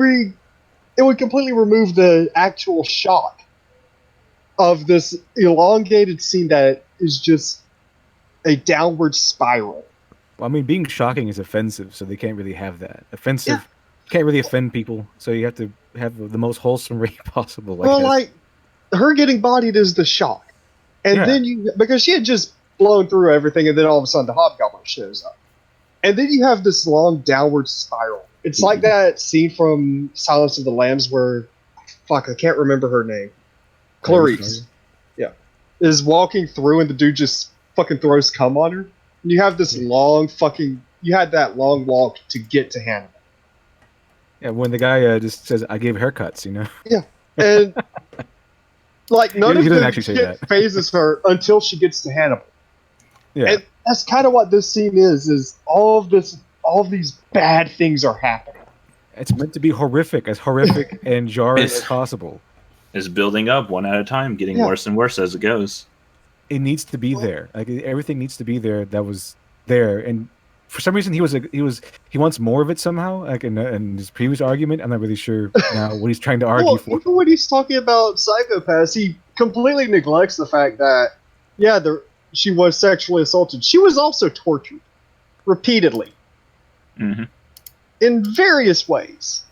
E: remove the actual shock of this elongated scene that is just a downward spiral.
A: Well, I mean, being shocking is offensive, so they can't really have that. Offensive can't really offend people, so you have to have the most wholesome rate possible.
E: Well,
A: guess.
E: like, her getting bodied is the shock. And
A: Yeah.
E: then because she had just blown through everything, and then all of a sudden the hobgoblin shows up. And then you have this long downward spiral. It's like that scene from Silence of the Lambs where, fuck, I can't remember her name. Clarice. Yeah. Is walking through and the dude just fucking throws cum on her. And you have this you had that long walk to get to Hannah.
A: Yeah, when the guy just says, "I gave haircuts,"
E: Yeah. And like none
A: He
E: of
A: doesn't
E: the
A: actually say
E: shit
A: that.
E: phases her until she gets to Hannibal.
A: Yeah.
E: And that's kind of what this scene is all of these bad things are happening.
A: It's meant to be horrific and jarring as possible.
C: It's building up one at a time, getting worse and worse as it goes.
A: It needs to be there. Like everything needs to be there that was there, and for some reason he wants more of it somehow. Like in his previous argument, I'm not really sure now what he's trying to argue for.
E: Even when he's talking about psychopaths, he completely neglects the fact that she was sexually assaulted. She was also tortured repeatedly in various ways.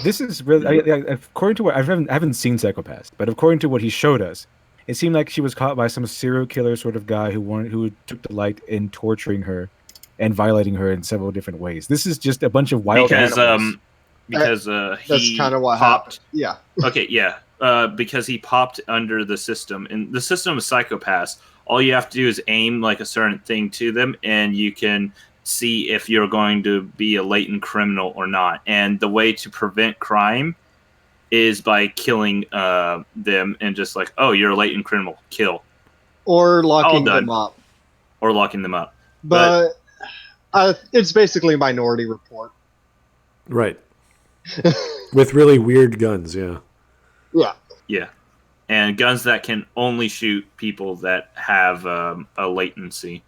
A: This is really, according to what I haven't seen Psychopaths, but according to what he showed us, it seemed like she was caught by some serial killer sort of guy who took delight in torturing her and violating her in several different ways. This is just a bunch of wild animals.
C: Because
E: That's
C: he
E: kind of what
C: popped.
E: happened. Yeah.
C: Okay, yeah. Because he popped under the system, and the system of Psychopaths. All you have to do is aim like a certain thing to them, and you can see if you're going to be a latent criminal or not. And the way to prevent crime is by killing them and just like, oh, you're a latent criminal, kill.
E: Or locking
C: done.
E: them up.
C: Or locking them up.
E: But it's basically Minority Report.
B: right. With really weird guns, yeah.
E: Yeah.
C: Yeah. And guns that can only shoot people that have a latency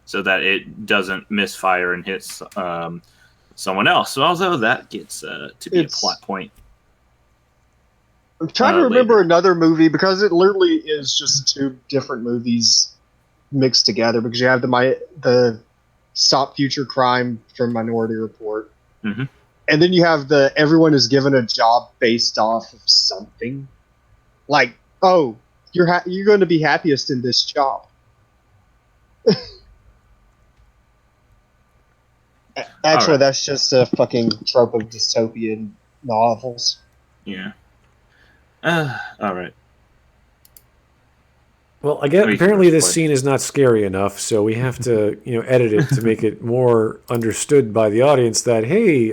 C: so that it doesn't misfire and hit someone else. So although that gets to be a plot point.
E: I'm trying to remember
C: later.
E: another movie because it literally is just two different movies mixed together because you have the Stop Future Crime from Minority Report.
C: Mhm.
E: And then you have the everyone is given a job based off of something. Like, oh, you're going to be happiest in this job. Actually,
C: right.
E: that's just a fucking trope of dystopian novels.
C: Yeah. All right.
B: Well, again,
C: We
B: apparently
C: can
B: this
C: explain.
B: scene is not scary enough, so we have to, edit it to make it more understood by the audience that, hey,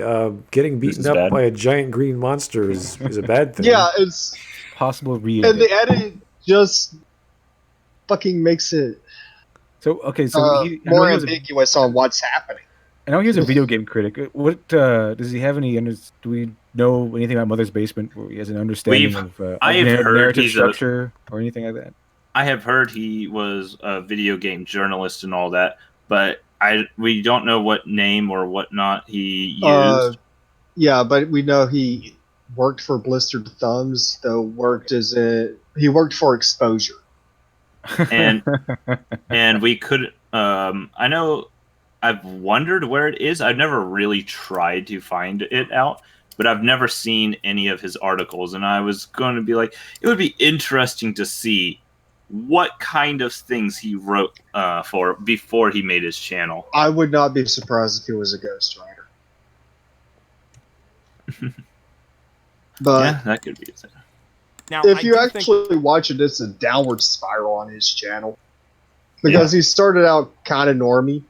B: getting beaten
C: is
B: up
C: bad.
B: by a giant green monster is a bad thing.
E: Yeah, it's
A: Possible
E: and
A: re-edit.
E: the edit just fucking makes it
A: So okay, so I know
E: more
A: he was a,
E: ambiguous on what's happening.
A: I know he was a video game critic. What does he have any? Do we know anything about Mother's Basement? Where he has an understanding of
C: I've heard
A: narrative
C: he's
A: structure or anything like that?
C: I have heard he was a video game journalist and all that, but we don't know what name or whatnot he used.
E: Yeah, but we know he worked for Blistered Thumbs, though he worked for Exposure.
C: and and we could I know I've wondered where it is. I've never really tried to find it out, but I've never seen any of his articles, and I was going to be like, it would be interesting to see what kind of things he wrote for before he made his channel.
E: I would not be surprised if he was a ghostwriter. But
C: Yeah, that could be it.
D: Now,
E: if
D: I
E: you
D: do think
E: actually watch it, it's a downward spiral on his channel because he started out kind of normie,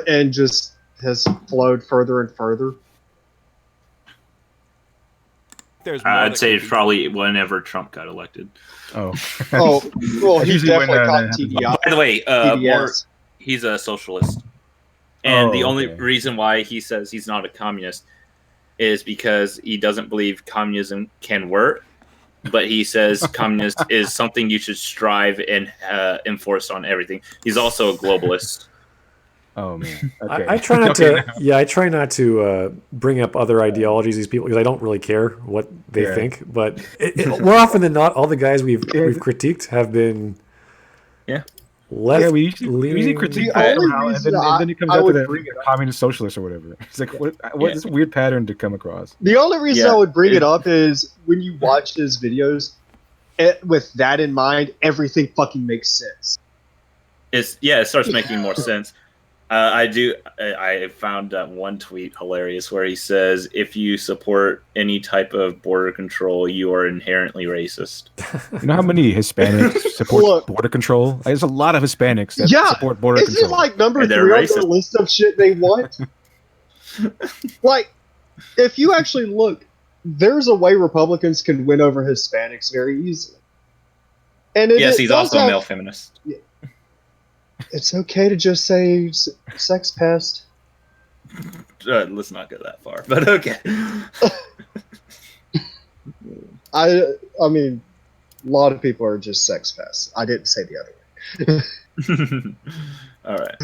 E: and just has flowed further and further.
D: there's more
C: I'd
D: that
C: say
D: could
C: it's
D: be
C: probably whenever Trump got elected.
A: Oh,
E: Oh, well,
A: That's
E: he's
A: usually when,
E: definitely caught
A: that happens.
E: TDI.
C: By the way,
E: TDS.
C: he's a socialist. And the only
A: okay.
C: reason why he says he's not a communist is because he doesn't believe communism can work, but he says communist is something you should strive and enforce on everything. He's also a globalist.
A: Oh man. Okay.
B: I try not
A: Okay,
B: to. Yeah, I try not to bring up other ideologies of these people because I don't really care what they
A: Yeah.
B: think. But more often than not, all the guys we've critiqued have been left
A: Yeah, we usually
B: leaning.
A: critique
E: The
A: that
E: only
A: somehow, and
E: reason
A: then he comes
E: I
A: out to
E: would
A: that
E: bring it up-
A: communist socialist or whatever. It's like what is this weird pattern to come across?
E: The only reason
C: Yeah.
E: I would bring it up is when you watch his videos, with that in mind, everything fucking makes sense.
C: It starts making more sense. I found that one tweet hilarious where he says, if you support any type of border control, you are inherently racist.
A: You know how many Hispanics support
E: Look.
A: border control? There's a lot of Hispanics that
E: Yeah,
A: support border
E: Isn't
A: control.
E: it like number
C: And
E: 3
C: they're
E: on
C: racist.
E: the list of shit they want? Like, if you actually look, there's a way Republicans can win over Hispanics very easily. And
C: Yes, he's also a male feminist.
E: It's okay to just say sex pest.
C: Let's not go that far, but okay.
E: I mean, a lot of people are just sex pests. I didn't say the other way.
C: All right.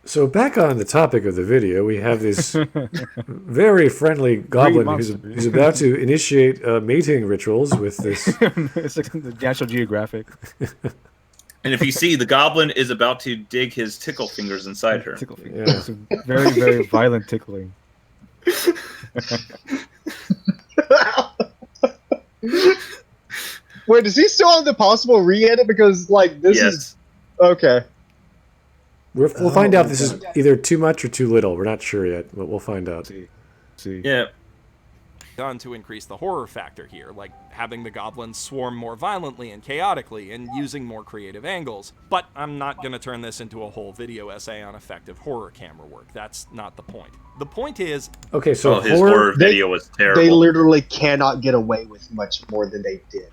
B: So back on the topic of the video, we have this very friendly goblin
A: monster.
B: who's about to initiate mating rituals with this.
A: It's like the National Geographic.
C: And if you see, the goblin is about to dig his tickle fingers inside her.
A: Tickle finger.
B: Yeah.
A: It's a very, very violent tickling.
E: Wait, is he still on the possible re-edit? Because, like, this is... Okay.
B: We'll find out. This is either too much or too little. We're not sure yet, but we'll find out.
A: See.
C: Yeah.
D: done to increase the horror factor here, like having the goblins swarm more violently and chaotically and using more creative angles. But I'm not going to turn this into a whole video essay on effective horror camera work. That's not the point. The point is...
B: Okay, so
C: his horror video was terrible.
E: They literally cannot get away with much more than they did.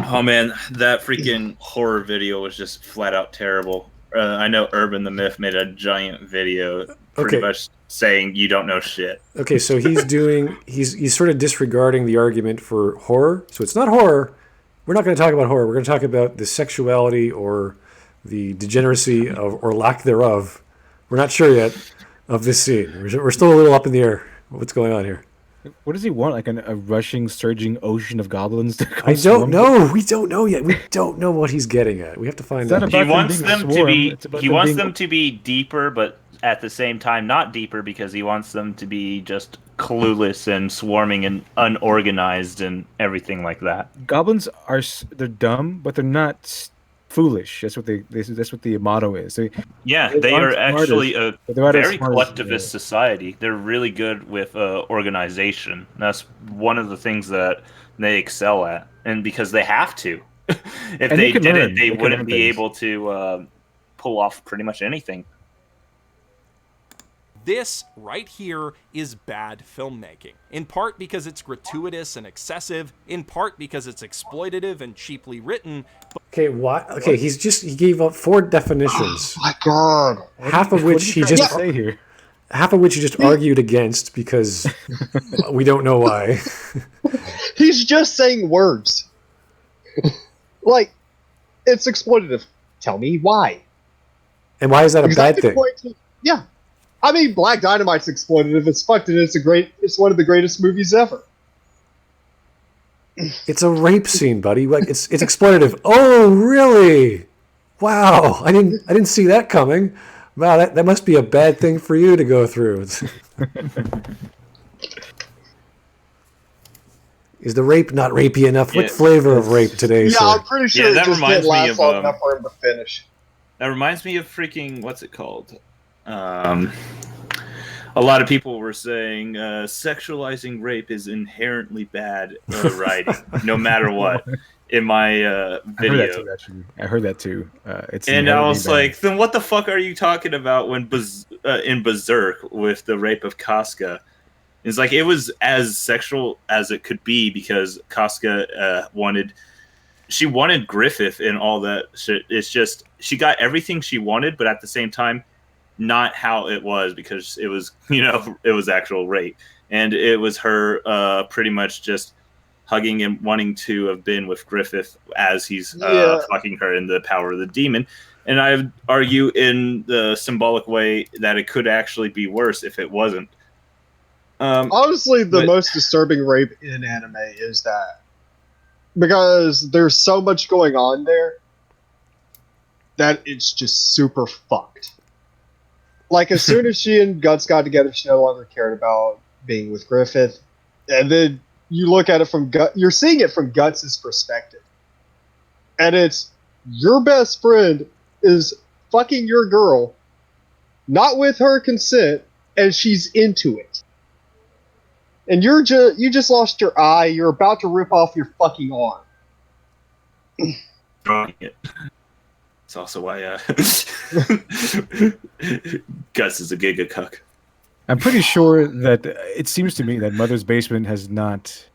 C: Oh man, that freaking horror video was just flat out terrible. I know Urban the Myth made a giant video pretty much saying you don't know shit.
B: Okay, so he's sort of disregarding the argument for horror. So it's not horror. We're not going to talk about horror. We're going to talk about the sexuality or the degeneracy of, or lack thereof. We're not sure yet of this scene. We're still a little up in the air. What's going on here?
A: What does he want? Like a rushing, surging ocean of goblins to come
B: I don't
A: swarm?
B: know. We don't know yet. We don't know what he's getting at. We have to find out.
C: He wants
A: them
C: them
A: being a
C: to be.
A: swarm. It's about
C: He
A: them
C: wants
A: being-
C: them to be deeper, but at the same time not deeper because he wants them to be just clueless and swarming and unorganized and everything like that.
A: Goblins they're dumb, but they're not foolish. That's what that's what the motto is.
C: Yeah,
A: They
C: they
A: aren't
C: are
A: smart
C: actually
A: as-
C: a
A: but they're not as
C: very
A: smart as-
C: collectivist society. They're really good with organization. That's one of the things that they excel at, and because they have to. If
A: And
C: they
A: can
C: did
A: learn.
C: it, they
A: They can
C: wouldn't
A: learn
C: be
A: things.
C: able to pull off pretty much anything.
D: This right here is bad filmmaking, in part because it's gratuitous and excessive, in part because it's exploitative and cheaply written.
B: Okay, why? Okay, he gave up 4 definitions,
E: My God.
B: half of
A: What
B: which
A: are you
B: he
A: trying
B: just
A: to say here?
B: half of which he just argued against because we don't know why.
E: He's just saying words. Like, it's exploitative. Tell me why.
B: And why is that a
E: Because I
B: bad
E: could
B: thing?
E: point to, yeah. I mean, Black Dynamite's exploitative. It's fucked, and it's one of the greatest movies ever.
B: It's a rape scene, buddy. Like it's exploitative. Oh, really? Wow, I didn't see that coming. Wow, that must be a bad thing for you to go through. Is the rape not rapey enough? What
C: Yeah,
B: flavor of rape today,
E: Yeah,
B: sir?
E: I'm pretty sure
C: that
E: it just
C: reminds
E: didn't
C: me
E: last
C: of,
E: long enough for him to finish.
C: That reminds me of freaking what's it called? A lot of people were saying sexualizing rape is inherently bad writing, no matter what. In my video,
A: I heard that too. It's
C: and I
A: inherently
C: was
A: bad.
C: like, then what the fuck are you talking about when in Berserk with the rape of Casca? It's like it was as sexual as it could be because Casca wanted Griffith and all that shit. It's just she got everything she wanted, but at the same time, not how it was because it was it was actual rape, and it was her pretty much just hugging and wanting to have been with Griffith as he's fucking her in the power of the demon. And I would argue in the symbolic way that it could actually be worse if it wasn't.
E: Honestly, the most disturbing rape in anime is that because there's so much going on there that it's just super fucked. Like, as soon as she and Guts got together, she no longer cared about being with Griffith. And then you look at it from you're seeing it from Guts' perspective. And it's your best friend is fucking your girl, not with her consent, and she's into it. And you just lost your eye. You're about to rip off your fucking arm.
C: Drawing it. It's also why Gus is a giga cuck.
A: I'm pretty sure that it seems to me that Mother's Basement has not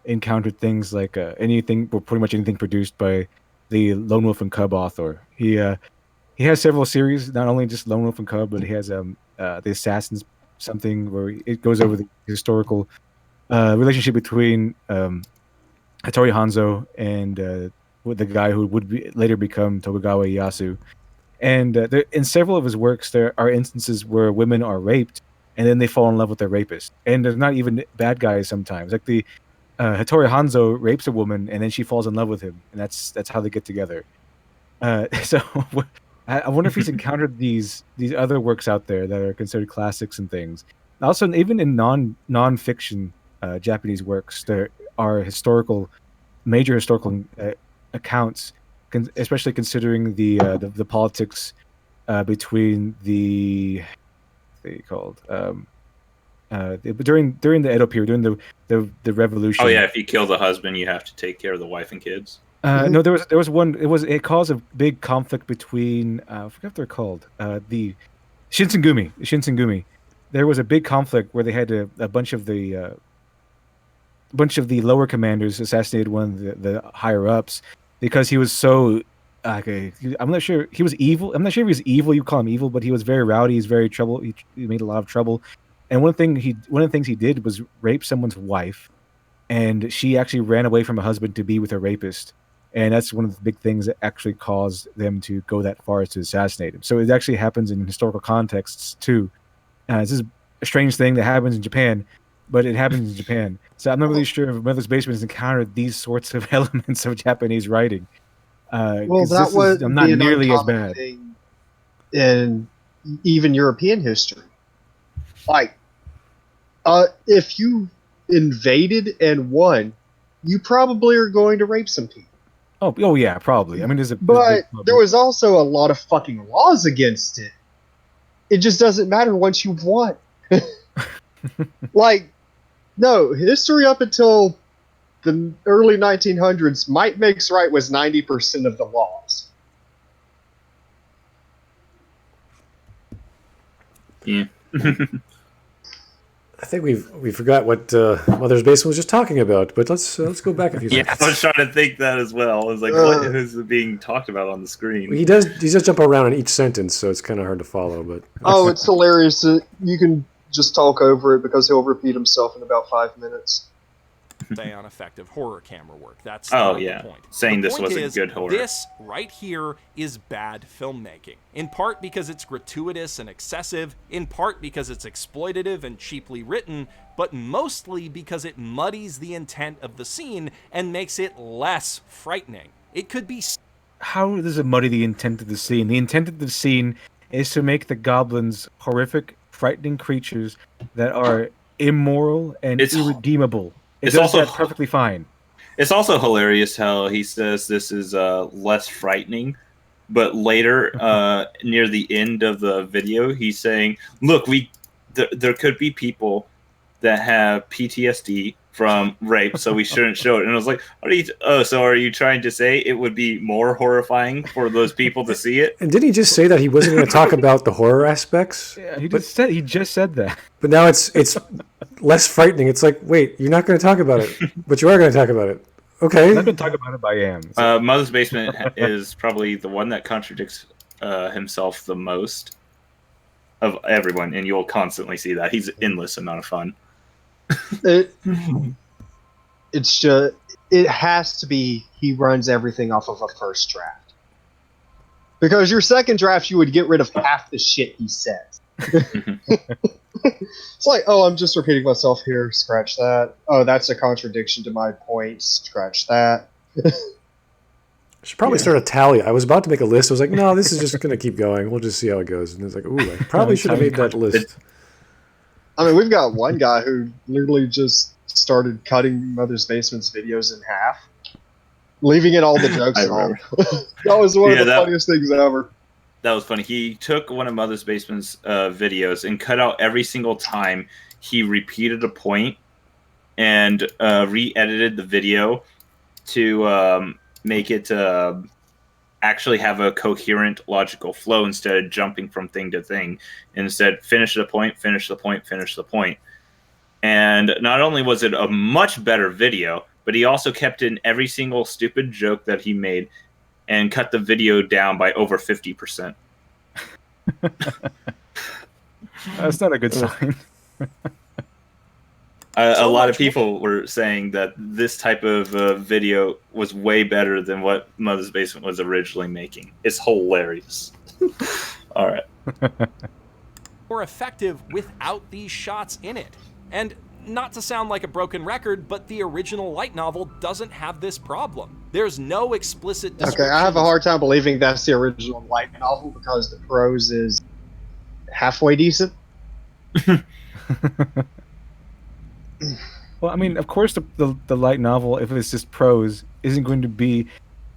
A: encountered things like anything, or pretty much anything produced by the Lone Wolf and Cub author. He has several series, not only just Lone Wolf and Cub, but he has the Assassins something where it goes over the historical relationship between Hattori Hanzo and with the guy who would later become Tokugawa Ieyasu. And in several of his works, there are instances where women are raped, and then they fall in love with their rapist. And they're not even bad guys sometimes. Like the Hattori Hanzo rapes a woman, and then she falls in love with him, and that's how they get together. So I wonder if he's encountered these other works out there that are considered classics and things. Also, even in non-fiction Japanese works, there are major historical accounts, especially considering the politics between the during the Edo period, during the revolution.
C: Oh yeah, if you kill the husband, you have to take care of the wife and kids.
A: No, there was one. It caused a big conflict between I forget what they're called. The Shinsengumi. There was a big conflict where they had a bunch of the lower commanders assassinated one of the higher ups because he was so I'm not sure he was evil. I'm not sure if he was evil. You call him evil, but he was very rowdy. He's very trouble. He made a lot of trouble. And one of the things he did was rape someone's wife, and she actually ran away from her husband to be with her rapist. And that's one of the big things that actually caused them to go that far as to assassinate him. So it actually happens in historical contexts too. This is a strange thing that happens in Japan, but it happens in Japan. So I'm not really sure if Mother's Basement has encountered these sorts of elements of Japanese writing.
E: Well, that would
A: I'm not
E: be an
A: nearly as
E: uncommon
A: bad.
E: thing in even European history. Like, if you invaded and won, you probably are going to rape some people.
A: Oh yeah, probably. I mean,
E: But there was also a lot of fucking laws against it. It just doesn't matter once you've won. Like, no, history up until the early 1900s, might makes right was 90% of the laws.
C: Yeah.
B: I think we forgot what Mother's Basement was just talking about, but let's go back a few
C: Yeah,
B: seconds.
C: I was trying to think that as well. I was like, what is being talked about on the screen?
B: He does jump around in each sentence, so it's kind of hard to follow. But
E: Oh, it's hilarious. You can just talk over it because he'll repeat himself in about 5 minutes.
D: Say on effective horror camera work. That's
C: Oh,
D: not
C: yeah.
D: the point.
C: Saying
D: The
C: this
D: point
C: wasn't
D: is,
C: good horror.
D: This right here is bad filmmaking. In part because it's gratuitous and excessive, in part because it's exploitative and cheaply written, but mostly because it muddies the intent of the scene and makes it less frightening. It could be...
A: How does it muddy the intent of the scene? The intent of the scene is to make the goblins horrific, frightening creatures that are immoral and irredeemable. It
C: it's
A: does
C: also
A: that perfectly fine.
C: It's also hilarious how he says this is less frightening, but later near the end of the video, he's saying, "Look, there could be people that have PTSD from rape, so we shouldn't show it." And I was like, are you trying to say it would be more horrifying for those people to see it?
B: and didn't he just say that he wasn't going to talk about the horror aspects?
A: Yeah, he just said that.
B: But now it's less frightening. It's like, wait, you're not going to talk about it, but you are going to talk about it. Okay.
A: I'm not going to talk about it, but I am. So.
C: Mother's Basement is probably the one that contradicts himself the most of everyone, and you'll constantly see that. He's an endless amount of fun.
E: It's just, it has to be he runs everything off of a first draft. Because your second draft, you would get rid of half the shit he says. It's like, oh, I'm just repeating myself here. Scratch that. Oh, that's a contradiction to my point. Scratch that.
B: I should probably start a tally. I was about to make a list. I was like, no, this is just going to keep going. We'll just see how it goes. And it's like, ooh, I probably should have made that list.
E: I mean, we've got one guy who literally just started cutting Mother's Basement's videos in half, leaving in all the jokes and all. That was one of the funniest things ever.
C: That was funny. He took one of Mother's Basement's videos and cut out every single time he repeated a point and re-edited the video to make it actually have a coherent, logical flow instead of jumping from thing to thing. Instead, finish the point, finish the point, finish the point. And not only was it a much better video, but he also kept in every single stupid joke that he made and cut the video down by over 50%.
A: That's not a good sign.
C: A lot of people were saying that this type of video was way better than what Mother's Basement was originally making. It's hilarious. All right.
D: More effective without these shots in it. And not to sound like a broken record, but the original light novel doesn't have this problem. There's no explicit description.
E: Okay, I have a hard time believing that's the original light novel because the prose is halfway decent.
A: Well, I mean, of course, the light novel, if it's just prose, isn't going to be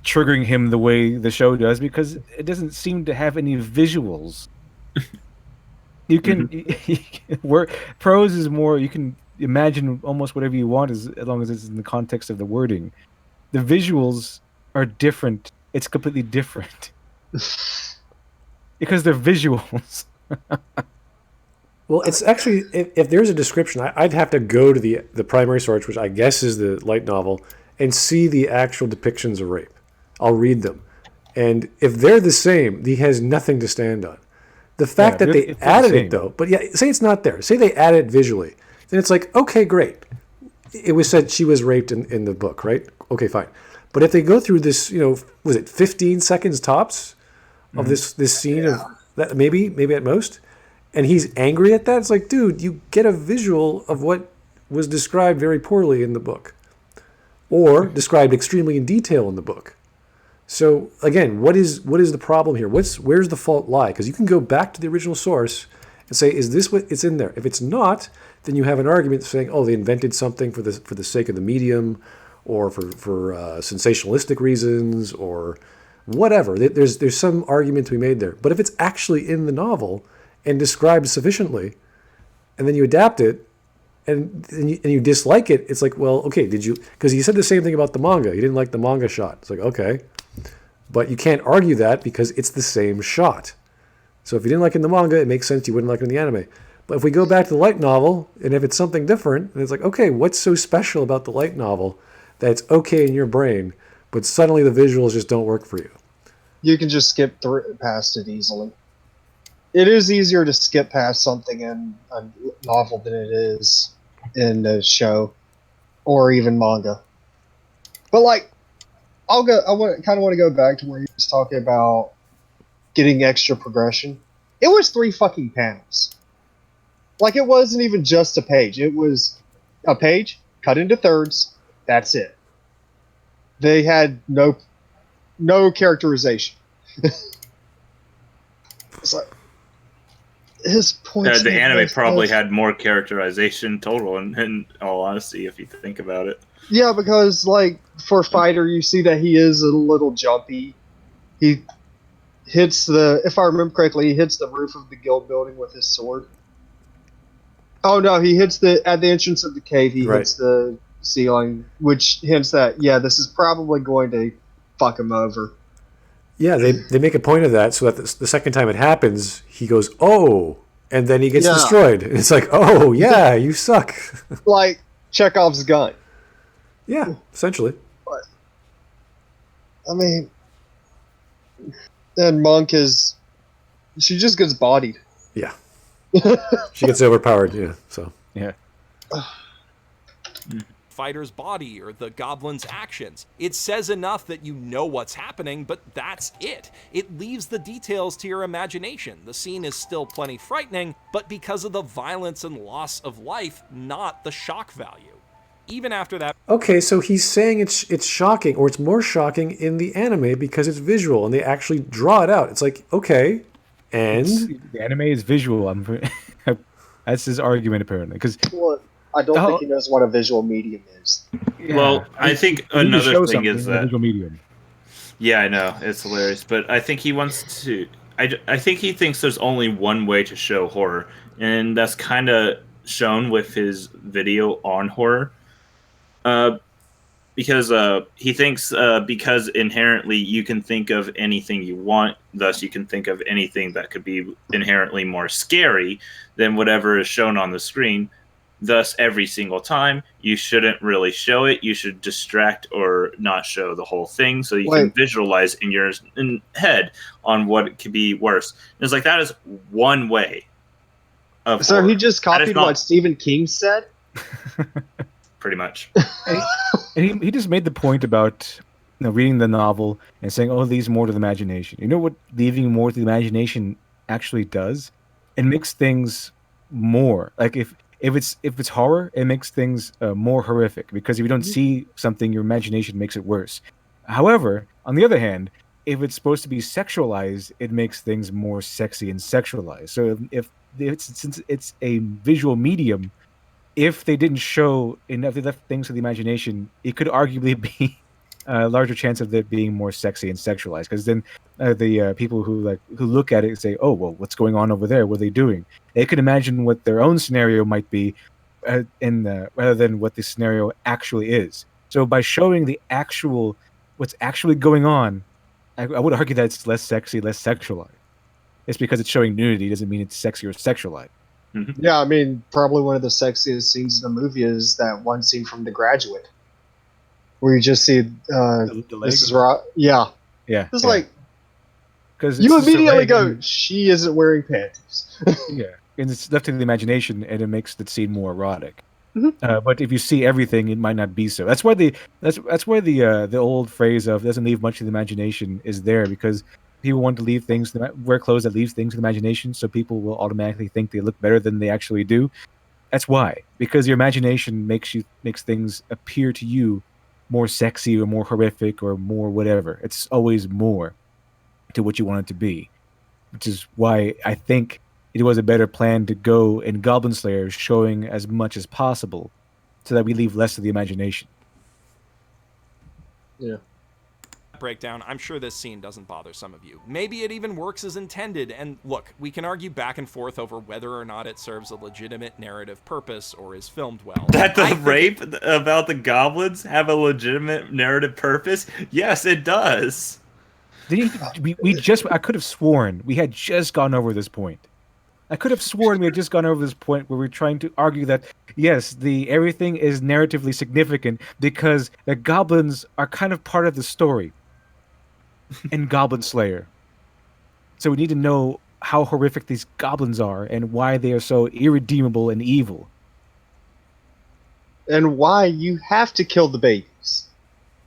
A: triggering him the way the show does because it doesn't seem to have any visuals. You can, where prose is more, you can imagine almost whatever you want as long as it's in the context of the wording. The visuals are different. It's completely different because they're visuals.
B: Well, it's actually, if there's a description, I'd have to go to the primary source, which I guess is the light novel, and see the actual depictions of rape. I'll read them. And if they're the same, he has nothing to stand on. The fact that they added it, though, but yeah, say it's not there. Say they added it visually. Then it's like, okay, great. It was said she was raped in the book, right? Okay, fine. But if they go through this, was it 15 seconds tops of this scene of that, maybe at most, and he's angry at that, it's like, dude, you get a visual of what was described very poorly in the book, or described extremely in detail in the book. So again, what is the problem here? Where's the fault lie? Because you can go back to the original source and say, is this what it's in there? If it's not, then you have an argument saying, oh, they invented something for the sake of the medium, or for sensationalistic reasons, or whatever. There's some argument to be made there. But if it's actually in the novel and described sufficiently, and then you adapt it, and you dislike it, it's like, well, okay, did you? Because he said the same thing about the manga. He didn't like the manga shot. It's like, okay, but you can't argue that because it's the same shot. So if you didn't like it in the manga, it makes sense you wouldn't like it in the anime. But if we go back to the light novel, and if it's something different, and it's like, okay, what's so special about the light novel that it's okay in your brain, but suddenly the visuals just don't work for you?
E: You can just skip past it easily. It is easier to skip past something in a novel than it is in a show or even manga. But like, I kind of want to go back to where he was talking about getting extra progression. It was 3 fucking panels. Like, it wasn't even just a page. It was a page cut into thirds. That's it. They had no characterization. So his point.
C: The anime probably had more characterization total, in all honesty, if you think about it.
E: Yeah, because like for Fighter, you see that he is a little jumpy. He hits if I remember correctly, he hits the roof of the guild building with his sword. Oh no, he hits at the entrance of the cave. He hits the ceiling, which hints that this is probably going to fuck him over.
B: Yeah, they make a point of that, so that the second time it happens, he goes, oh, and then he gets destroyed. And it's like, oh, yeah, you suck.
E: Like Chekhov's gun.
B: Yeah, essentially.
E: But, I mean, and Monk she just gets bodied.
B: Yeah. She gets overpowered, so.
A: Yeah.
D: Fighter's body or the goblin's actions. It says enough that you know what's happening, but that's it. It leaves the details to your imagination. The scene is still plenty frightening, but because of the violence and loss of life, not the shock value. Even after that...
B: Okay, so he's saying it's shocking, or it's more shocking in the anime because it's visual, and they actually draw it out. It's like, okay, and...
A: The anime is visual. That's his argument, apparently. Because
E: I don't think he knows what a visual medium is.
C: Yeah. Well, I think another thing is that...
A: Visual medium.
C: Yeah, I know. It's hilarious. But I think he wants to... I think he thinks there's only one way to show horror. And that's kind of shown with his video on horror. Because he thinks because inherently you can think of anything you want, thus you can think of anything that could be inherently more scary than whatever is shown on the screen. Thus, every single time, you shouldn't really show it. You should distract or not show the whole thing so you can visualize in your head on what it could be worse. And it's like, that is one way of
E: So
C: horror.
E: He just copied what Stephen King said?
C: Pretty much.
A: And he just made the point about reading the novel and saying, oh, leaves more to the imagination. You know what leaving more to the imagination actually does? It makes things more. Like, if it's horror, it makes things more horrific, because if you don't see something, your imagination makes it worse. However, on the other hand, if it's supposed to be sexualized, it makes things more sexy and sexualized. So since it's a visual medium, if they didn't show enough, they left things to the imagination, it could arguably be a larger chance of it being more sexy and sexualized. Because then the people who look at it and say, "Oh, well, what's going on over there? What are they doing?" They could imagine what their own scenario might be, rather than what the scenario actually is. So by showing what's actually going on, I would argue that it's less sexy, less sexualized. It's because it's showing nudity doesn't mean it's sexy or sexualized.
C: Mm-hmm.
E: Yeah, I mean, probably one of the sexiest scenes in the movie is that one scene from The Graduate, where you just see Mrs. Rock. Yeah. It's like, because you immediately go, she isn't wearing panties.
A: Yeah, and it's left to the imagination, and it makes the scene more erotic.
E: Mm-hmm.
A: But if you see everything, it might not be so. That's why the old phrase of "doesn't leave much to the imagination" is there, because people want to leave things, wear clothes that leaves things to the imagination, so people will automatically think they look better than they actually do. That's why, because your imagination makes things appear to you more sexy or more horrific or more whatever. It's always more to what you want it to be, which is why I think it was a better plan to go in Goblin Slayer, showing as much as possible so that we leave less to the imagination.
E: Yeah.
D: breakdown, I'm sure this scene doesn't bother some of you. Maybe it even works as intended, and look, we can argue back and forth over whether or not it serves a legitimate narrative purpose or is filmed well.
C: That the rape about the goblins have a legitimate narrative purpose? Yes, it does.
A: I could have sworn we had just gone over this point. I could have sworn we had just gone over this point where we're trying to argue that, yes, everything is narratively significant because the goblins are kind of part of the story in Goblin Slayer. So we need to know how horrific these goblins are and why they are so irredeemable and evil.
E: And why you have to kill the babies.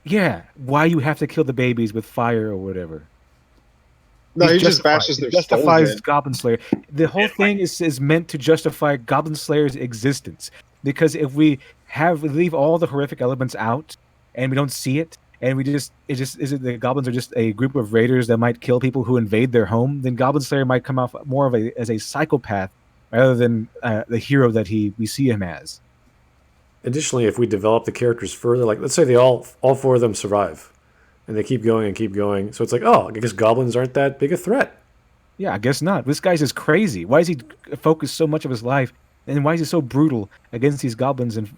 A: Yeah, why you have to kill the babies with fire or whatever.
E: No, he just bashes their skulls
A: justifies
E: in.
A: Goblin Slayer. The whole thing is meant to justify Goblin Slayer's existence. Because if we leave all the horrific elements out and we don't see it, and the goblins are just a group of raiders that might kill people who invade their home, then Goblin Slayer might come off more as a psychopath rather than the hero that we see him as.
B: Additionally, if we develop the characters further, like let's say all four of them survive, and they keep going and keep going, so it's like, oh, I guess goblins aren't that big a threat.
A: Yeah, I guess not. This guy's just crazy. Why is he focused so much of his life, and why is he so brutal against these goblins and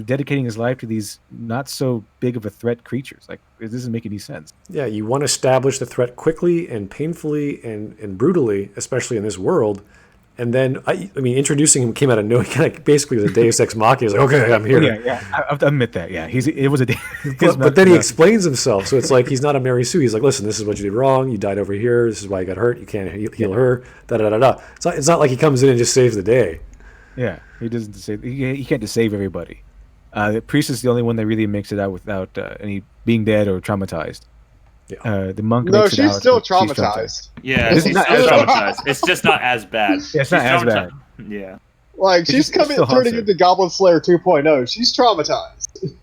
A: dedicating his life to these not so big of a threat creatures? Like, it doesn't make any sense.
B: Yeah, you want to establish the threat quickly and painfully and brutally, especially in this world. And then, I mean, introducing him came out of nowhere. Kind of basically was a Deus Ex Machina. He was like, okay, I'm here.
A: Yeah, I have to admit that. Yeah, it was a.
B: But then he explains himself, so it's like he's not a Mary Sue. He's like, listen, this is what you did wrong. You died over here. This is why you got hurt. You can't heal her. Da da da da. It's not like he comes in and just saves the day.
A: Yeah, he doesn't save. He can't just save everybody. The priest is the only one that really makes it out without any being dead or traumatized.
B: Yeah.
A: The monk.
E: No,
A: makes it
E: she's
A: out,
E: still
A: but she's
E: traumatized.
C: Yeah, she's still traumatized. It's just not as bad.
A: Yeah, it's not as bad.
C: Yeah.
E: Like, she's turning into Goblin Slayer 2.0. She's traumatized.
D: It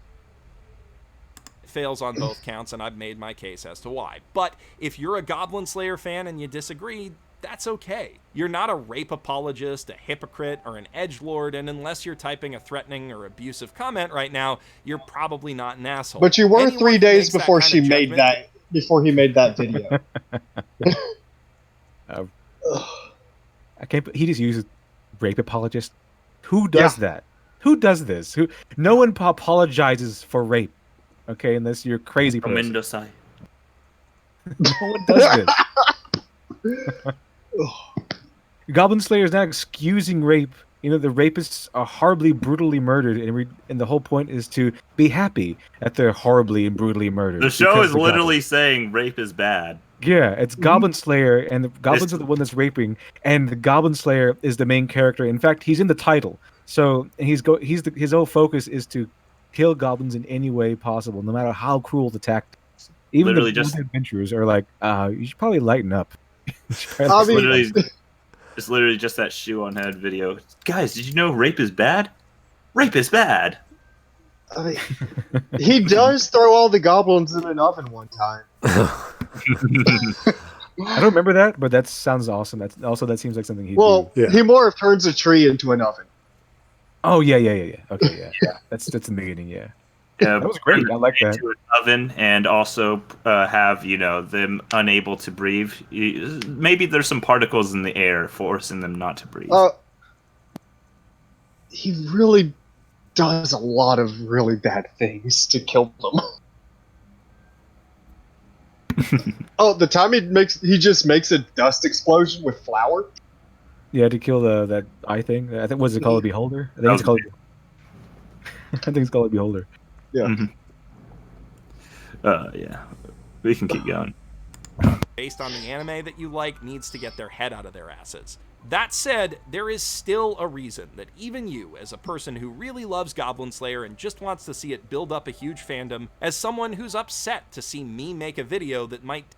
D: fails on both counts, and I've made my case as to why. But if you're a Goblin Slayer fan and you disagree, that's okay. You're not a rape apologist, a hypocrite, or an edgelord, and unless you're typing a threatening or abusive comment right now, you're probably not an asshole.
E: But you were
D: Anyone
E: 3
D: who
E: days
D: makes that
E: before
D: kind
E: she
D: of
E: made
D: judgment-
E: that. Before he made that video.
A: I can't. He just uses rape apologist. Who does that? Who does this? No one apologizes for rape. Okay, unless you're a crazy person. No one does this. Goblin Slayer is not excusing rape. You know, the rapists are horribly, brutally murdered, and the whole point is to be happy that they're horribly and brutally murdered.
C: The show is literally saying rape is bad.
A: Yeah, it's Goblin Slayer, and the goblins are the one that's raping, and the Goblin Slayer is the main character. In fact, he's in the title. So his whole focus is to kill goblins in any way possible, no matter how cruel the tactics. Even
C: Literally
A: the adventurers are like, you should probably lighten up.
C: It's literally just that shoe on head video. Guys, did you know rape is bad? Rape is bad.
E: He does throw all the goblins in an oven one time.
A: I don't remember that, but that sounds awesome. That seems like something he'd do.
E: He more of turns a tree into an oven.
A: Oh yeah. Okay, yeah. That's amazing. Yeah. That was great. I like that.
C: Into an oven and also have them unable to breathe. Maybe there's some particles in the air forcing them not to breathe.
E: He really does a lot of really bad things to kill them. The time he just makes a dust explosion with flour.
A: Yeah, to kill that eye thing. I think what's it called? A beholder. I think it's called a beholder.
E: Yeah.
C: Mm-hmm. Yeah. We can keep going.
D: Based on the anime that you like needs to get their head out of their asses. That said, there is still a reason that even you, as a person who really loves Goblin Slayer and just wants to see it build up a huge fandom, as someone who's upset to see me make a video that might...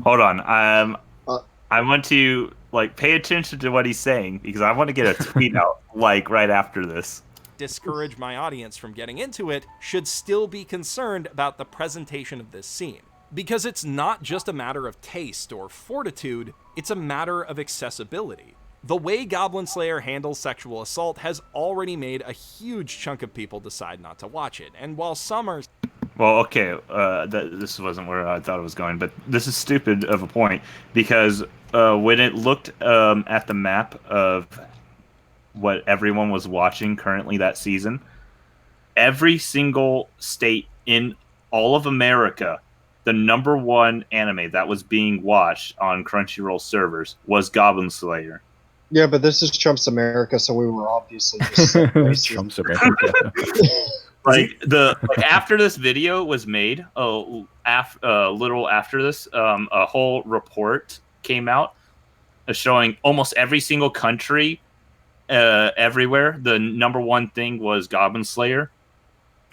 C: Hold on. I want to pay attention to what he's saying because I want to get a tweet out right after this.
D: Discourage my audience from getting into it, should still be concerned about the presentation of this scene. Because it's not just a matter of taste or fortitude, it's a matter of accessibility. The way Goblin Slayer handles sexual assault has already made a huge chunk of people decide not to watch it, and while some are...
C: Well, okay, this wasn't where I thought it was going, but this is stupid of a point because when it looked at the map of what everyone was watching currently that season, every single state in all of America, the number one anime that was being watched on Crunchyroll servers was Goblin Slayer.
E: Yeah, but this is Trump's America, so we were obviously just so racist.
A: Trump's America.
C: After this video was made, a little after this, a whole report came out showing almost every single country, everywhere. The number one thing was Goblin Slayer,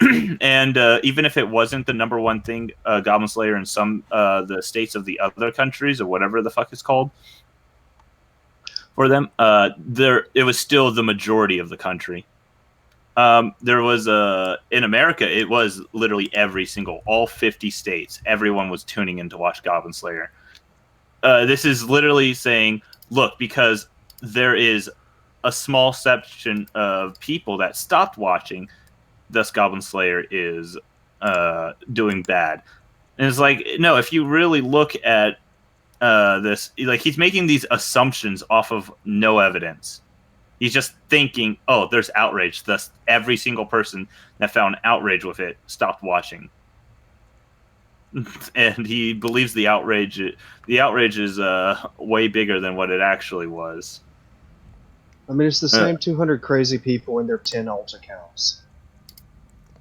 C: and even if it wasn't the number one thing, Goblin Slayer in some the states of the other countries or whatever the fuck it's called for them, it was still the majority of the country. There was in America, it was literally all 50 states. Everyone was tuning in to watch Goblin Slayer. This is literally saying, look, because there is a small section of people that stopped watching, thus Goblin Slayer is doing bad. And it's like, no, if you really look at this, like, he's making these assumptions off of no evidence. He's just thinking, oh, there's outrage. Thus, every single person that found outrage with it stopped watching. And he believes the outrage is way bigger than what it actually was.
E: I mean, it's the same 200 crazy people and their 10 alt accounts.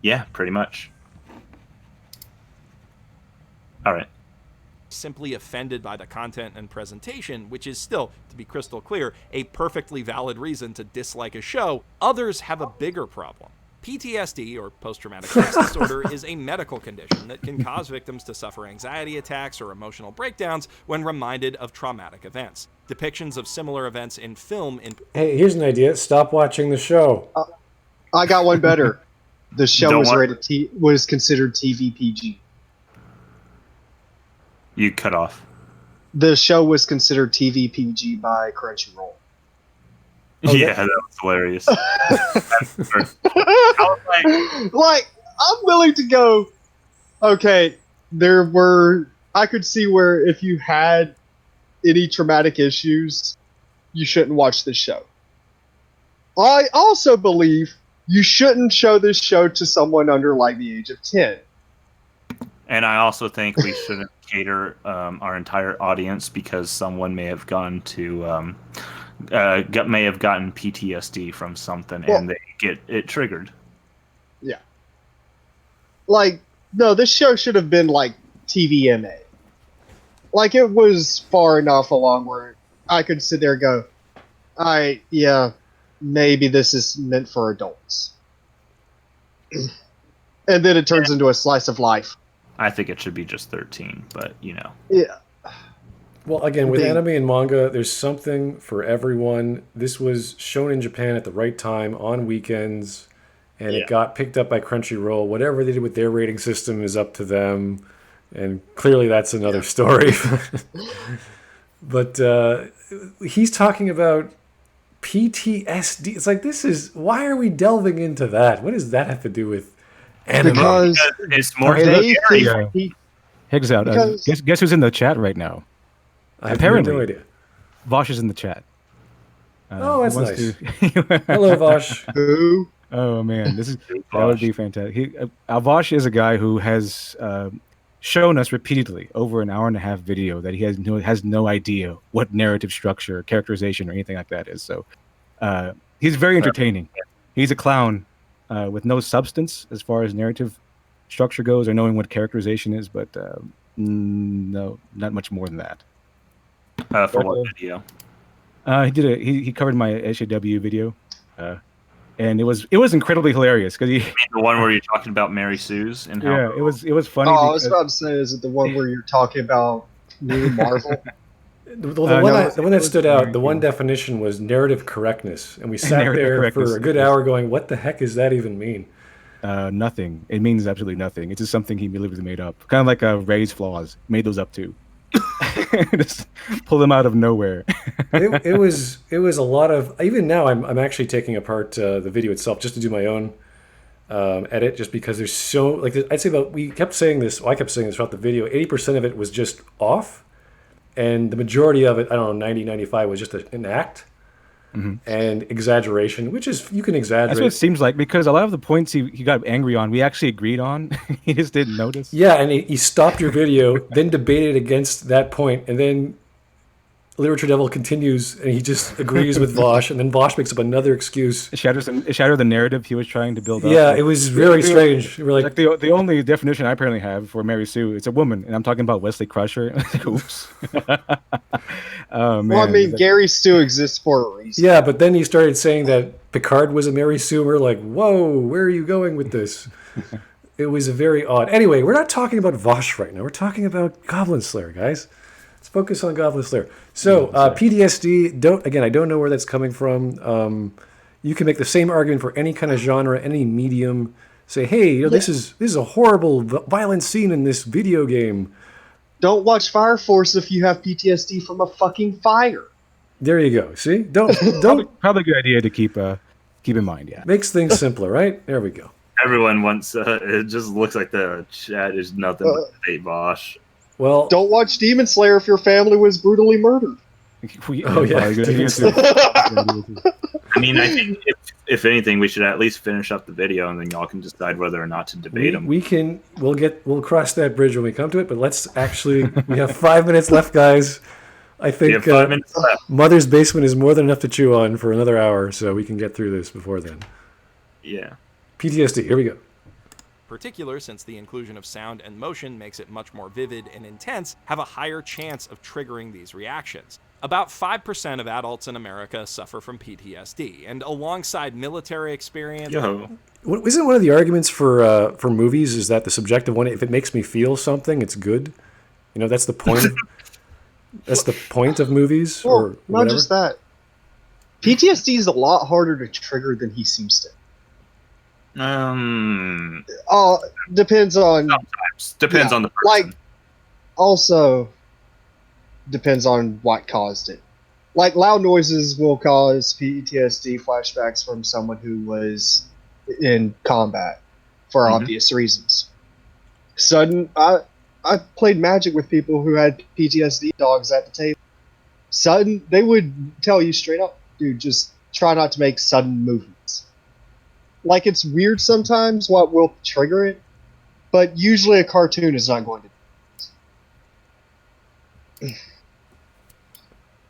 C: Yeah, pretty much. All right.
D: Simply offended by the content and presentation, which is still, to be crystal clear, a perfectly valid reason to dislike a show. Others have a bigger problem. PTSD, or post-traumatic stress disorder, is a medical condition that can cause victims to suffer anxiety attacks or emotional breakdowns when reminded of traumatic events. Depictions of similar events in film...
B: Hey, here's an idea. Stop watching the show.
E: I got one better. The show was considered TV PG.
C: You cut off.
E: The show was considered TV PG by Crunchyroll.
C: Oh, yeah, that was hilarious.
E: I was like, I'm willing to go. Okay, I could see where if you had any traumatic issues, you shouldn't watch this show. I also believe you shouldn't show this show to someone under like the age of 10.
C: And I also think we shouldn't cater our entire audience because someone may have gone to may have gotten PTSD from something and they get it triggered.
E: Yeah. Like, no, this show should have been like TVMA. Like, it was far enough along where I could sit there and go, yeah, maybe this is meant for adults. And then it turns into a slice of life.
C: I think it should be just 13, but you know.
E: Yeah.
B: Well, again, with anime and manga, there's something for everyone. This was shown in Japan at the right time on weekends, and it got picked up by Crunchyroll. Whatever they did with their rating system is up to them, and clearly that's another story. But he's talking about PTSD. It's like, why are we delving into that? What does that have to do with anime?
E: Because
C: it's more
E: they
C: scary.
E: think
A: Higgs out. Guess who's in the chat right now?
B: Apparently, no idea.
A: Vosh is in the chat.
B: Oh, that's nice. Hello, Vosh.
E: Who?
A: Oh man, that would be fantastic. Vosh is a guy who has shown us repeatedly over an hour and a half video that he has no idea what narrative structure, characterization, or anything like that is. So he's very entertaining. He's a clown with no substance as far as narrative structure goes, or knowing what characterization is, but no, not much more than that.
C: For what video?
A: He covered my SJW video, and it was incredibly hilarious because
C: You mean the one where you're talking about Mary Sue's and how
A: it was funny.
E: I was about to say, is it the one where you're talking about new Marvel?
B: The one that stood out, the one definition was narrative correctness, and we sat there for a good hour going, "What the heck does that even mean?"
A: Nothing. It means absolutely nothing. It's just something he deliberately made up, kind of like Ray's flaws. Made those up too. Just pull them out of nowhere.
B: it was a lot of. Even now, I'm actually taking apart the video itself just to do my own edit, just because there's so like I'd say about we kept saying this. Well, I kept saying this throughout the video. 80% of it was just off, and the majority of it, I don't know, 90, 95 was just an act and exaggeration, which is you can
A: That's what it
B: exaggerate.
A: seems like, because a lot of the points he got angry on, we actually agreed on. He just didn't notice.
B: Yeah, and he stopped your video, then debated against that point, and then LiteratureDevil continues, and he just agrees with Vosh, and then Vosh makes up another excuse.
A: It shattered the narrative he was trying to build up.
B: Yeah, it was very strange. We're
A: Like the only definition I apparently have for Mary Sue, it's a woman, and I'm talking about Wesley Crusher. Oops. Oh man.
E: Well, I mean, Gary Stu exists for a reason.
B: yeah, but then he started saying that Picard was a Mary Sue. We're like, whoa, where are you going with this? It was a very odd. Anyway, we're not talking about Vosh right now. We're talking about Goblin Slayer, guys. Let's focus on Goblin Slayer. So PTSD. I don't know where that's coming from. You can make the same argument for any kind of genre, any medium. Say, hey, this is a horrible, violent scene in this video game.
E: Don't watch Fire Force if you have PTSD from a fucking fire.
B: There you go. See, don't
A: Probably a good idea to keep in mind. Yeah.
B: makes things simpler, right? There we go.
C: Everyone wants. It just looks like the chat is nothing but debate Bosch.
B: Well,
E: Don't watch Demon Slayer if your family was brutally murdered.
B: Oh, yeah.
A: Probably a good idea too.
C: I mean, I think if anything, we should at least finish up the video, and then y'all can decide whether or not to debate them.
B: we'll cross that bridge when we come to it. But let's actually, we have 5 minutes left, guys. I
C: We
B: think
C: have 5 minutes left.
B: Mother's Basement is more than enough to chew on for another hour, so we can get through this before then.
C: Yeah.
B: PTSD. Here we go.
D: Particular, since the inclusion of sound and motion makes it much more vivid and intense, have a higher chance of triggering these reactions. About 5% of adults in America suffer from PTSD, and alongside military experience...
B: Isn't one of the arguments for movies is that the subjective one, if it makes me feel something, it's good? You know, that's the point. That's the point of movies,
E: Well,
B: or
E: not
B: whatever.
E: just that. PTSD is a lot harder to trigger than he seems to. Depends on...
C: Sometimes. Depends
E: Yeah,
C: on the person.
E: like, also depends on what caused it. Like, loud noises will cause PTSD flashbacks from someone who was in combat for obvious reasons. I played Magic with people who had PTSD dogs at the table. Sudden, they would tell you straight up, dude, just try not to make sudden movements. Like, it's weird sometimes what will trigger it, but usually a cartoon is not going to do it.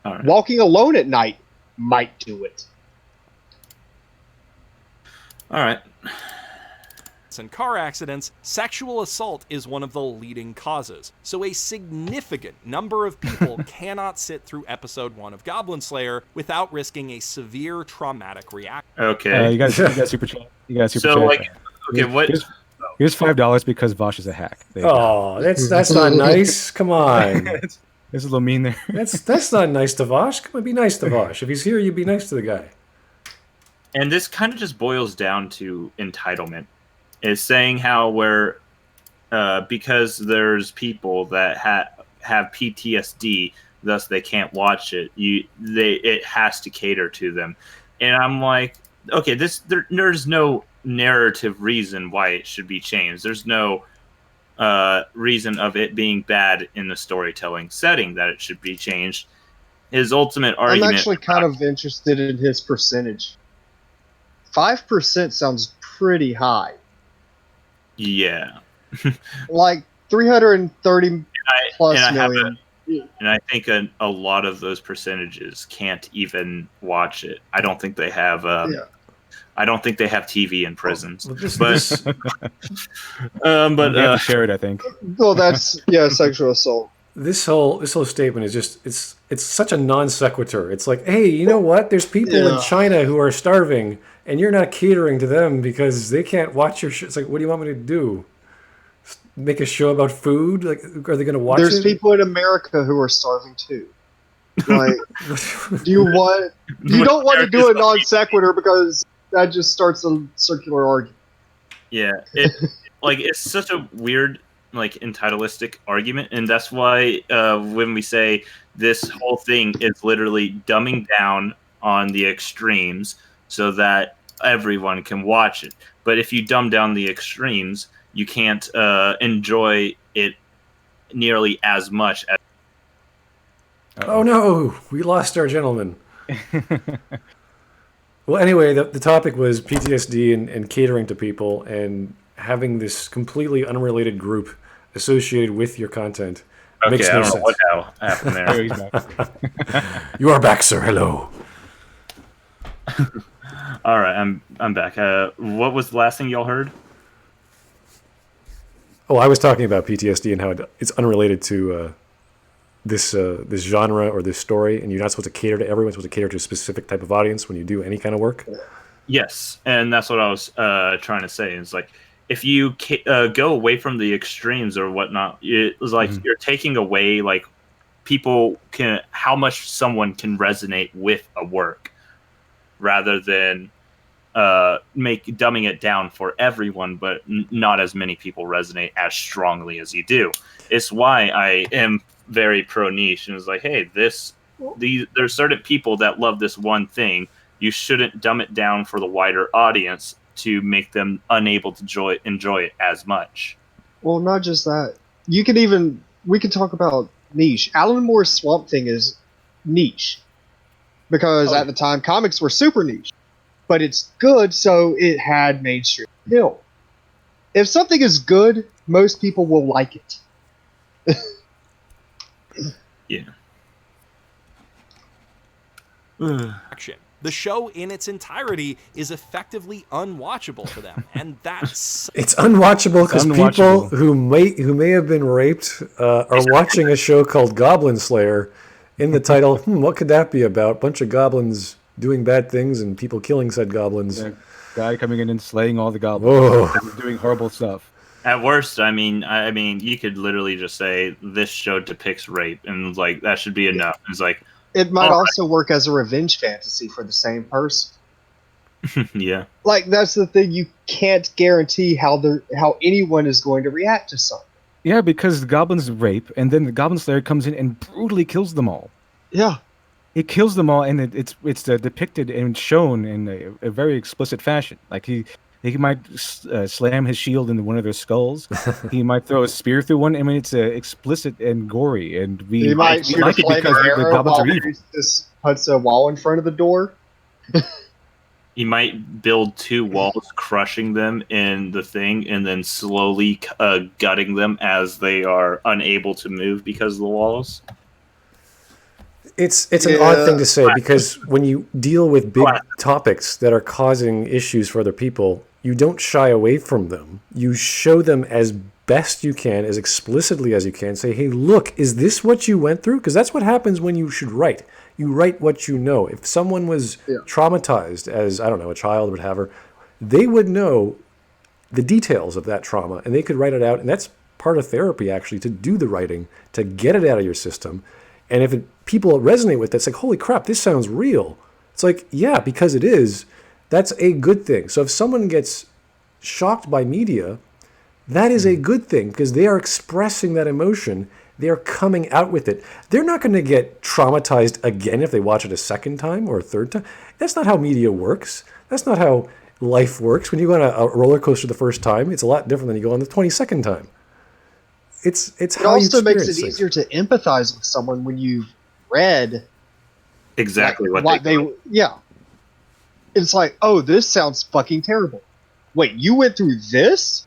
C: All right.
E: Walking alone at night might do it.
C: All right.
D: and car accidents, sexual assault is one of the leading causes. So a significant number of people cannot sit through episode 1 of Goblin Slayer without risking a severe traumatic reaction.
C: Okay.
A: You got super chat. You got super
C: So,
A: chat.
C: like, okay, what?
A: Here's $5 because Vosh is a hack. There you go.
B: Oh, that's not nice. Come on.
A: It's a little mean there.
B: That's not nice to Vosh. Come on, be nice to Vosh. If he's here, you be nice to the guy.
C: And this kind of just boils down to entitlement. Is saying how because there's people that have PTSD, thus they can't watch it. It has to cater to them, and I'm like, okay, there's no narrative reason why it should be changed. There's no reason of it being bad in the storytelling setting that it should be changed. His ultimate argument.
E: I'm actually kind of interested in his percentage. 5% sounds pretty high.
C: Yeah.
E: Like 330 plus million.
C: And I think a lot of those percentages can't even watch it. I don't think they have. I don't think they have TV in prisons.
A: But you have to share it, I think.
E: Well, that's sexual assault.
B: This whole statement is just it's such a non sequitur. It's like, hey, you know what? There's people in China who are starving, and you're not catering to them because they can't watch your show. It's like, what do you want me to do? Make a show about food? Like, are they going to watch it?
E: There's people in America who are starving too. Like, you don't want to do a non sequitur because that just starts a circular argument.
C: Yeah, it's such a weird entitleistic argument, and that's why when we say this whole thing is literally dumbing down on the extremes so that everyone can watch it. But if you dumb down the extremes, you can't enjoy it nearly as much as.
B: Oh no, we lost our gentleman. Well, anyway, the topic was PTSD and catering to people and having this completely unrelated group associated with your content.
C: Okay,
B: Makes
C: I
B: no
C: don't
B: sense.
C: know what happened
A: There
C: there.
A: he's back.
B: You are back, sir. Hello.
C: All right, I'm back. What was the last thing y'all heard?
B: Oh, I was talking about PTSD and how it's unrelated to this genre or this story, and you're not supposed to cater to everyone. You're supposed to cater to a specific type of audience when you do any kind of work.
C: Yes, and that's what I was trying to say. It's like if you go away from the extremes or whatnot, it was like you're taking away like how much someone can resonate with a work, rather than dumbing it down for everyone, but not as many people resonate as strongly as you do. It's why I am very pro niche, and it's like, hey, there's certain people that love this one thing. You shouldn't dumb it down for the wider audience to make them unable to enjoy it as much.
E: Well, not just that. We can talk about niche. Alan Moore's Swamp Thing is niche because at the time comics were super niche, but it's good, so it had mainstream appeal. If something is good, most people will like it.
C: Yeah.
D: Action. The show in its entirety is effectively unwatchable for them, and that's
B: It's unwatchable because people
A: unwatchable.
B: who may have been raped are watching a show called Goblin Slayer. In the title, what could that be about? Bunch of goblins doing bad things and people killing said goblins.
A: The guy coming in and slaying all the goblins.
B: Oh.
A: And doing horrible stuff.
C: At worst, I mean, you could literally just say this show depicts rape, and like that should be enough. It's like,
E: It might
C: All
E: also work as a revenge fantasy for the same person.
C: yeah,
E: Like, that's the thing. You can't guarantee how anyone is going to react to something.
A: Yeah, because the goblins rape, and then the Goblin Slayer comes in and brutally kills them all.
E: Yeah.
A: It kills them all, and it's depicted and shown in a very explicit fashion. Like he might slam his shield into one of their skulls. He might throw a spear through one. I mean, it's explicit and gory, and
E: He might
A: we
E: shoot a
A: like it
E: flaming
A: because the
E: arrow
A: goblins
E: while
A: are
E: he
A: evil.
E: just puts a wall in front of the door.
C: you might build two walls, crushing them in the thing, and then slowly gutting them as they are unable to move because of the walls.
B: It's an odd thing to say because when you deal with big topics that are causing issues for other people, you don't shy away from them. You show them as best you can, as explicitly as you can. Say, hey, look, is this what you went through? Because that's what happens when you should write. You write what you know. If someone was traumatized as, I don't know, a child or whatever, they would know the details of that trauma and they could write it out. And that's part of therapy, actually, to do the writing, to get it out of your system. And if people resonate with that, it's like, holy crap, this sounds real. It's like, yeah, because it is. That's a good thing. So if someone gets shocked by media, that is a good thing because they are expressing that emotion. They are coming out with it. They're not going to get traumatized again if they watch it a second time or a third time. That's not how media works. That's not how life works. When you go on a roller coaster the first time, it's a lot different than you go on the 22nd time. It's
E: It
B: how you
E: also makes it
B: experience
E: easier to empathize with someone when you've read
C: Exactly
E: like,
C: what they.
E: yeah. It's like, oh, this sounds fucking terrible. Wait, you went through this?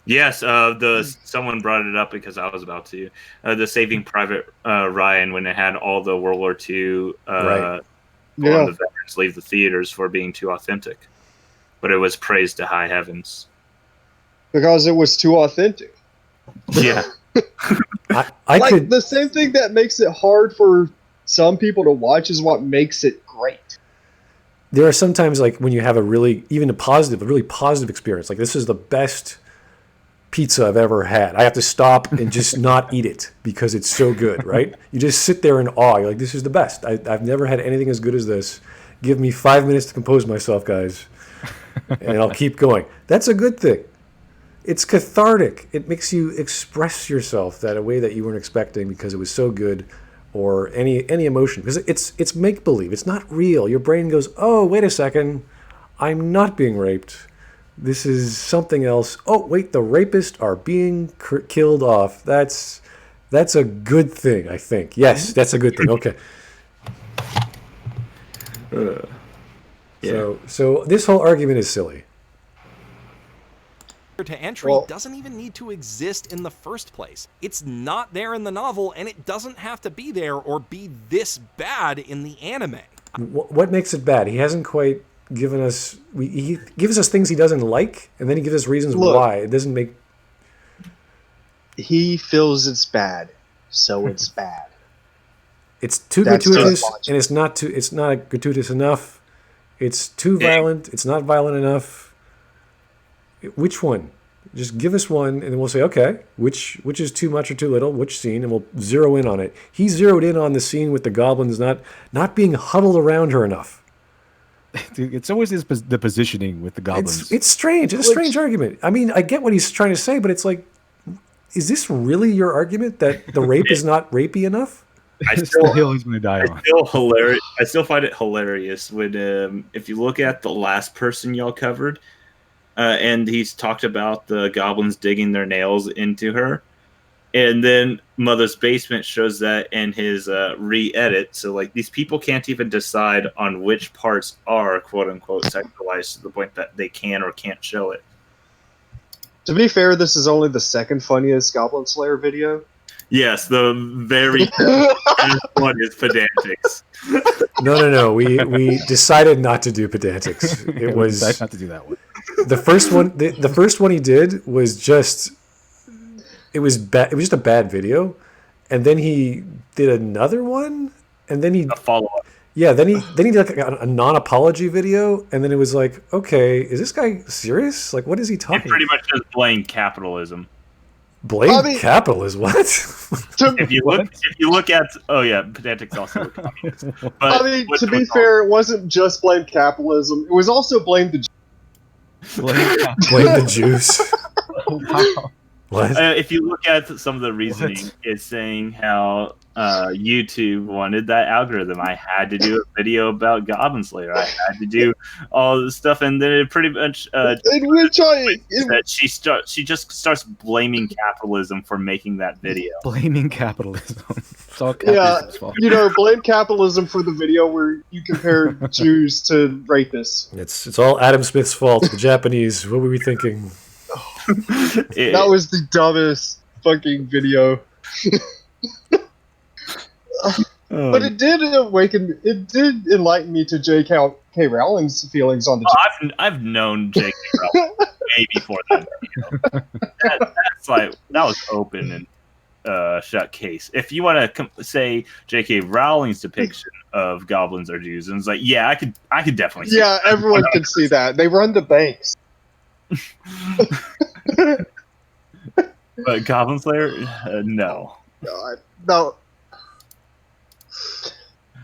C: Yes, someone brought it up because I was about to. The Saving Private Ryan, when it had all the World War II
B: Right.
C: the veterans leave the theaters for being too authentic, but it was praised to high heavens.
E: Because it was too authentic.
C: Yeah,
B: I
E: Like,
B: could.
E: the same thing that makes it hard for some people to watch is what makes it great.
B: There are sometimes like when you have a really positive experience. Like this is the best pizza I've ever had. I have to stop and just not eat it because it's so good, right? You just sit there in awe. You're like, this is the best. I've never had anything as good as this. Give me 5 minutes to compose myself, guys, and I'll keep going. That's a good thing. It's cathartic. It makes you express yourself that a way that you weren't expecting because it was so good, or any emotion. Because it's make believe. It's not real. Your brain goes, oh, wait a second, I'm not being raped. This is something else. Oh, wait, the rapists are being killed off. That's a good thing, I think. Yes, that's a good thing. Okay. So this whole argument is silly.
D: To entry
E: Well-
D: doesn't even need to exist in the first place. It's not there in the novel, and it doesn't have to be there or be this bad in the anime.
B: What makes it bad? He hasn't quite given us. He gives us things he doesn't like, and then he gives us reasons
E: Look.
B: why. It doesn't make.
E: He feels it's bad, so it's bad.
B: It's too
E: That's
B: gratuitous,
E: just logic.
B: and it's not too. It's not gratuitous enough. It's too violent. It's not violent enough. Which one? Just give us one, and then we'll say, okay, which is too much or too little? Which scene? And we'll zero in on it. He zeroed in on the scene with the goblins not being huddled around her enough.
A: Dude, it's always the positioning with the goblins.
B: It's strange. It's a strange argument. I mean, I get what he's trying to say, but it's like, is this really your argument that the rape is not rapey enough?
A: It's the hill he's going to die on.
C: I still find it hilarious when if you look at the last person y'all covered, and he's talked about the goblins digging their nails into her, and then Mother's Basement shows that in his re-edit. So like these people can't even decide on which parts are quote unquote sexualized to the point that they can or can't show it.
E: To be fair, this is only the second funniest Goblin Slayer video.
C: Yes, the very one is pedantics.
B: No. We decided not to do pedantics. It was
A: Decided not to do that one.
B: the first one. The first one he did was just. It was bad. It was just a bad video, and then he did another one, and then he
C: A follow-up.
B: yeah. Then he did like a non-apology video, and then it was like, okay, is this guy serious? Like, what is he
C: It
B: talking?
C: pretty much just blame capitalism.
B: Blame
E: I mean-
B: capitalism? What?
C: If you look at pedantics also look communist. But
E: I mean,
C: what's
E: to be
C: going
E: fair, it wasn't just blame capitalism. It was also blame the.
B: Blame the Jews?
A: Wow.
B: What?
C: if you look at some of the reasoning, it's saying how YouTube wanted that algorithm. I had to do a video about Goblin Slayer. I had to do all this stuff, and then it pretty much
E: In which I.
C: that she just starts blaming capitalism for making that video.
A: Blaming capitalism. It's all
E: Yeah,
A: capitalism's fault.
E: blame capitalism for the video where you compared Jews to rapists.
B: It's all Adam Smith's fault. The Japanese. What were we thinking?
C: It-
E: That was the dumbest fucking video. But it did enlighten me to J.K. Rowling's feelings on the.
C: I've known J.K. Rowling way before that video. That was open and shut case. If you want to say J.K. Rowling's depiction of goblins or Jews, and it's like, yeah, I could definitely.
E: Yeah, everyone can see that. They run the banks.
C: But Goblin Slayer, no.
E: God, no.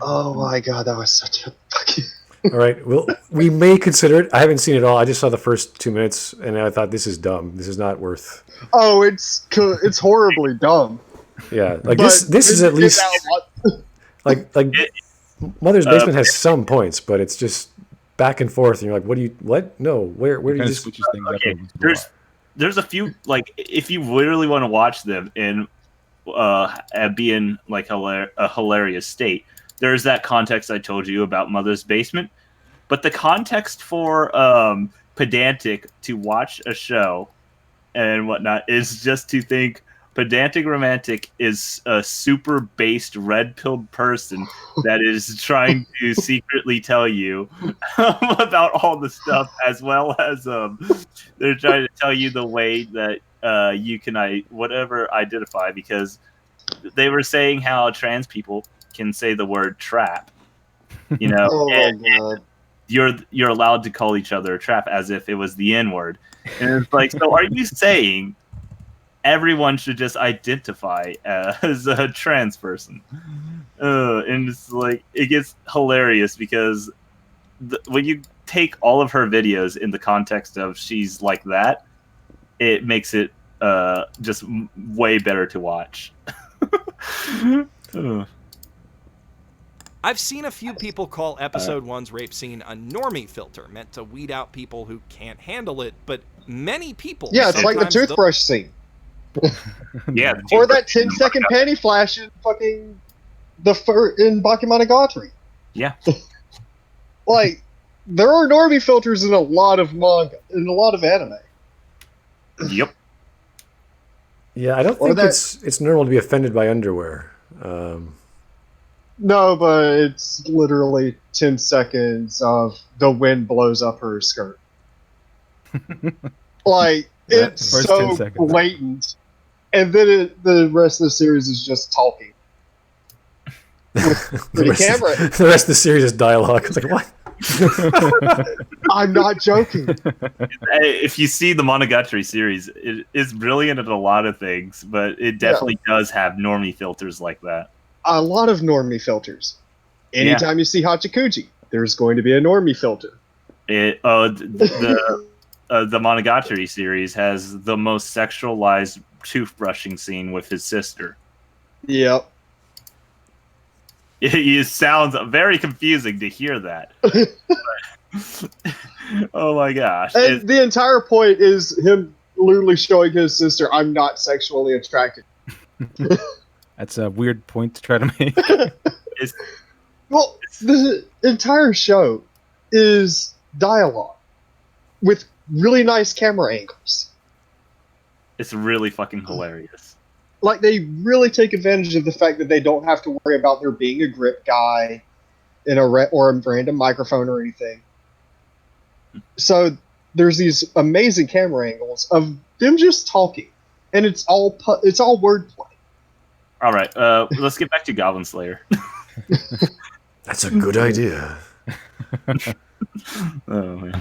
E: Oh my god, that was such a fucking.
B: All right. Well, we may consider it. I haven't seen it all. I just saw the first 2 minutes, and I thought this is dumb. This is not worth.
E: Oh, it's horribly dumb.
B: Yeah, like
E: But
B: this is at least like
C: It-
B: Mother's Basement has some points, but it's just back and forth, and you're like, what? No, where do you
A: Kind of
B: just?
A: switches things up
C: Okay,
A: a little.
C: there's a few, like, if you literally want to watch them in be in like a hilarious state, there's that context I told you about Mother's Basement, but the context for pedantic to watch a show and whatnot is just to think pedantic romantic is a super based red-pilled person that is trying to secretly tell you about all the stuff, as well as they're trying to tell you the way that you can whatever identify, because they were saying how trans people can say the word trap, you know,
E: Oh
C: and
E: god.
C: you're allowed to call each other a trap as if it was the N-word. And it's like, so are you saying everyone should just identify as a trans person? And it's like, it gets hilarious because when you take all of her videos in the context of she's like that, it makes it just way better to watch.
D: I've seen a few people call episode 1's rape scene a normie filter, meant to weed out people who can't handle it, but many people...
E: Yeah, it's like the
D: sometimes
E: toothbrush scene.
C: Yeah.
E: Or that 10-second panty flash in fucking in Bakemonogatari.
C: Yeah.
E: Like, there are normie filters in a lot of manga, in a lot of anime.
C: Yep.
B: Yeah, I don't
E: Or
B: think
E: that-
B: it's normal to be offended by underwear.
E: No, but it's literally 10 seconds of the wind blows up her skirt. Like, it's
A: First
E: so
A: 10 seconds.
E: blatant. And then the rest of the series is just talking.
B: the,
E: the
B: rest
E: camera.
B: Of, the rest of the series is dialogue. It's like, what?
E: I'm not joking.
C: If you see the Monogatari series, it is brilliant at a lot of things, but it definitely does have normie filters like that.
E: A lot of normie filters. Anytime you see Hachikuji, there's going to be a normie filter.
C: The Monogatari series has the most sexualized toothbrushing scene with his sister.
E: Yep.
C: It sounds very confusing to hear that. Oh my gosh.
E: And the entire point is him literally showing his sister, I'm not sexually attracted.
A: That's a weird point to try to make.
E: Well, the entire show is dialogue with really nice camera angles.
C: It's really fucking hilarious.
E: Like, they really take advantage of the fact that they don't have to worry about there being a grip guy in or a random microphone or anything. So there's these amazing camera angles of them just talking, and it's all wordplay.
C: All right, let's get back to Goblin Slayer.
B: That's a good idea.
C: Oh man.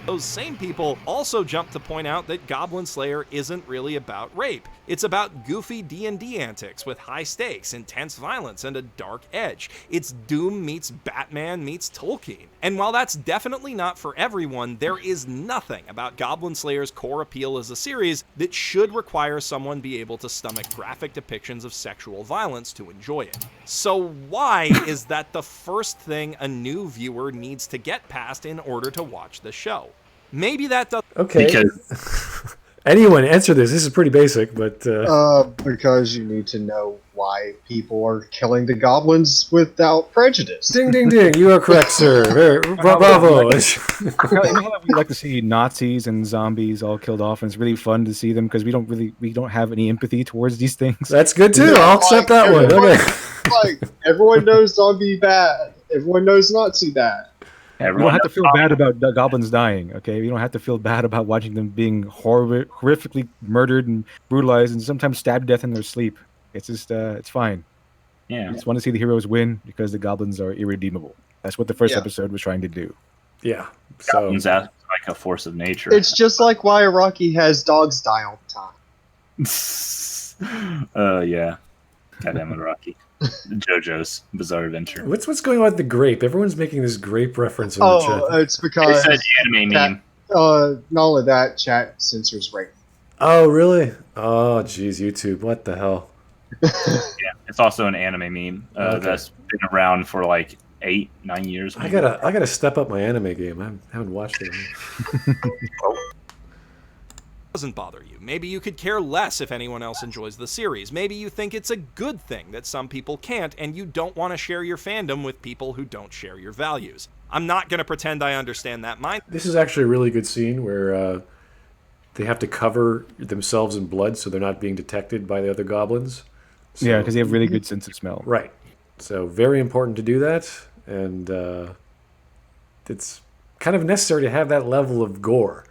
D: Those same people also jump to point out that Goblin Slayer isn't really about rape. It's about goofy D&D antics with high stakes, intense violence, and a dark edge. It's Doom meets Batman meets Tolkien. And while that's definitely not for everyone, there is nothing about Goblin Slayer's core appeal as a series that should require someone be able to stomach graphic depictions of sexual violence to enjoy it. So why is that the first thing a new viewer needs to get past in order to watch the show? Maybe that does.
B: Okay.
C: Because
B: Anyone answer this. This is pretty basic, but
E: Because you need to know why people are killing the goblins without prejudice.
B: ding, ding, ding. You are correct, sir. Bravo.
A: You know how we like to see Nazis and zombies all killed off, and it's really fun to see them because we don't have any empathy towards these things.
B: That's good too. I'll accept that one.
E: Everyone-
B: Okay.
E: Like, everyone knows zombie bad. Everyone knows Nazi bad.
A: We don't have to feel bad about the goblins dying, okay? We don't have to feel bad about watching them being horrifically murdered and brutalized and sometimes stabbed to death in their sleep. It's just, it's fine.
C: yeah.
A: I just want to see the heroes win because the goblins are irredeemable. That's what the first episode was trying to do.
B: Yeah. So
C: Goblins act like a force of nature.
E: It's just like why Iraqi has dogs die all the time.
C: Yeah. Goddamn it, Rocky. JoJo's Bizarre Adventure.
B: what's going on with the grape? Everyone's making this grape reference in the chat.
E: It's
C: It's
E: because
C: an anime meme.
E: not only that, chat censors rape.
B: Oh, really? Oh, geez, YouTube. What the hell?
C: Yeah, it's also an anime meme
B: Okay.
C: that's been around for like 8-9 years.
B: I
C: maybe.
B: gotta step up my anime game. I haven't watched it.
D: Doesn't bother you. Maybe you could care less if anyone else enjoys the series. Maybe you think it's a good thing that some people can't, and you don't want to share your fandom with people who don't share your values. I'm not going to pretend I understand that mind.
B: This is actually a really good scene where they have to cover themselves in blood so they're not being detected by the other goblins. So,
A: Yeah, because they have really good sense of smell.
B: right. So very important to do that, and it's kind of necessary to have that level of gore.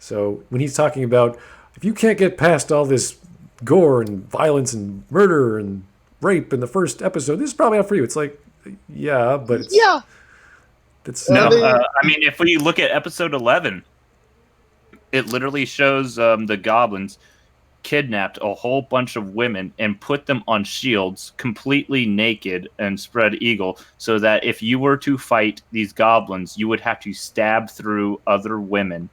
B: So when he's talking about, if you can't get past all this gore and violence and murder and rape in the first episode, this is probably not for you. It's like, yeah, but it's,
E: Yeah.
B: it's
C: No,
E: they-
C: I mean, if we look at episode 11, it literally shows the goblins kidnapped a whole bunch of women and put them on shields completely naked and spread eagle so that if you were to fight these goblins, you would have to stab through other women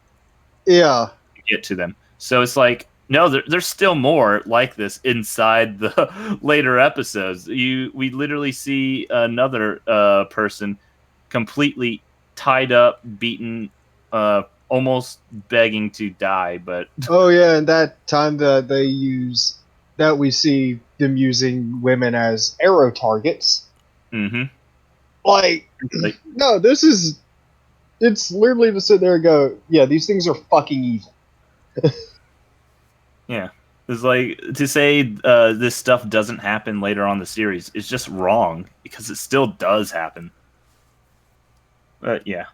E: Yeah.
C: to get to them. So it's like No, there's still more like this inside the later episodes. We literally see another person completely tied up, beaten, almost begging to die. But
E: Oh yeah, and that time that we see them using women as arrow targets.
C: mm-hmm.
E: Like,
C: Like,
E: no, it's literally to sit there and go, yeah, these things are fucking evil.
C: yeah, it's like to say this stuff doesn't happen later on in the series is just wrong because it still does happen. But yeah.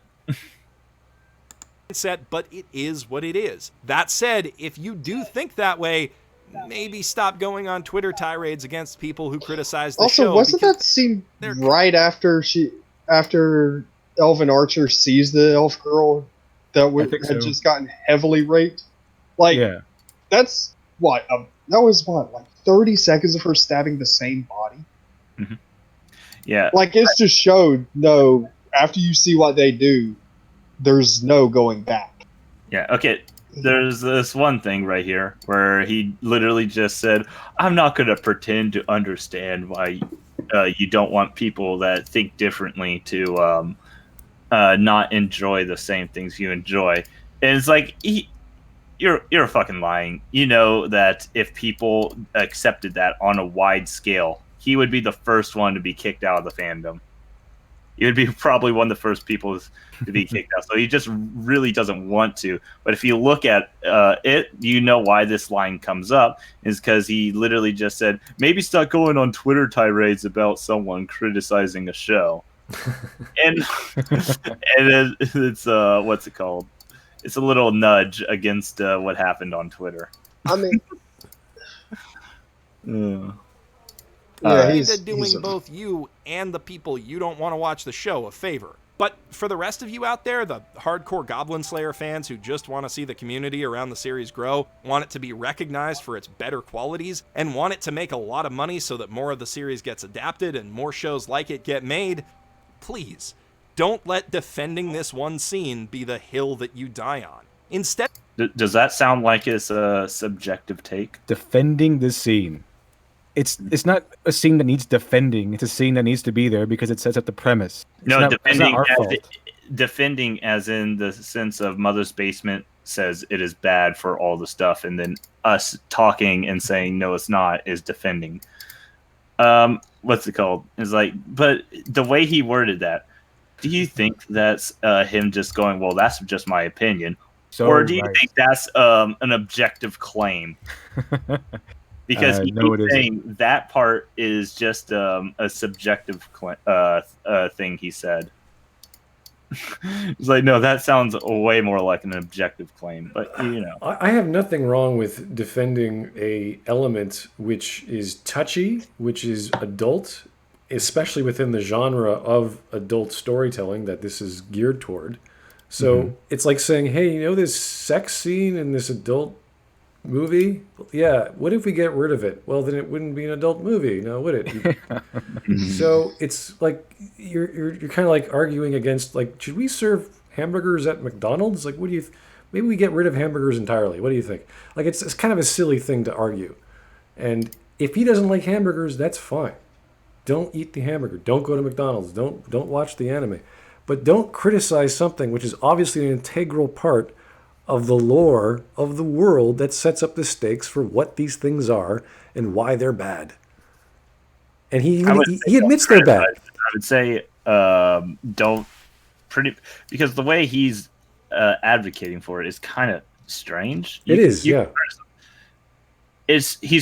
D: But it is what it is. That said, if you do think that way, maybe stop going on Twitter tirades against people who criticize the show.
E: Also, wasn't that scene right after Elvin Archer sees the elf girl that had just gotten heavily raped? Like,
A: Yeah.
E: that's what? That was what, like 30 seconds of her stabbing the same body?
C: Mm-hmm. Yeah.
E: Like, it's just showed, no, after you see what they do, there's no going back.
C: Yeah, okay. There's this one thing right here where he literally just said, I'm not going to pretend to understand why you don't want people that think differently to not enjoy the same things you enjoy. And it's like, you're fucking lying. You know that if people accepted that on a wide scale, he would be the first one to be kicked out of the fandom. He would be probably one of the first people to be kicked out. So he just really doesn't want to. But if you look at it, you know why this line comes up is because he literally just said, maybe stop going on Twitter tirades about someone criticizing a show. and it's what's it called? It's a little nudge against what happened on Twitter.
E: I mean,
D: yeah, he's doing both you and the people you don't want to watch the show a favor. But for the rest of you out there, the hardcore Goblin Slayer fans who just want to see the community around the series grow, want it to be recognized for its better qualities, and want it to make a lot of money so that more of the series gets adapted and more shows like it get made, please, don't let defending this one scene be the hill that you die on. Instead...
C: Does that sound like it's a subjective take?
A: Defending the scene. It's not a scene that needs defending. It's a scene that needs to be there because it sets up the premise.
C: Defending as in the sense of Mother's Basement says it is bad for all the stuff, and then us talking and saying no, it's not is defending. What's it called? It's like, but the way he worded that, do you think that's him just going, well, that's just my opinion, or do you think that's an objective claim? Because he's saying that part is just a subjective thing he said. It's like, no, that sounds way more like an objective claim. But, you know.
B: I have nothing wrong with defending a element which is touchy, which is adult, especially within the genre of adult storytelling that this is geared toward. So it's like saying, hey, you know this sex scene in this adult movie? Yeah, what if we get rid of it? Well, then it wouldn't be an adult movie, now would it? So it's like you're kind of like arguing against, like, should we serve hamburgers at McDonald's? Like, what do you maybe we get rid of hamburgers entirely? What do you think? Like, it's kind of a silly thing to argue. And if he doesn't like hamburgers, that's fine. Don't eat the hamburger. Don't go to McDonald's. Don't watch the anime. But don't criticize something which is obviously an integral part of the lore of the world that sets up the stakes for what these things are and why they're bad. And he admits they're bad.
C: I would say because the way he's advocating for it is kind of strange. He's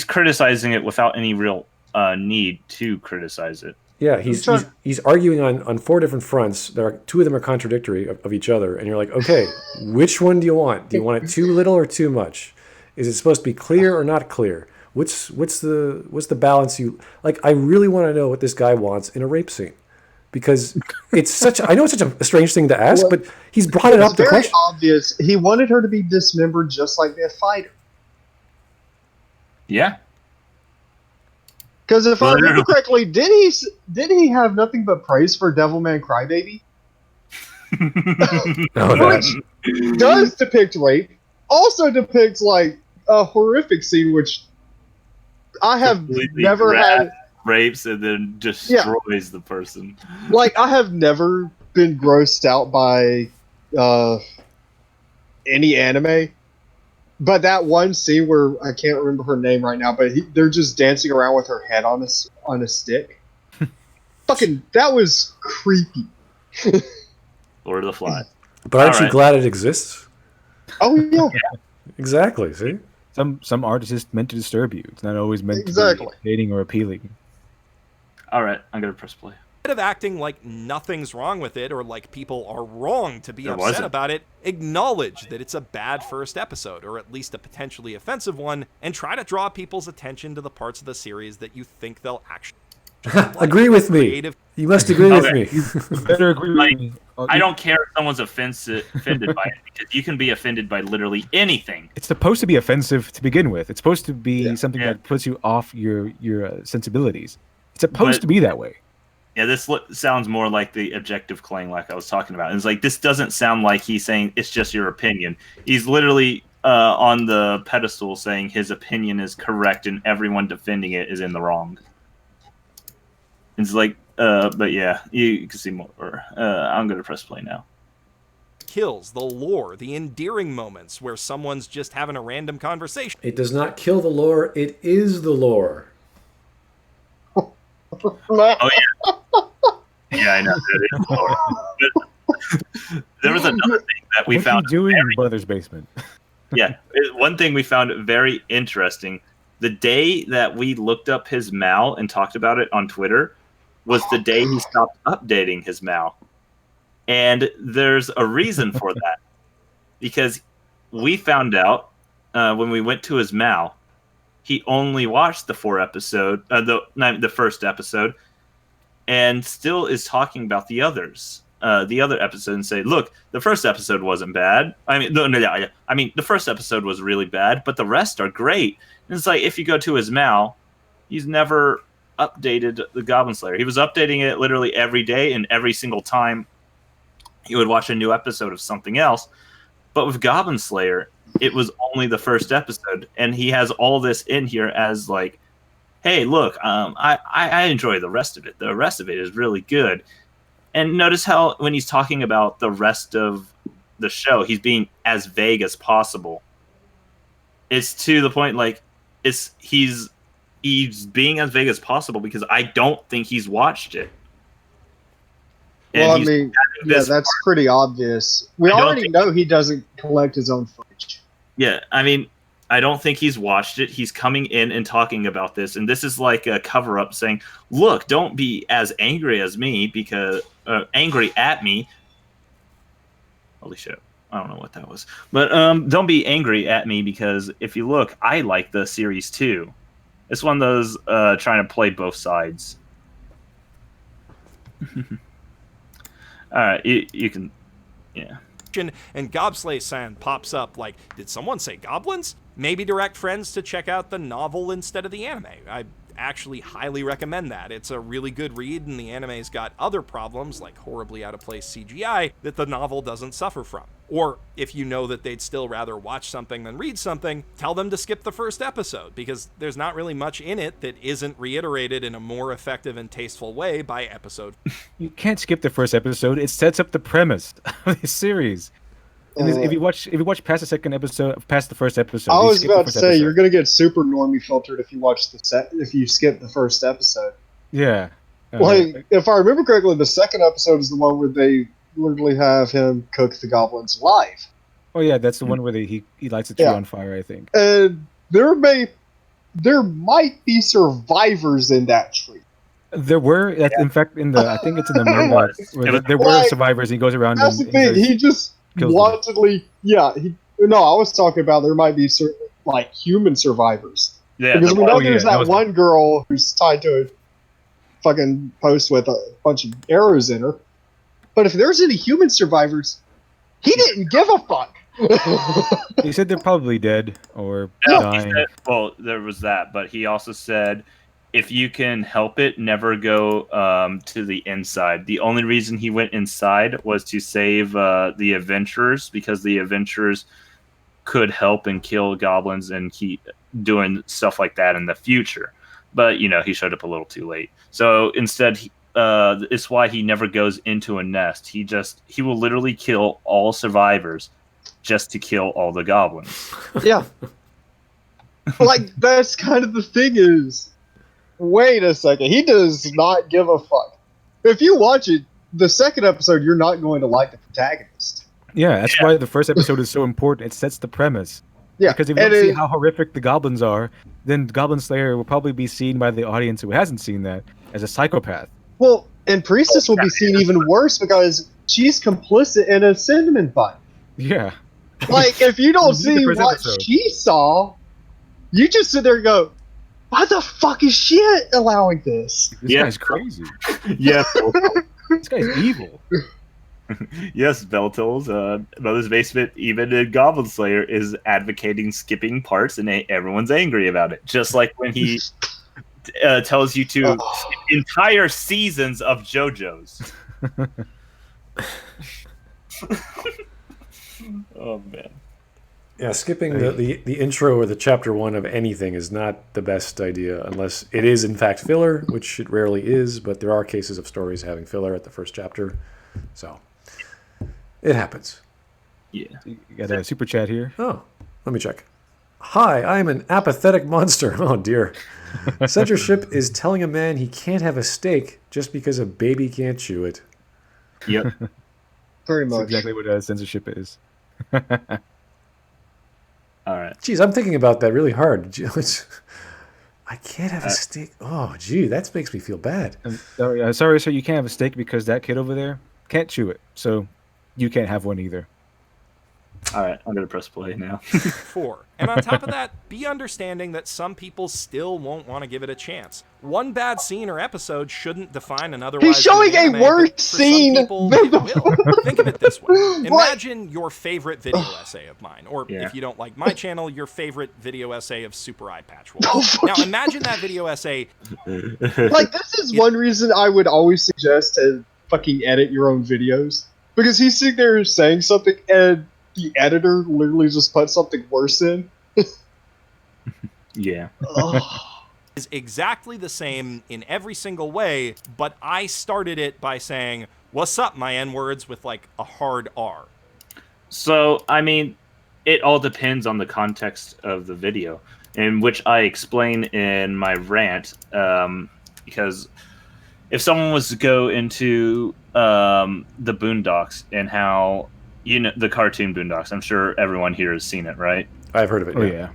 C: criticizing it without any real need to criticize it.
B: Yeah, he's arguing on four different fronts. Two of them are contradictory of each other, and you're like, okay, which one do you want? Do you want it too little or too much? Is it supposed to be clear or not clear? What's the balance you like? I really want to know what this guy wants in a rape scene, because it's I know it's such a strange thing to ask, but he's brought it up.
E: It's very obvious. He wanted her to be dismembered just like that fighter.
C: Yeah.
E: Because if I remember correctly, did he have nothing but praise for Devilman Crybaby? Which does depict rape, also depicts like a horrific scene, which I have
C: Completely
E: never had.
C: rapes and then destroys the person.
E: Like, I have never been grossed out by any anime. But that one scene where I can't remember her name right now, but they're just dancing around with her head on a stick. Fucking, that was creepy.
C: Lord of the Flies.
B: But aren't you
C: Alright.
B: glad it exists?
E: Oh yeah,
B: Exactly. See?
A: Some art is just meant to disturb you. It's not always meant
E: Exactly.
A: to be entertaining or appealing.
C: All right, I'm gonna press play.
D: Instead of acting like nothing's wrong with it or like people are wrong to be
C: There
D: upset
C: wasn't.
D: about it, acknowledge that it's a bad first episode, or at least a potentially offensive one, and try to draw people's attention to the parts of the series that you think they'll actually like.
B: Agree with me.
D: Creative.
B: You must agree with
C: Okay.
B: me.
A: Better agree with
C: Like,
A: me.
C: I don't care if someone's offended by it because you can be offended by literally anything.
A: It's supposed to be offensive to begin with. It's supposed to be
E: Yeah.
A: something
C: Yeah.
A: that puts you off your sensibilities. It's supposed
C: But-
A: to be that way.
C: Yeah, this sounds more like the objective claim, like I was talking about. It's like this doesn't sound like he's saying it's just your opinion. He's literally on the pedestal saying his opinion is correct and everyone defending it is in the wrong. It's like, but yeah, you can see more. I'm gonna press play now.
D: Kills the lore, the endearing moments where someone's just having a random conversation.
B: It does not kill the lore. It is the lore.
C: Yeah, I know. That is Lord. But there was another thing that we
A: What
C: found.
A: are you doing in your brother's basement?
C: Yeah, one thing we found very interesting. The day that we looked up his Mal and talked about it on Twitter was the day he stopped updating his Mal. And there's a reason for that. Because we found out when we went to his Mal, he only watched the the first episode, and still is talking about the others. The other episode and say, look, the first episode wasn't bad. I mean, the first episode was really bad, but the rest are great. And it's like, if you go to his Mal, he's never updated the Goblin Slayer. He was updating it literally every day, and every single time he would watch a new episode of something else. But with Goblin Slayer, it was only the first episode, and he has all this in here as like, hey, look, I enjoy the rest of it. The rest of it is really good. And notice how when he's talking about the rest of the show, he's being as vague as possible. It's to the point like he's being as vague as possible because I don't think he's watched it. And
E: Well, I
C: he's
E: mean,
C: having
E: yeah,
C: this-
E: that's pretty obvious. We
C: I don't
E: already
C: think-
E: know he doesn't collect his own footage.
C: Yeah, I mean, I don't think he's watched it. He's coming in and talking about this, and this is like a cover-up saying, "Look, don't be as angry as me because angry at me." Holy shit! I don't know what that was, but don't be angry at me because if you look, I like the series too. It's one of those trying to play both sides. All right, you can, yeah.
D: And Gobslay-san pops up like, did someone say goblins? Maybe direct friends to check out the novel instead of the anime. I actually highly recommend that. It's a really good read, and the anime's got other problems, like horribly out-of-place CGI, that the novel doesn't suffer from. Or, if you know that they'd still rather watch something than read something, tell them to skip the first episode, because there's not really much in it that isn't reiterated in a more effective and tasteful way by episode.
A: You can't skip the first episode. It sets up the premise of the series. And if you watch past the second episode, past the first episode,
E: I
A: you
E: was
A: skip the
E: about to
A: first
E: say
A: episode.
E: you're gonna get super normie filtered if you watch if you skip the first episode.
A: Yeah.
E: Like, if I remember correctly, the second episode is the one where they literally have him cook the goblins live.
A: Oh yeah, that's the one where he lights a tree
E: Yeah.
A: on fire, I think.
E: And there might be survivors in that tree.
A: There were, in fact, I think it's in the
C: There
A: manga,
C: was.
A: where
C: It was-
A: there were
E: Like,
A: survivors. He goes around
E: That's the
A: and
E: thing.
A: says,
E: He just
A: kills them.
E: wantedly, no, I was talking about there might be certain like human survivors.
C: Yeah,
E: Because
C: the-
E: we know
A: oh, yeah,
E: there's
A: that
E: that
A: was-
E: one girl who's tied to a fucking post with a bunch of arrows in her. But if there's any human survivors, he didn't give a fuck.
A: he said they're probably dead or
C: No, he
A: dying.
C: said, well, there was that, but he also said, if you can help it, never go to the inside. The only reason he went inside was to save the adventurers, because the adventurers could help and kill goblins and keep doing stuff like that in the future. But, he showed up a little too late. So instead, it's why he never goes into a nest. He will literally kill all survivors just to kill all the goblins.
E: Yeah. Like, that's kind of the thing is, wait a second, he does not give a fuck. If you watch it, the second episode, you're not going to like the protagonist.
A: Yeah, that's why the first episode is so important. It sets the premise.
E: Yeah,
A: because if you don't see how horrific the goblins are, then Goblin Slayer will probably be seen by the audience who hasn't seen that as a psychopath.
E: Well, and Priestess will be seen even worse because she's complicit in a cinnamon fight.
A: Yeah.
E: Like, if you don't see what she saw, you just sit there and go, why the fuck is she allowing this?
A: This guy's crazy.
C: Yeah.
A: This guy's evil.
C: Yes, Beltles, Mother's Basement, even in Goblin Slayer, is advocating skipping parts, and everyone's angry about it. Just like when he tells you to skip entire seasons of JoJo's. Oh, man.
B: Yeah, skipping the intro or the chapter 1 of anything is not the best idea unless it is, in fact, filler, which it rarely is, but there are cases of stories having filler at the first chapter. So, it happens.
C: Yeah.
A: You got a super chat here.
B: Oh, let me check. Hi, I am an apathetic monster. Oh, dear. Censorship is telling a man he can't have a steak just because a baby can't chew it.
C: Yep.
E: Pretty much.
A: That's exactly what censorship is.
C: All right.
B: Geez, I'm thinking about that really hard. I can't have a steak. Oh, gee, that makes me feel bad.
A: Sorry, sir, you can't have a steak because that kid over there can't chew it. So you can't have one either.
C: All right, I'm going to press play now.
D: 4. And on top of that, be understanding that some people still won't want to give it a chance. One bad scene or episode shouldn't define an otherwise.
E: He's showing
D: good anime,
E: a worse
D: but for
E: scene
D: some people,
E: than
D: it will. Think of it this way. Imagine your favorite video essay of mine, or if you don't like my channel, your favorite video essay of Super Eye Patch Wolf. Now imagine that video essay.
E: Like, this is one reason I would always suggest to fucking edit your own videos. Because he's sitting there saying something and the editor literally just put something worse in.
C: Yeah.
D: Is exactly the same in every single way, but I started it by saying, "What's up, my N-words," with like a hard R.
C: So, I mean, it all depends on the context of the video, in which I explain in my rant, because if someone was to go into the Boondocks and how, the cartoon Boondocks, I'm sure everyone here has seen it, right?
B: I've heard of it.
A: Oh, yeah.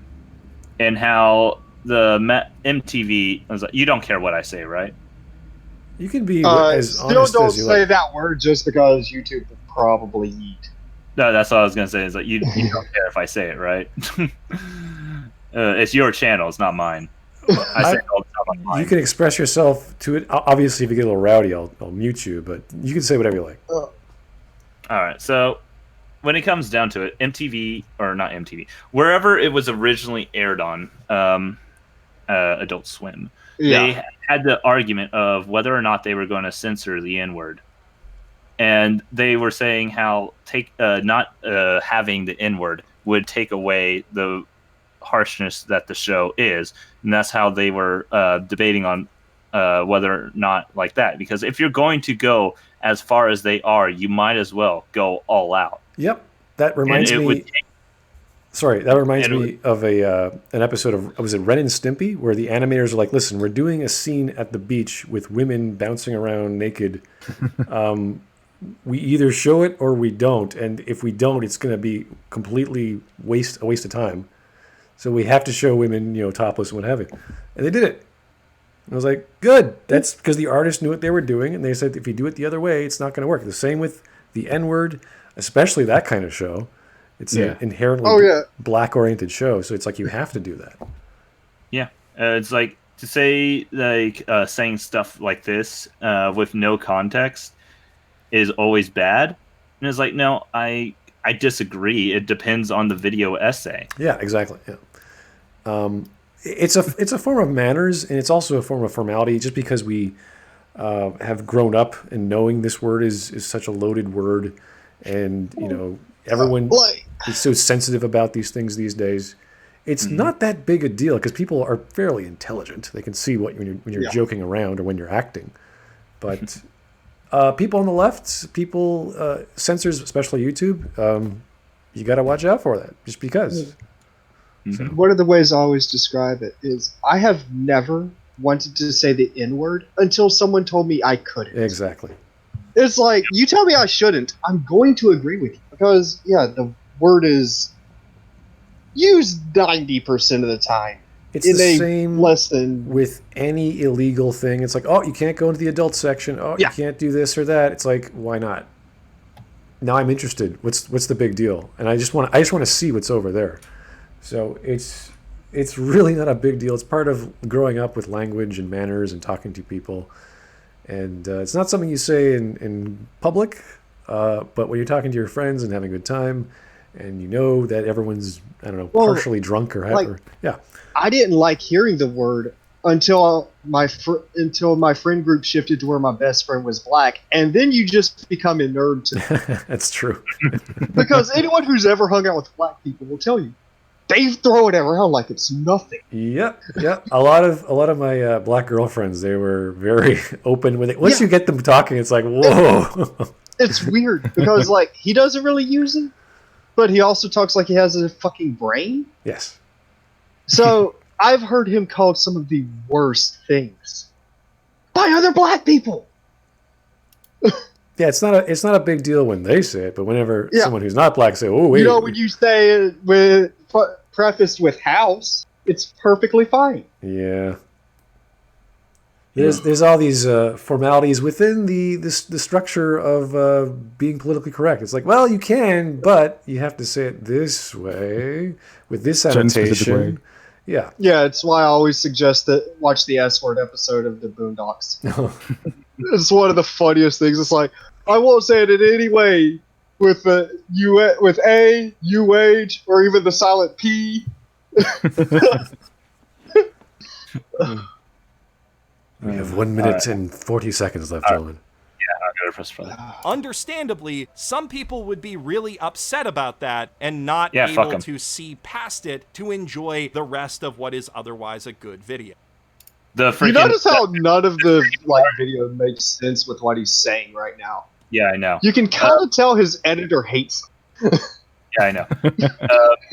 C: And how the MTV was like, you don't care what I say, right?
B: You can be as
E: still
B: honest
E: don't
B: as you
E: say
B: like.
E: that word just because YouTube will probably eat.
C: No, that's what I was gonna say. Is like you don't care if I say it, right? It's your channel, it's not mine. I say it all the time on mine.
B: You can express yourself to it. Obviously, if you get a little rowdy, I'll mute you, but you can say whatever you like.
C: All right, so when it comes down to it, MTV, or not MTV, wherever it was originally aired on, Adult Swim, they had the argument of whether or not they were going to censor the N-word. And they were saying how not having the N-word would take away the harshness that the show is. And that's how they were debating on whether or not like that. Because if you're going to go as far as they are, you might as well go all out.
B: Yep, that reminds me. Sorry, that reminds me of an episode of, was it Ren and Stimpy, where the animators are like, "Listen, we're doing a scene at the beach with women bouncing around naked. We either show it or we don't, and if we don't, it's going to be completely a waste of time. So we have to show women, topless and what have you." And they did it. And I was like, good. That's because the artist knew what they were doing, and they said if you do it the other way, it's not going to work. The same with the N-word, especially that kind of show. It's an inherently black-oriented show, so it's like you have to do that. Yeah.
C: It's like to say saying stuff like this with no context is always bad. And it's like, no, I disagree. It depends on the video essay.
B: Yeah, exactly. Yeah. It's a form of manners, and it's also a form of formality. Just because we have grown up and knowing this word is such a loaded word, and everyone
E: Like,
B: is so sensitive about these things these days. It's not that big a deal because people are fairly intelligent. They can see what when you're
E: Yeah.
B: joking around or when you're acting. But people on the left, censors, especially YouTube, you got to watch out for that just because.
E: one of the ways I always describe it is I have never wanted to say the N-word until someone told me I couldn't.
B: Exactly.
E: It's like, you tell me I shouldn't, I'm going to agree with you. Because, yeah, the word is used 90% of the time.
B: It's
E: in
B: the
E: a
B: same
E: less than...
B: with any illegal thing. It's like, oh, you can't go into the adult section. Oh,
E: Yeah.
B: you can't do this or that. It's like, why not? Now I'm interested. What's the big deal? And I just want to see what's over there. So it's really not a big deal. It's part of growing up with language and manners and talking to people. And it's not something you say in public, but when you're talking to your friends and having a good time, and you know that everyone's, I don't know,
E: Well,
B: partially drunk or
E: like-
B: yeah.
E: I didn't like hearing the word until my friend group shifted to where my best friend was black, and then you just become a nerd to
B: That's true.
E: because anyone who's ever hung out with black people will tell you they throw it around like it's nothing.
B: Yep. A lot of my black girlfriends, they were very open with it. Once
E: Yeah.
B: you get them talking, it's like, whoa.
E: It's weird because like he doesn't really use it, but he also talks like he has a fucking brain.
B: Yes.
E: So I've heard him called some of the worst things by other black people.
B: Yeah, it's not a big deal when they say it, but whenever
E: Yeah.
B: someone who's not black say, "Oh wait,"
E: You know, when you say it with prefaced with house, it's perfectly fine.
B: yeah, there's all these formalities within the structure of being politically correct. It's like, well, you can, but you have to say it this way with this
A: Certain specific way.
B: annotation. Yeah,
E: Yeah, it's why I always suggest that watch the S word episode of the Boondocks. It's one of the funniest things. It's like, I won't say it in any way with the with A, UH, or even the silent P.
B: we have 1 minute and 40 seconds left, gentlemen.
C: I'm gonna press play.
D: Understandably, some people would be really upset about that and not
C: Yeah, fuck
D: able
C: 'em.
D: to see past it to enjoy the rest of what is otherwise a good video.
C: The freaking,
E: You notice how none of the like video makes sense with what he's saying right now.
C: Yeah, I know.
E: You can kind of tell his editor hates him.
C: Yeah, I know.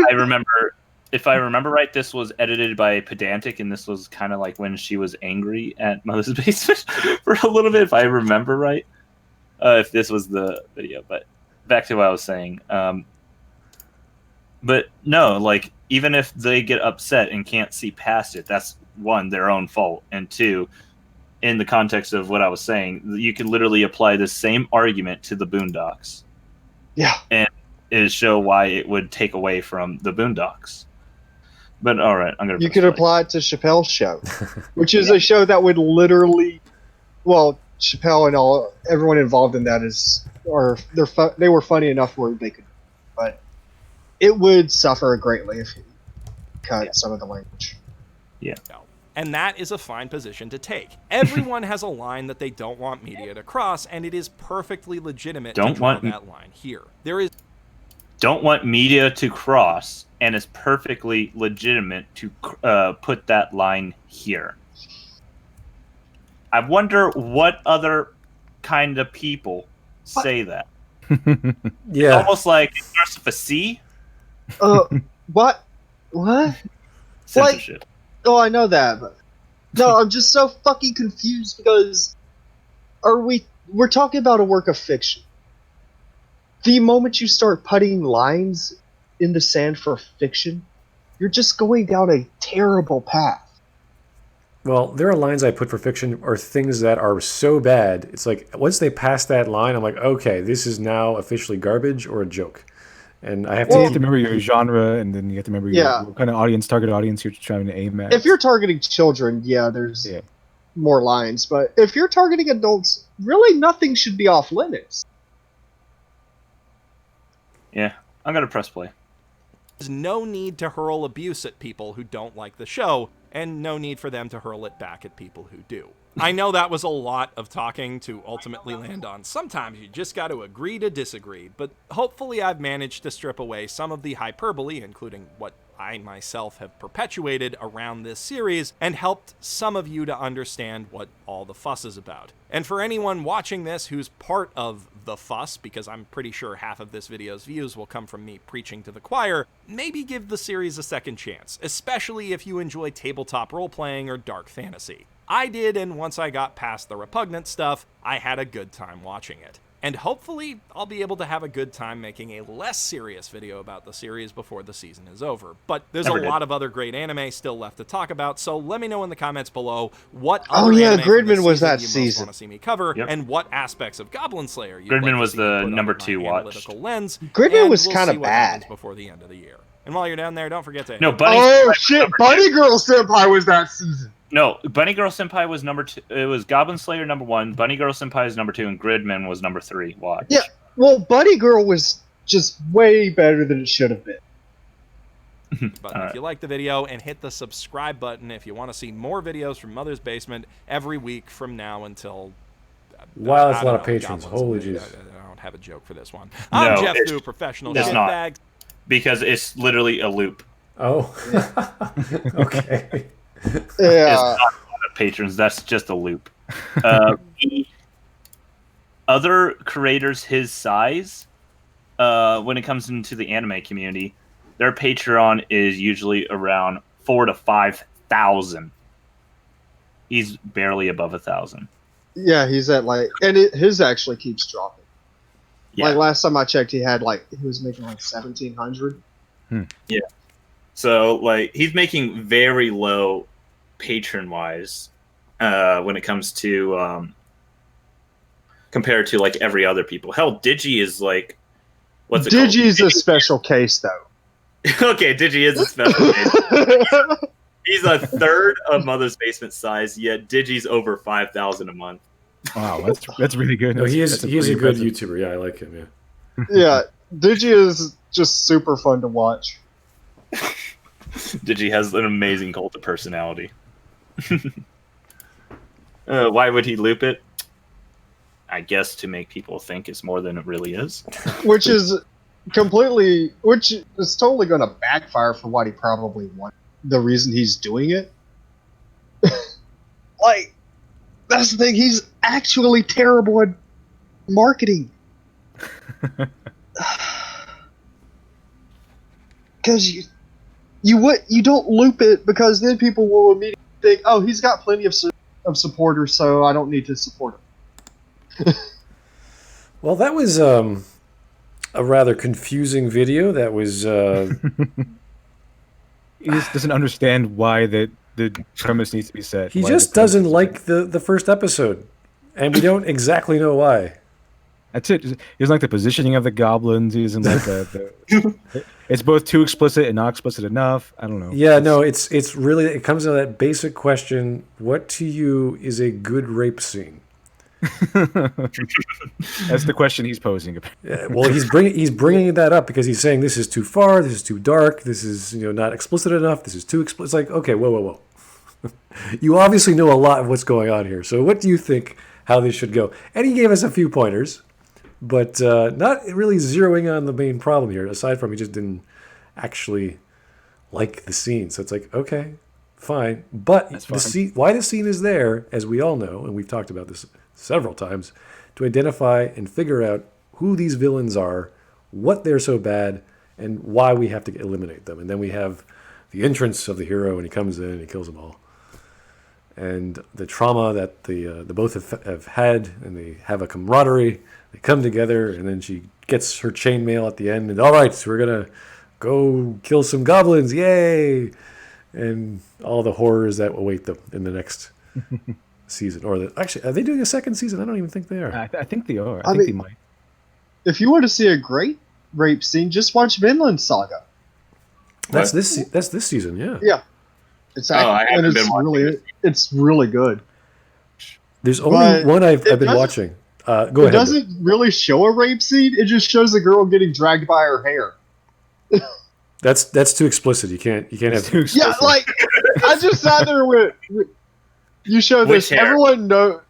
C: I remember, if I remember right, this was edited by Pedantic, and this was kind of like when she was angry at Mother's Basement for a little bit, if I remember right. If this was the video, but back to what I was saying. But no, like, even if they get upset and can't see past it, that's one, their own fault, and two, in the context of what I was saying, you can literally apply the same argument to the Boondocks.
E: Yeah.
C: And it show why it would take away from the Boondocks. But all right, I'm gonna.
E: You
C: press
E: could
C: play.
E: apply it to Chappelle's show, which is a show that would literally, well, Chappelle and everyone involved in that they were funny enough where they could, but it would suffer greatly if you cut some of the language.
C: Yeah.
D: And that is a fine position to take. Everyone has a line that they don't want media to cross, and it is perfectly legitimate to draw that line here.
C: Don't want media to cross, and it's perfectly legitimate to put that line here. I wonder what other kind of people say that.
B: Yeah.
C: Almost like it starts with a C.
E: What?
C: Censorship.
E: Oh, I know that, but no, I'm just so fucking confused because we're talking about a work of fiction. The moment you start putting lines in the sand for fiction, you're just going down a terrible path.
B: Well, there are lines I put for fiction or things that are so bad. It's like once they pass that line, I'm like, okay, this is now officially garbage or a joke. And I have
A: You
B: to
A: have to remember your genre, and then you have to remember
E: Yeah.
A: what kind of target audience you're trying to aim at.
E: If you're targeting children, there's more lines, but if you're targeting adults, really nothing should be off limits.
C: Yeah, I'm gonna press play.
D: There's no need to hurl abuse at people who don't like the show, and no need for them to hurl it back at people who do. I know that was a lot of talking to ultimately land on. Sometimes you just got to agree to disagree, but hopefully I've managed to strip away some of the hyperbole, including what I myself have perpetuated around this series, and helped some of you to understand what all the fuss is about. And for anyone watching this who's part of the fuss, because I'm pretty sure half of this video's views will come from me preaching to the choir, maybe give the series a second chance, especially if you enjoy tabletop role-playing or dark fantasy. I did, and once I got past the repugnant stuff, I had a good time watching it. And hopefully, I'll be able to have a good time making a less serious video about the series before the season is over. But there's a lot of other great anime still left to talk about, so let me know in the comments below what other anime from
E: Gridman
D: this
E: was
D: season
E: that
D: you
E: season.
D: most want to see me cover,
C: Yep.
D: and what aspects of Goblin Slayer you'd
C: Gridman
D: like to
C: was
D: see me
C: the
D: put under
C: number
D: my
C: 2 watched.
D: analytical lens.
E: Gridman
D: and
E: was
D: we'll
E: kinda
D: see what happens
E: bad.
D: before the end of the year. And while you're down there, don't forget to
C: No,
D: hit
C: Bunny.
E: Oh shit! Bunny Girl Senpai was that season.
C: No, Bunny Girl Senpai was number 2. It was Goblin Slayer number 1. Bunny Girl Senpai is number 2, and Gridman was number 3. Watch.
E: Yeah. Well, Bunny Girl was just way better than it should have been.
D: But
C: All
D: if
C: right.
D: you like the video, and hit the subscribe button if you want to see more videos from Mother's Basement every week from now until...
B: Wow, that's
D: I
B: a lot
D: don't
B: of
D: know,
B: patrons.
D: Goblins
B: Holy
D: Slayer.
B: jeez.
D: I don't have a joke for this one.
C: No,
D: I'm Jeff
C: it's-
D: Fu, professional
C: it's not.
D: shitbag.
C: Because it's literally a loop.
B: Oh, okay.
C: It's
E: Yeah.
C: not a lot of patrons. That's just a loop. The other creators his size, when it comes into the anime community, their Patreon is usually around 4,000 to 5,000. He's barely above 1,000.
E: Yeah, he's at his actually keeps dropping.
C: Yeah.
E: Like last time I checked, he was making like 1,700.
C: So like he's making very low patron wise when it comes to compared to like every other people. Hell, Digi is like what's it called?
E: Digi's a special case though.
C: Okay, Digi is a special case. He's a third of Mother's Basement size, yet Digi's over 5,000 a month.
A: Wow, that's really good.
B: No, he is
A: That's
B: a
A: pretty
B: good
A: impressive.
B: YouTuber. Yeah, I like him. Yeah.
E: Yeah, Digi is just super fun to watch.
C: Digi has an amazing cult of personality. Why would he loop it? I guess to make people think it's more than it really is.
E: Which is totally going to backfire for what he probably wanted. The reason he's doing it. Like, that's the thing. He's actually terrible at marketing. Because you don't loop it because then people will immediately think, oh, he's got plenty of supporters, so I don't need to support him.
B: Well, that was a rather confusing video. That was
A: He just doesn't understand why the premise needs to be set.
B: he
A: why
B: just
A: the premise
B: doesn't
A: is
B: like the first episode, and we don't exactly know why.
A: That's it. He doesn't like the positioning of the goblins. He doesn't like the it's both too explicit and not explicit enough. I don't know.
B: Yeah, no, it's really it comes to that basic question: what to you is a good rape scene?
A: That's the question he's posing.
B: Well, he's bringing that up because he's saying this is too far, this is too dark, this is not explicit enough, this is too explicit. It's like, okay, whoa. You obviously know a lot of what's going on here. So what do you think how this should go? And he gave us a few pointers, but not really zeroing on the main problem here. Aside from he just didn't actually like the scene. So it's like, okay, fine. But
A: That's
B: the
A: fine.
B: scene, why the scene is there, as we all know, and we've talked about this several times, to identify and figure out who these villains are, what they're so bad, and why we have to eliminate them. And then we have the entrance of the hero, and he comes in and he kills them all. And the trauma that the both have had, and they have a camaraderie. They come together, and then she gets her chainmail at the end, and all right, so we're gonna go kill some goblins, yay! And all the horrors that await them in the next season. Actually, are they doing a second season? I don't even think they are.
A: I think they are.
E: I
A: I think
E: mean-
A: they might.
E: If you want to see a great rape scene, just watch Vinland Saga.
B: That's this season, yeah.
E: Yeah. It's
C: I haven't
E: and
C: been
E: it's
C: watching
E: really it's really good.
B: There's only
E: But
B: one I've
E: it
B: been
E: doesn't-
B: watching. Go
E: It
B: ahead.
E: doesn't really show a rape scene. It just shows a girl getting dragged by her hair.
B: That's too explicit. You can't have.
E: Yeah, like I just sat there with You show
C: Which
E: this.
C: hair?
E: Everyone know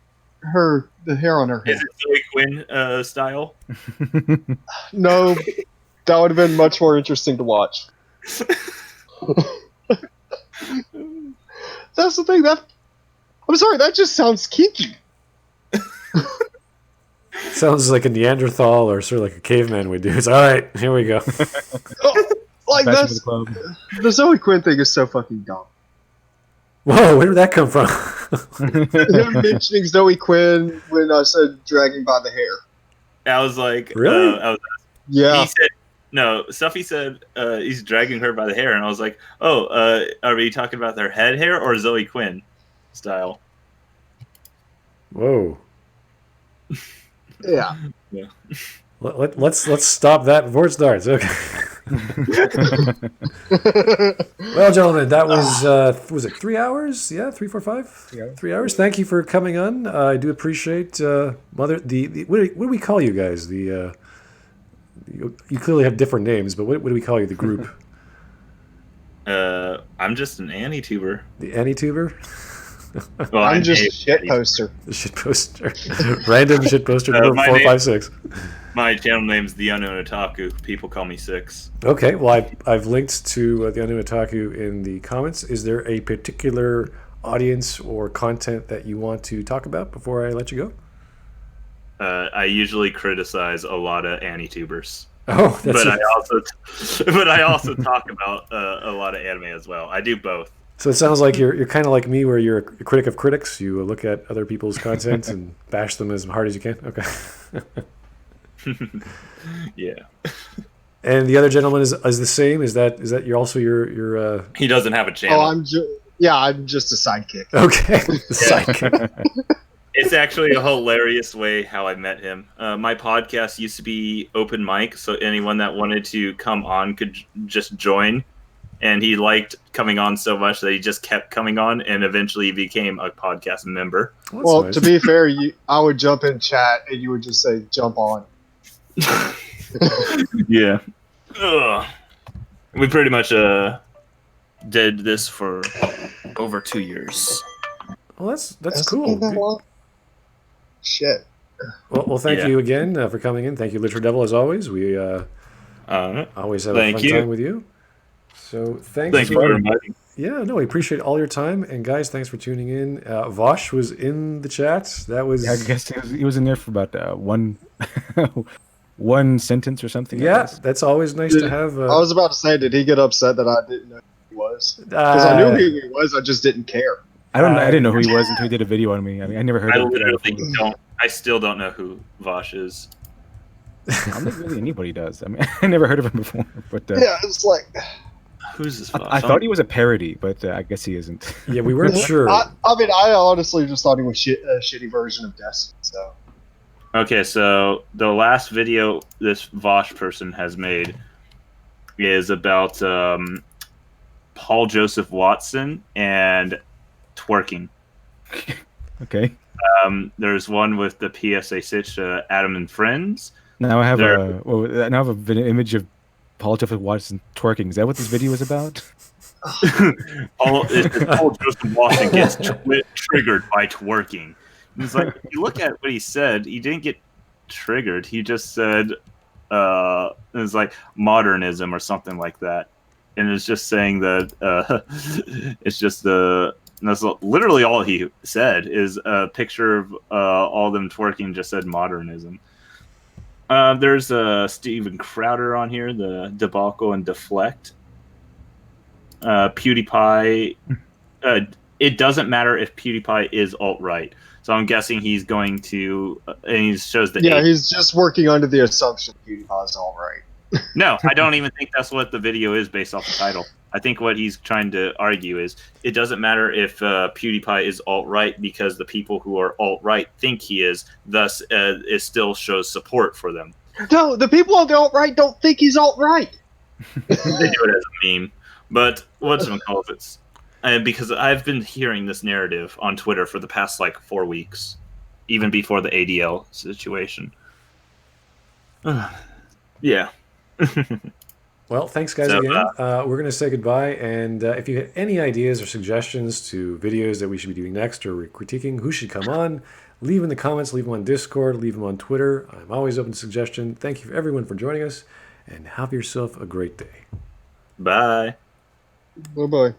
E: the hair on her head.
C: Is it Zoe Quinn style?
E: No, that would have been much more interesting to watch. That's the thing. I'm sorry. That just sounds kinky.
B: Sounds like a Neanderthal or sort of like a caveman would do. It's all right. Here we go.
E: Like
A: Fashion
E: that's
A: for the club.
E: the Zoe Quinn thing is so fucking dumb.
B: Whoa, where did that come from?
E: Him mentioning Zoe Quinn when I said dragging by the hair.
C: I was like,
B: Really?
E: Yeah.
C: He said, no, Stuffy said he's dragging her by the hair, and I was like, oh, are we talking about their head hair or Zoe Quinn style?
B: Whoa.
E: Yeah.
B: Let's stop that before it starts. Okay. Well, gentlemen, that was it 3 hours? Yeah, 3, 4, 5.
A: 3 hours.
B: 3 hours. Thank you for coming on. I do appreciate Mother. What do we call you guys? You clearly have different names, but what do we call you? The group.
C: I'm just an Annie-tuber.
B: The Annie-tuber.
C: Well,
E: I'm just a shit poster.
B: The shit poster. Random shit poster number
C: my
B: 456.
C: My channel name's The Unknown Otaku. People call me Six.
B: Okay, well, I've linked to the Unknown Otaku in the comments. Is there a particular audience or content that you want to talk about before I let you go?
C: I usually criticize a lot of Annie-tubers.
B: Oh, that's
C: but I also talk about a lot of anime as well. I do both.
B: So it sounds like you're kind of like me, where you're a critic of critics. You look at other people's content and bash them as hard as you can. Okay.
C: Yeah.
B: And the other gentleman is the same. Is that you're also your
C: He doesn't have a channel.
E: I'm just a sidekick.
B: okay sidekick.
C: It's actually a hilarious way how I met him. My podcast used to be open mic, so anyone that wanted to come on could just join. And he liked coming on so much that he just kept coming on, and eventually became a podcast member.
B: Well,
E: To be fair, I would jump in chat and you would just say, "Jump on."
C: Yeah. Ugh. We pretty much did this for over 2 years.
B: well, that's
E: Has it
B: cool.
E: been that long? Shit.
B: Well, thank
C: Yeah.
B: you again for coming in. Thank you, LiteratureDevil, as always. We always have a
C: Thank
B: fun
C: you.
B: time with you. So
C: Thank you for inviting.
B: Yeah, no, we appreciate all your time. And guys, thanks for tuning in. Vosh was in the chat. That was
A: Yeah, I guess he was in there for about one sentence or something. I
B: yeah.
A: guess.
B: That's always nice to have.
E: I was about to say, did he get upset that I didn't know who he was? Because I knew who he was, I just didn't care.
A: I didn't know who he was until he did a video on me. I mean, I never heard
C: I
A: of him.
C: literally don't. I still don't know who Vosh is.
A: I don't think really anybody does. I mean, I never heard of him before. But
E: Yeah, it's like
C: Who's this Vosh?
A: I thought he was a parody, but I guess he isn't.
B: Yeah, we weren't sure.
E: I mean, I honestly just thought he was a shitty version of Destiny. So
C: Okay, so the last video this Vosh person has made is about Paul Joseph Watson and twerking.
A: Okay.
C: There's one with the PSA 6 Adam and Friends.
A: Now I have
C: There-
A: an image of Paul Joseph Watson twerking. Is that what this video is about?
C: Paul Joseph Watson gets triggered by twerking. And it's like, if you look at what he said, he didn't get triggered. He just said it was like modernism or something like that. And it's just saying that it's just that's literally all he said is a picture of all them twerking, just said modernism. There's Steven Crowder on here, the debacle and deflect. PewDiePie. It doesn't matter if PewDiePie is alt-right. So I'm guessing he's going to, and he shows the.
E: yeah, he's just working under the assumption PewDiePie's all right.
C: No, I don't even think that's what the video is based off the title. I think what he's trying to argue is it doesn't matter if PewDiePie is alt-right because the people who are alt-right think he is. Thus, it still shows support for them.
E: No, the people on the alt-right don't think he's alt-right.
C: They do it as a meme. But whatchamacallit? Because I've been hearing this narrative on Twitter for the past 4 weeks, even before the ADL situation. Yeah.
B: Well, thanks, guys,
C: So,
B: again. We're going to say goodbye. And if you have any ideas or suggestions to videos that we should be doing next or critiquing, who should come on, leave in the comments, leave them on Discord, leave them on Twitter. I'm always open to suggestion. Thank you, everyone, for joining us, and have yourself a great day.
C: bye.
E: Bye bye.